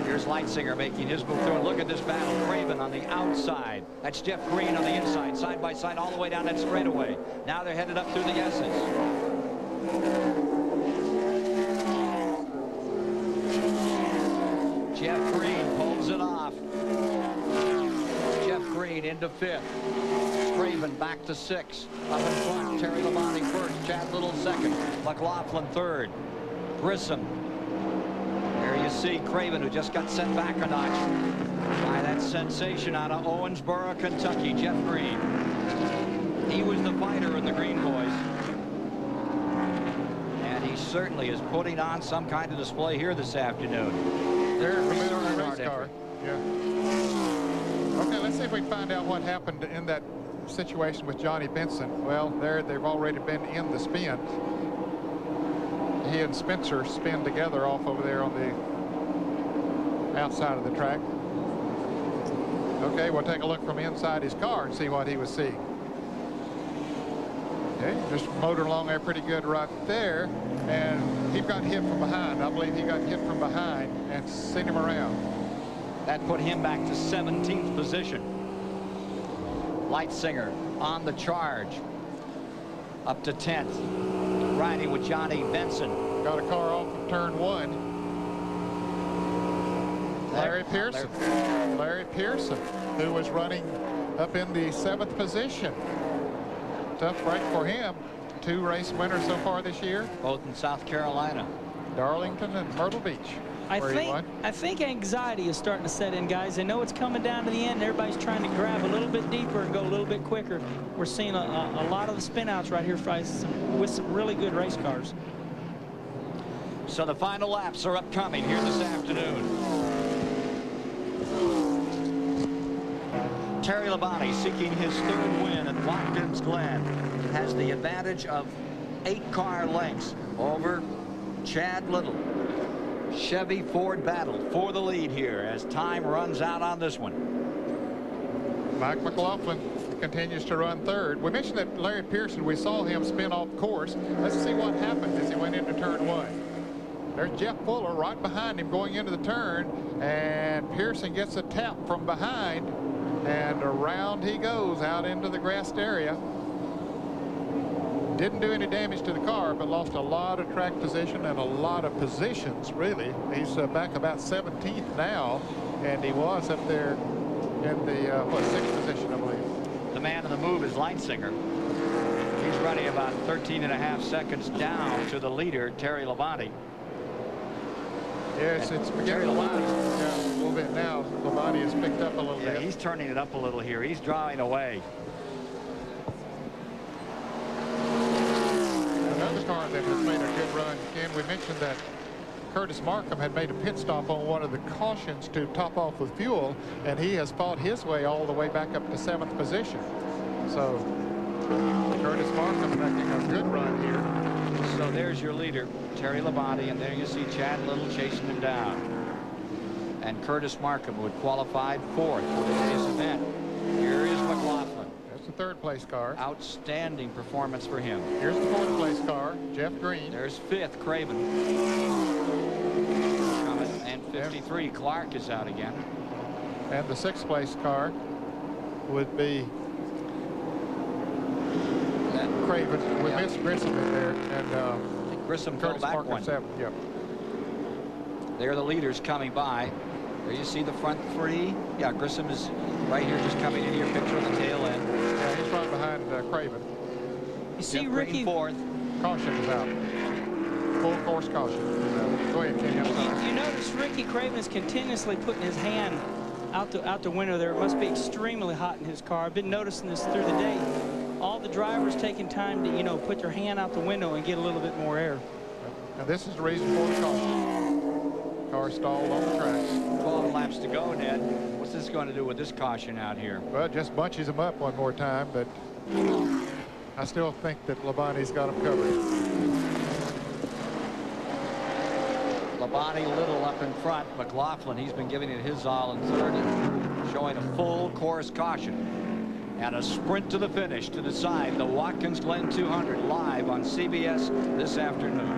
Here's Leitzinger making his move through. And look at this battle. Craven on the outside. That's Jeff Green on the inside, side by side, all the way down that straightaway. Now they're headed up through the S's. Jeff Green pulls it off. Jeff Green into 5th. Craven back to 6th. Up in front, Terry Labonte 1st. Chad Little 2nd. McLaughlin 3rd. Grissom. There you see Craven, who just got sent back a notch by that sensation out of Owensboro, Kentucky, Jeff Green. He was the fighter in the Green Boys. And he certainly is putting on some kind of display here this afternoon. They're in the middle of the race car. Yeah. Okay, let's see if we can find out what happened in that situation with Johnny Benson. Well, they've already been in the spin. He and Spencer spin together off over there on the outside of the track. Okay, we'll take a look from inside his car and see what he was seeing. Okay, just motored along there pretty good right there, and he got hit from behind. I believe he got hit from behind and sent him around. That put him back to 17th position. Leitzinger on the charge. Up to 10th. Riding with Johnny Benson. Got a car off of turn 1. Larry Pearson. Larry Pearson, who was running up in the 7th position. Tough break for him. 2 race winners so far this year. Both in South Carolina. Darlington and Myrtle Beach. I think anxiety is starting to set in, guys. They know it's coming down to the end, and everybody's trying to grab a little bit deeper and go a little bit quicker. We're seeing a lot of the spin-outs right here with some really good race cars. So the final laps are upcoming here this afternoon. Terry Labonte, seeking his 3rd win at Watkins Glen, has the advantage of 8 car lengths over Chad Little. Chevy Ford battle for the lead here as time runs out on this one. Mike McLaughlin continues to run 3rd. We mentioned that Larry Pearson, we saw him spin off course. Let's see what happened as he went into turn 1. There's Jeff Fuller right behind him going into the turn, and Pearson gets a tap from behind, and around he goes out into the grassed area. Didn't do any damage to the car, but lost a lot of track position and a lot of positions, really. He's back about 17th now, and he was up there in the 6th position, I believe. The man on the move is Leinsinger. He's running about 13.5 seconds down to the leader, Terry Labonte. Yes, it's beginning to line a little bit now. Labonte has picked up a little bit. He's turning it up a little here. He's drawing away. Another car that has made a good run, Ken, we mentioned that Curtis Markham had made a pit stop on one of the cautions to top off with fuel, and he has fought his way all the way back up to 7th position. So Curtis Markham making a good run here. So there's your leader, Terry Labonte, and there you see Chad Little chasing him down. And Curtis Markham, who had qualified 4th for today's event. Here is McLaughlin. That's the 3rd place car. Outstanding performance for him. Here's the 4th place car, Jeff Green. There's 5th, Craven. And 53, Clark is out again. And the 6th place car would be Craven. We missed Grissom in there, and Grissom Curtis back Markham one. 7th. Yep. They're the leaders coming by. There you see the front 3. Yeah, Grissom is right here, just coming in your picture on the tail end. Yeah, he's right behind Craven. You see Ricky 4th. Caution is out. Full course caution. Go ahead, Kenny. You notice Ricky Craven is continuously putting his hand out the window there. It must be extremely hot in his car. I've been noticing this through the day. All the drivers taking time to, you know, put their hand out the window and get a little bit more air. Now this is the reason for the caution. Car stalled on the track. 12 laps to go, Ned. What's this going to do with this caution out here? Well, it just bunches him up one more time, but I still think that Labonte's got him covered. Labonte Little up in front. McLaughlin, he's been giving it his all in 3rd and showing a full course caution. And a sprint to the finish to decide the Watkins Glen 200 live on CBS this afternoon.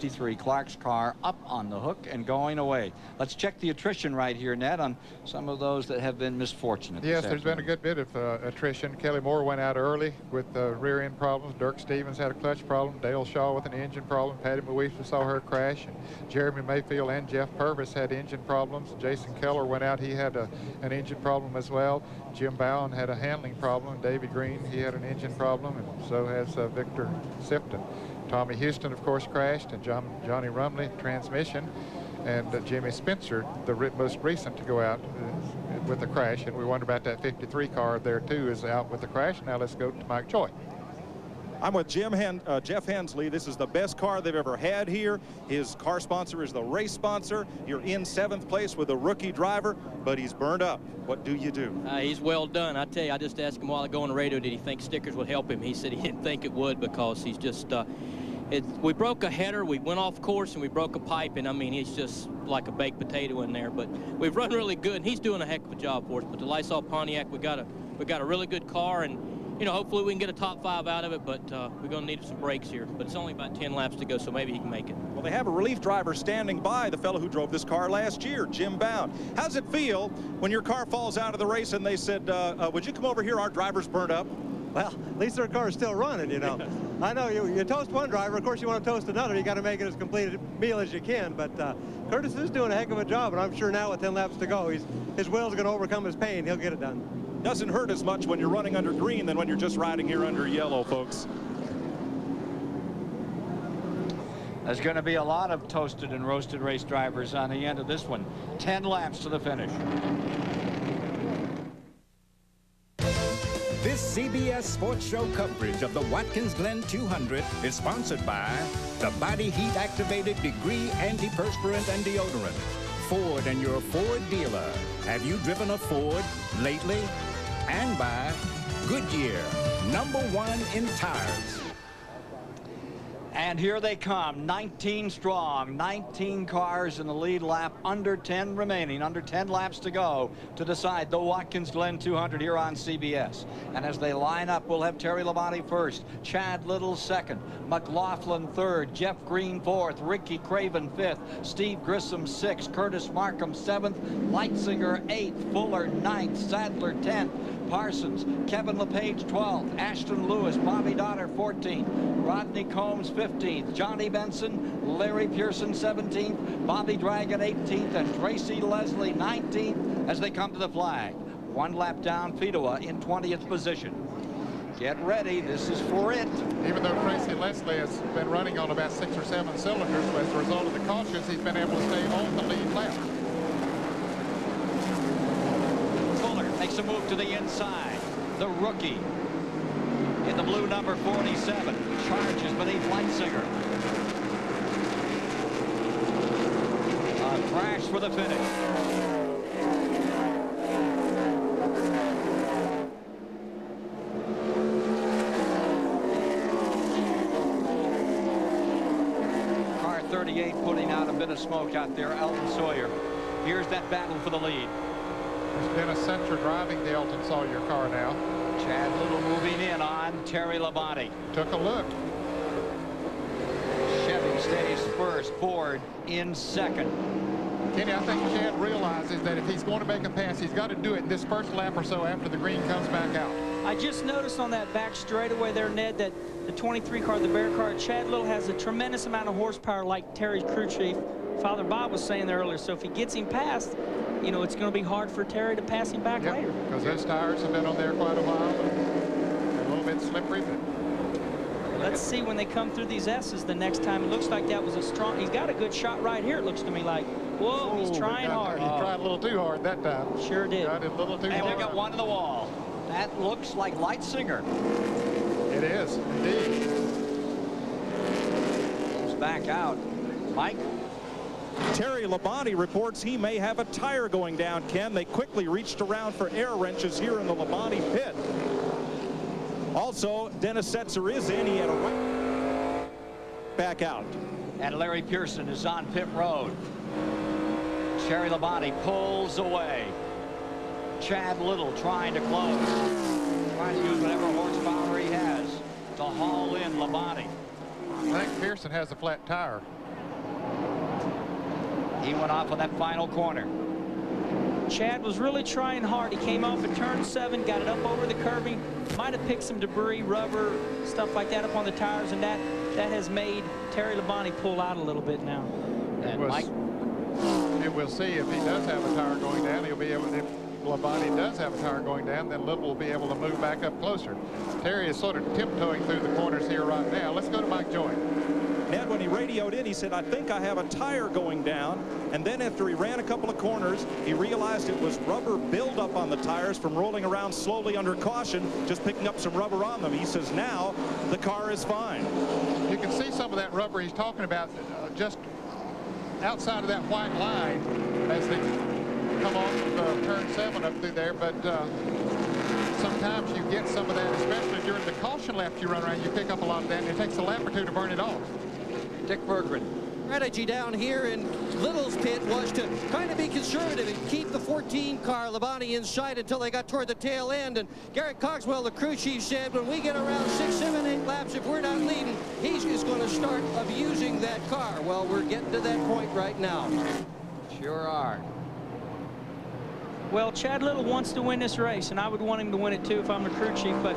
53, Clark's car up on the hook and going away. Let's check the attrition right here, Ned, on some of those that have been misfortunate. Yes, there's been a good bit of attrition. Kelly Moore went out early with rear end problems. Dirk Stevens had a clutch problem. Dale Shaw with an engine problem. Patty Maweefs saw her crash. And Jeremy Mayfield and Jeff Purvis had engine problems. Jason Keller went out. He had an engine problem as well. Jim Bowen had a handling problem. Davey Green, he had an engine problem, and so has Victor Sifton. Tommy Houston, of course, crashed, and Johnny Rumley, transmission, and Jimmy Spencer, the most recent to go out with a crash. And we wonder about that 53 car there, too, is out with a crash. Now let's go to Mike Choi. I'm with Jeff Hensley. This is the best car they've ever had here. His car sponsor is the race sponsor. You're in 7th place with a rookie driver, but he's burned up. What do you do? He's well done. I tell you, I just asked him a while ago on the radio, did he think stickers would help him? He said he didn't think it would, because he's just we broke a header, we went off course, and we broke a pipe, and I mean, he's just like a baked potato in there. But we've run really good, and he's doing a heck of a job for us. But the Lysol Pontiac, we got a really good car, and you know, hopefully we can get a top 5 out of it, but we're going to need some brakes here. But it's only about 10 laps to go, so maybe he can make it. Well, they have a relief driver standing by, the fellow who drove this car last year, Jim Bowen. How's it feel when your car falls out of the race and they said, would you come over here? Our driver's burned up. Well, at least their car is still running, you know. I know you toast one driver, of course you want to toast another. You got to make it as complete a meal as you can. But Curtis is doing a heck of a job, and I'm sure now with 10 laps to go, his will's going to overcome his pain. He'll get it done. Doesn't hurt as much when you're running under green than when you're just riding here under yellow, folks. There's going to be a lot of toasted and roasted race drivers on the end of this one. 10 laps to the finish. This CBS Sports Show coverage of the Watkins Glen 200 is sponsored by the Body Heat Activated Degree Antiperspirant and Deodorant. Ford and your Ford dealer. Have you driven a Ford lately? And by Goodyear, #1 in tires. And here they come, 19 strong, 19 cars in the lead lap, under 10 remaining, under 10 laps to go to decide the Watkins Glen 200 here on CBS. And as they line up, we'll have Terry Labonte first, Chad Little second, McLaughlin third, Jeff Green fourth, Ricky Craven fifth, Steve Grissom sixth, Curtis Markham seventh, Leitzinger eighth, Fuller ninth, Sadler 10th, Parsons, Kevin LePage 12th, Ashton Lewis, Bobby Donner 14th, Rodney Combs 15th, Johnny Benson, Larry Pearson 17th, Bobby Dragon 18th, and Tracy Leslie 19th as they come to the flag. 1 lap down, Fedowa in 20th position. Get ready, this is for it. Even though Tracy Leslie has been running on about 6 or 7 cylinders, as a result of the cautions, he's been able to stay on the lead lap. Makes a move to the inside. The rookie in the blue number 47 charges beneath Leitzinger. A crash for the finish. Car 38 putting out a bit of smoke out there. Elton Sawyer. Here's that battle for the lead. There's been a censor driving the Elton Sawyer car now. Chad Little moving in on Terry Labonte. Took a look. Chevy stays first, Ford in second. Kenny, I think Chad realizes that if he's going to make a pass, he's got to do it in this first lap or so after the green comes back out. I just noticed on that back straightaway there, Ned, that the 23 car, the Bear car, Chad Little has a tremendous amount of horsepower like Terry's crew chief, Father Bob, was saying there earlier. So if he gets him past, you know, it's going to be hard for Terry to pass him back later. Because those tires have been on there quite a while. A little bit slippery, but let's see when they come through these S's the next time. It looks like that was a strong. He's got a good shot right here, it looks to me like. Whoa, he's trying hard. He tried a little too hard that time. Sure did. Tried it a little too and hard. we got one to the wall. That looks like Leitzinger. It is, indeed. Goes back out. Mike? Terry Labonte reports he may have a tire going down, Ken. They quickly reached around for air wrenches here in the Labonte pit. Also, Dennis Setzer is in. He had a back out. And Larry Pearson is on pit road. Terry Labonte pulls away. Chad Little trying to close. Trying to use whatever horsepower he has to haul in Labonte. I think Pearson has a flat tire. He went off on that final corner. Chad was really trying hard. He came off at turn 7, got it up over the curbing, might have picked some debris, rubber, stuff like that up on the tires, and that has made Terry Labonte pull out a little bit now. And Mike? And we'll see if he does have a tire going down. He'll be able to, if Labonte does have a tire going down, then Little will be able to move back up closer. Terry is sort of tiptoeing through the corners here right now. Let's go to Mike Joy. Ned, when he radioed in, he said, I think I have a tire going down. And then after he ran a couple of corners, he realized it was rubber buildup on the tires from rolling around slowly under caution, just picking up some rubber on them. He says now the car is fine. You can see some of that rubber he's talking about just outside of that white line as they come off of turn 7 up through there. But sometimes you get some of that, especially during the caution laps you run around. You pick up a lot of that, and it takes a lap or two to burn it off. Dick Berggren. Strategy down here in Little's pit was to kind of be conservative and keep the 14 car Labonte inside until they got toward the tail end. And Garrett Cogswell, the crew chief, said when we get around 6, 7, 8 laps, if we're not leading, he's just going to start abusing that car. Well, we're getting to that point right now. Sure are. Well, Chad Little wants to win this race, and I would want him to win it too if I'm the crew chief. But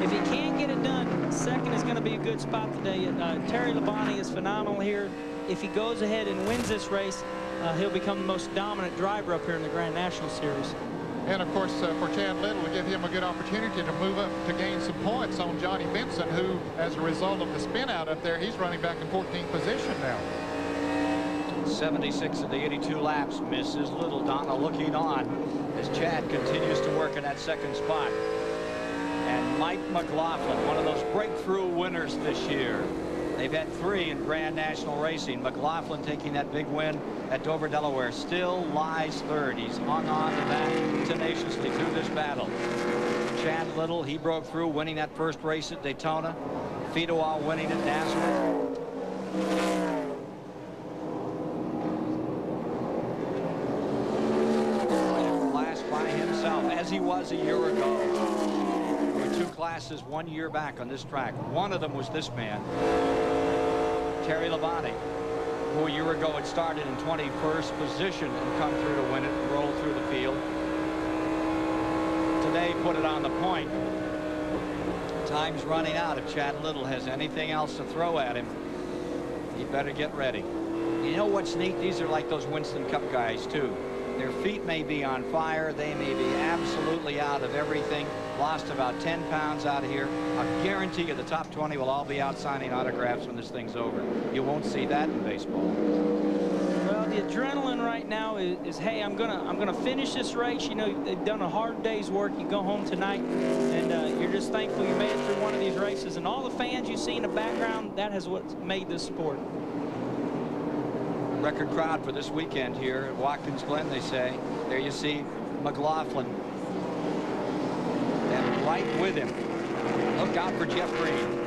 if he can't get it done, second is going to be a good spot today. Terry Labonte is phenomenal here. If he goes ahead and wins this race, he'll become the most dominant driver up here in the Grand National Series. And, of course, for Chad Little to give him a good opportunity to move up to gain some points on Johnny Benson, who, as a result of the spin out up there, he's running back in 14th position now. 76 of the 82 laps. Mrs. Little. Donna looking on as Chad continues to work in that second spot. And Mike McLaughlin, one of those breakthrough winners this year. They've had 3 in Grand National Racing. McLaughlin taking that big win at Dover, Delaware. Still lies third. He's hung on to that tenaciously through this battle. Chad Little, he broke through, winning that first race at Daytona. Fidoal winning at Nascar. Class by himself, as he was a year ago. There were 2 classes 1 year back on this track. One of them was this man, Terry Labonte, who a year ago had started in 21st position and come through to win it and roll through the field. Today put it on the point. Time's running out. If Chad Little has anything else to throw at him, he better get ready. You know what's neat? These are like those Winston Cup guys too. Their feet may be on fire. They may be absolutely out of everything. Lost about 10 pounds out of here. I guarantee you the top 20 will all be out signing autographs when this thing's over. You won't see that in baseball. Well, the adrenaline right now is hey, I'm gonna finish this race. You know, they've done a hard day's work. You go home tonight, and you're just thankful you made it through one of these races. And all the fans you see in the background, that has what's made this sport. Record crowd for this weekend here at Watkins Glen, they say. There you see McLaughlin. And right with him, look out for Jeff Green.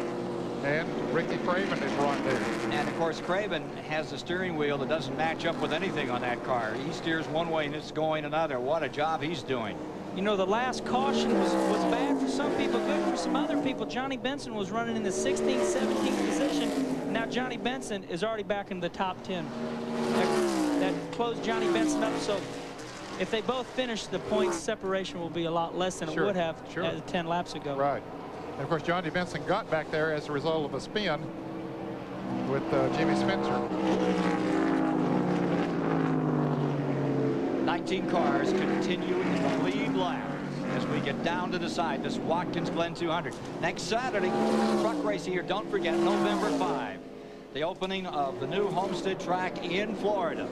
And Ricky Craven is right there. And of course, Craven has a steering wheel that doesn't match up with anything on that car. He steers one way and it's going another. What a job he's doing. You know, the last caution was bad for some people, good for some other people. Johnny Benson was running in the 16th, 17th position. Now Johnny Benson is already back in the top 10. That closed Johnny Benson up. So if they both finish, the points separation will be a lot less than it would have 10 laps ago. Right. And of course, Johnny Benson got back there as a result of a spin with Jimmy Spencer. 19 cars continue in the lead lap as we get down to the side. This Watkins Glen 200. Next Saturday, truck race here. Don't forget, November 5, the opening of the new Homestead track in Florida.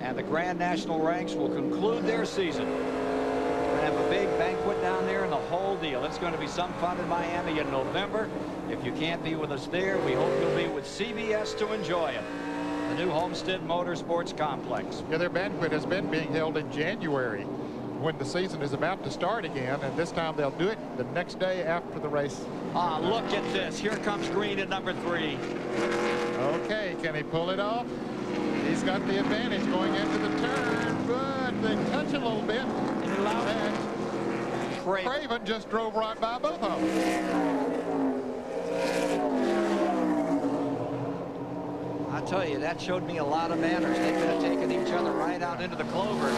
And the Grand National ranks will conclude their season. We're going to have a big banquet down there and the whole deal. It's going to be some fun in Miami in November. If you can't be with us there, we hope you'll be with CBS to enjoy it. The new Homestead Motorsports Complex. Yeah, their banquet has been being held in January when the season is about to start again, and this time they'll do it the next day after the race. Ah, look at this. Here comes Green at number 3. Okay, can he pull it off? He's got the advantage going into the turn, but they touch a little bit. And allow that. Craven just drove right by both of them. I tell you, that showed me a lot of manners. They could have taken each other right out into the clover.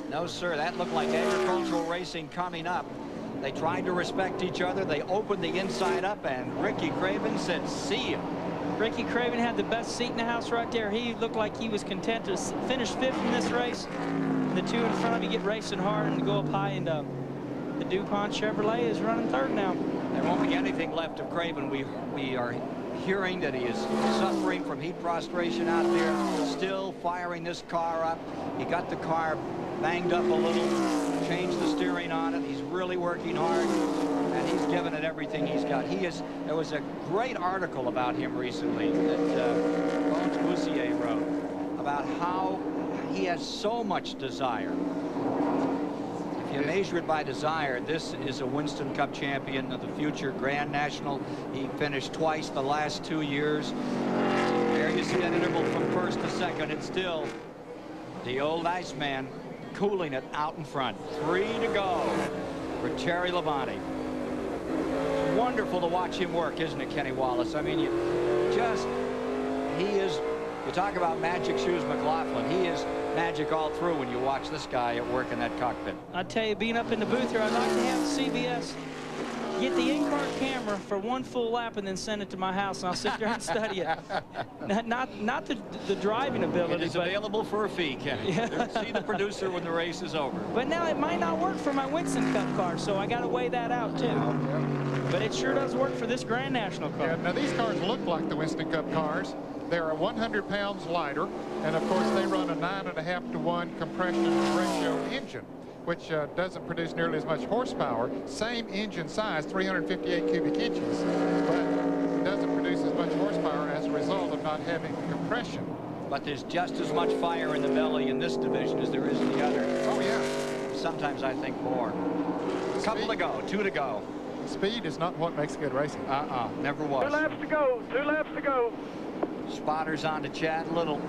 No, sir, that looked like agricultural racing coming up. They tried to respect each other. They opened the inside up, and Ricky Craven said, see ya. Ricky Craven had the best seat in the house right there. He looked like he was content to finish 5th in this race. The 2 in front of you get racing hard and go up high, and the DuPont Chevrolet is running 3rd now. There won't be anything left of Craven. We are hearing that he is suffering from heat prostration out there, still firing this car up. He got the car banged up a little, changed the steering on it. He's really working hard, and he's given it everything he's got. There was a great article about him recently that Bones Boussier wrote about how he has so much desire. If you measure it by desire, this is a Winston Cup champion of the future Grand National. He finished twice the last 2 years. There you see that interval from 1st to 2nd. It's still the old Iceman cooling it out in front. 3 to go for Terry Labonte. It's wonderful to watch him work, isn't it, Kenny Wallace? I mean, you talk about magic shoes McLaughlin. He is magic all through when you watch this guy at work in that cockpit. I tell you, being up in the booth here, I'd like to have CBS get the in-car camera for one full lap and then send it to my house, and I'll sit there and study it. Not the driving ability. It is available for a fee, Kenny. Yeah. See the producer when the race is over. But now it might not work for my Winston Cup car, so I got to weigh that out too. But it sure does work for this Grand National car. Yeah, now these cars look like the Winston Cup cars. They're 100 pounds lighter, and of course they run a 9.5 to 1 compression ratio engine, which doesn't produce nearly as much horsepower. Same engine size, 358 cubic inches, but doesn't produce as much horsepower as a result of not having compression. But there's just as much fire in the belly in this division as there is in the other. Oh, yeah. Sometimes I think more. A couple to go, 2 to go. Speed is not what makes good racing. Never was. 2 laps to go, 2 laps to go. Spotters on to Chad Little.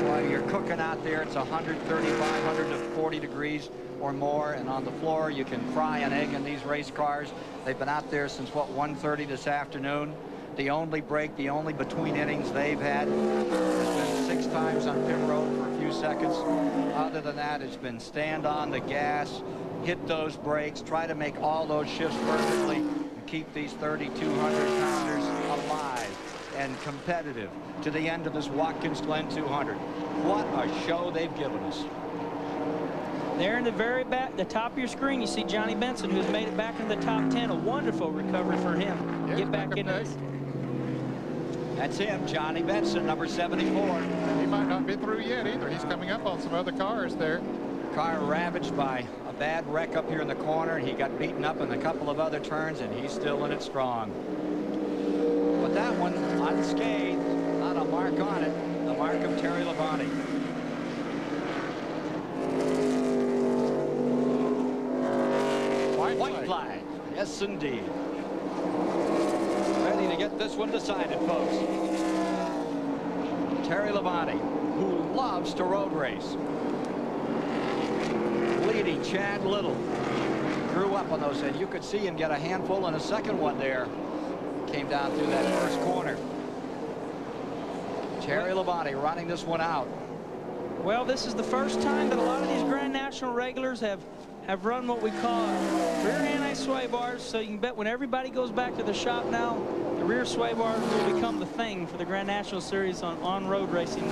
While you're cooking out there, it's 135, 140 degrees or more, and on the floor you can fry an egg in these race cars. They've been out there since, what, 1:30 this afternoon. The only break, the only between innings they've had has been 6 times on pit road for a few seconds. Other than that, it's been stand on the gas, hit those brakes, try to make all those shifts perfectly, and keep these 3,200 pounders alive and competitive to the end of this Watkins Glen 200. What a show they've given us. There in the very back, the top of your screen, you see Johnny Benson, who's made it back in the top 10. A wonderful recovery for him. Yeah, get back in this. That's him, Johnny Benson, number 74. He might not be through yet either. He's coming up on some other cars there. Car ravaged by a bad wreck up here in the corner. He got beaten up in a couple of other turns, and he's still in it strong. But that one unscathed, not a mark on it, the mark of Terry Labonte. White flag, yes indeed. Ready to get this one decided, folks. Terry Labonte, who loves to road race, leading Chad Little. Grew up on those, and you could see him get a handful and a second one there. Came down through that first corner. Terry Labonte running this one out. Well, this is the first time that a lot of these Grand National regulars have run what we call rear anti-sway bars, so you can bet when everybody goes back to the shop now, the rear sway bars will become the thing for the Grand National Series on road racing.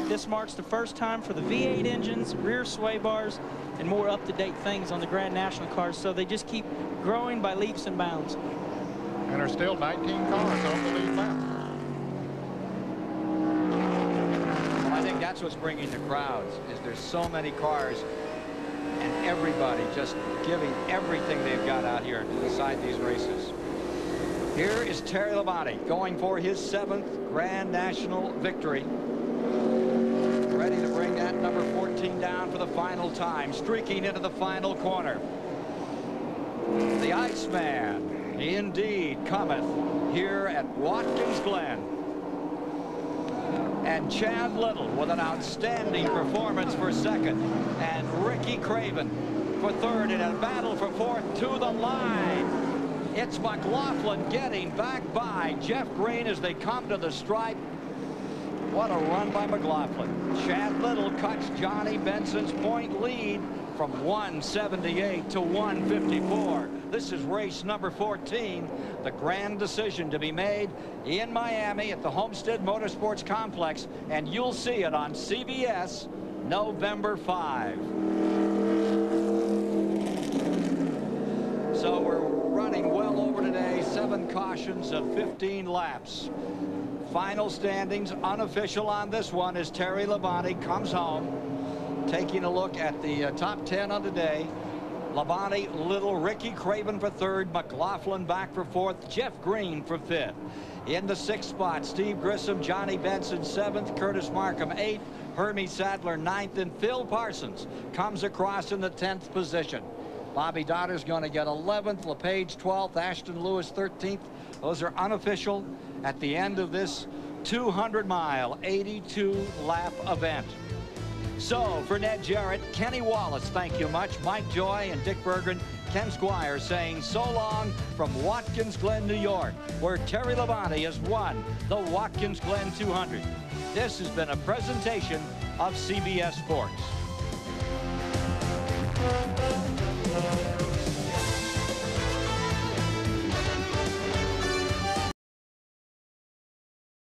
This marks the first time for the V8 engines, rear sway bars, and more up-to-date things on the Grand National cars, so they just keep growing by leaps and bounds. And there's still 19 cars on the lead lap. Well, I think that's what's bringing the crowds, is there's so many cars and everybody just giving everything they've got out here to decide these races. Here is Terry Labonte going for his 7th Grand National victory. Ready to bring that number 14 down for the final time, streaking into the final corner. The Iceman indeed cometh here at Watkins Glen. And Chad Little with an outstanding performance for 2nd, and Ricky Craven for 3rd in a battle for 4th to the line. It's McLaughlin getting back by Jeff Green as they come to the stripe. What a run by McLaughlin. Chad Little cuts Johnny Benson's point lead from 178 to 154. This is race number 14. The grand decision to be made in Miami at the Homestead Motorsports Complex, and you'll see it on CBS November 5. So we're running well over today, 7 cautions of 15 laps. Final standings, unofficial on this one, as Terry Labonte comes home. Taking a look at the top 10 of the day. Labonte, Little, Ricky Craven for 3rd, McLaughlin back for 4th, Jeff Green for 5th. In the 6th spot, Steve Grissom, Johnny Benson 7th, Curtis Markham 8th, Hermie Sadler 9th, and Phil Parsons comes across in the 10th position. Bobby Dotter's going to get 11th, LePage 12th, Ashton Lewis 13th. Those are unofficial at the end of this 200-mile, 82-lap event. So, for Ned Jarrett, Kenny Wallace, thank you much. Mike Joy and Dick Berggren, Ken Squire saying so long from Watkins Glen, New York, where Terry Labonte has won the Watkins Glen 200. This has been a presentation of CBS Sports.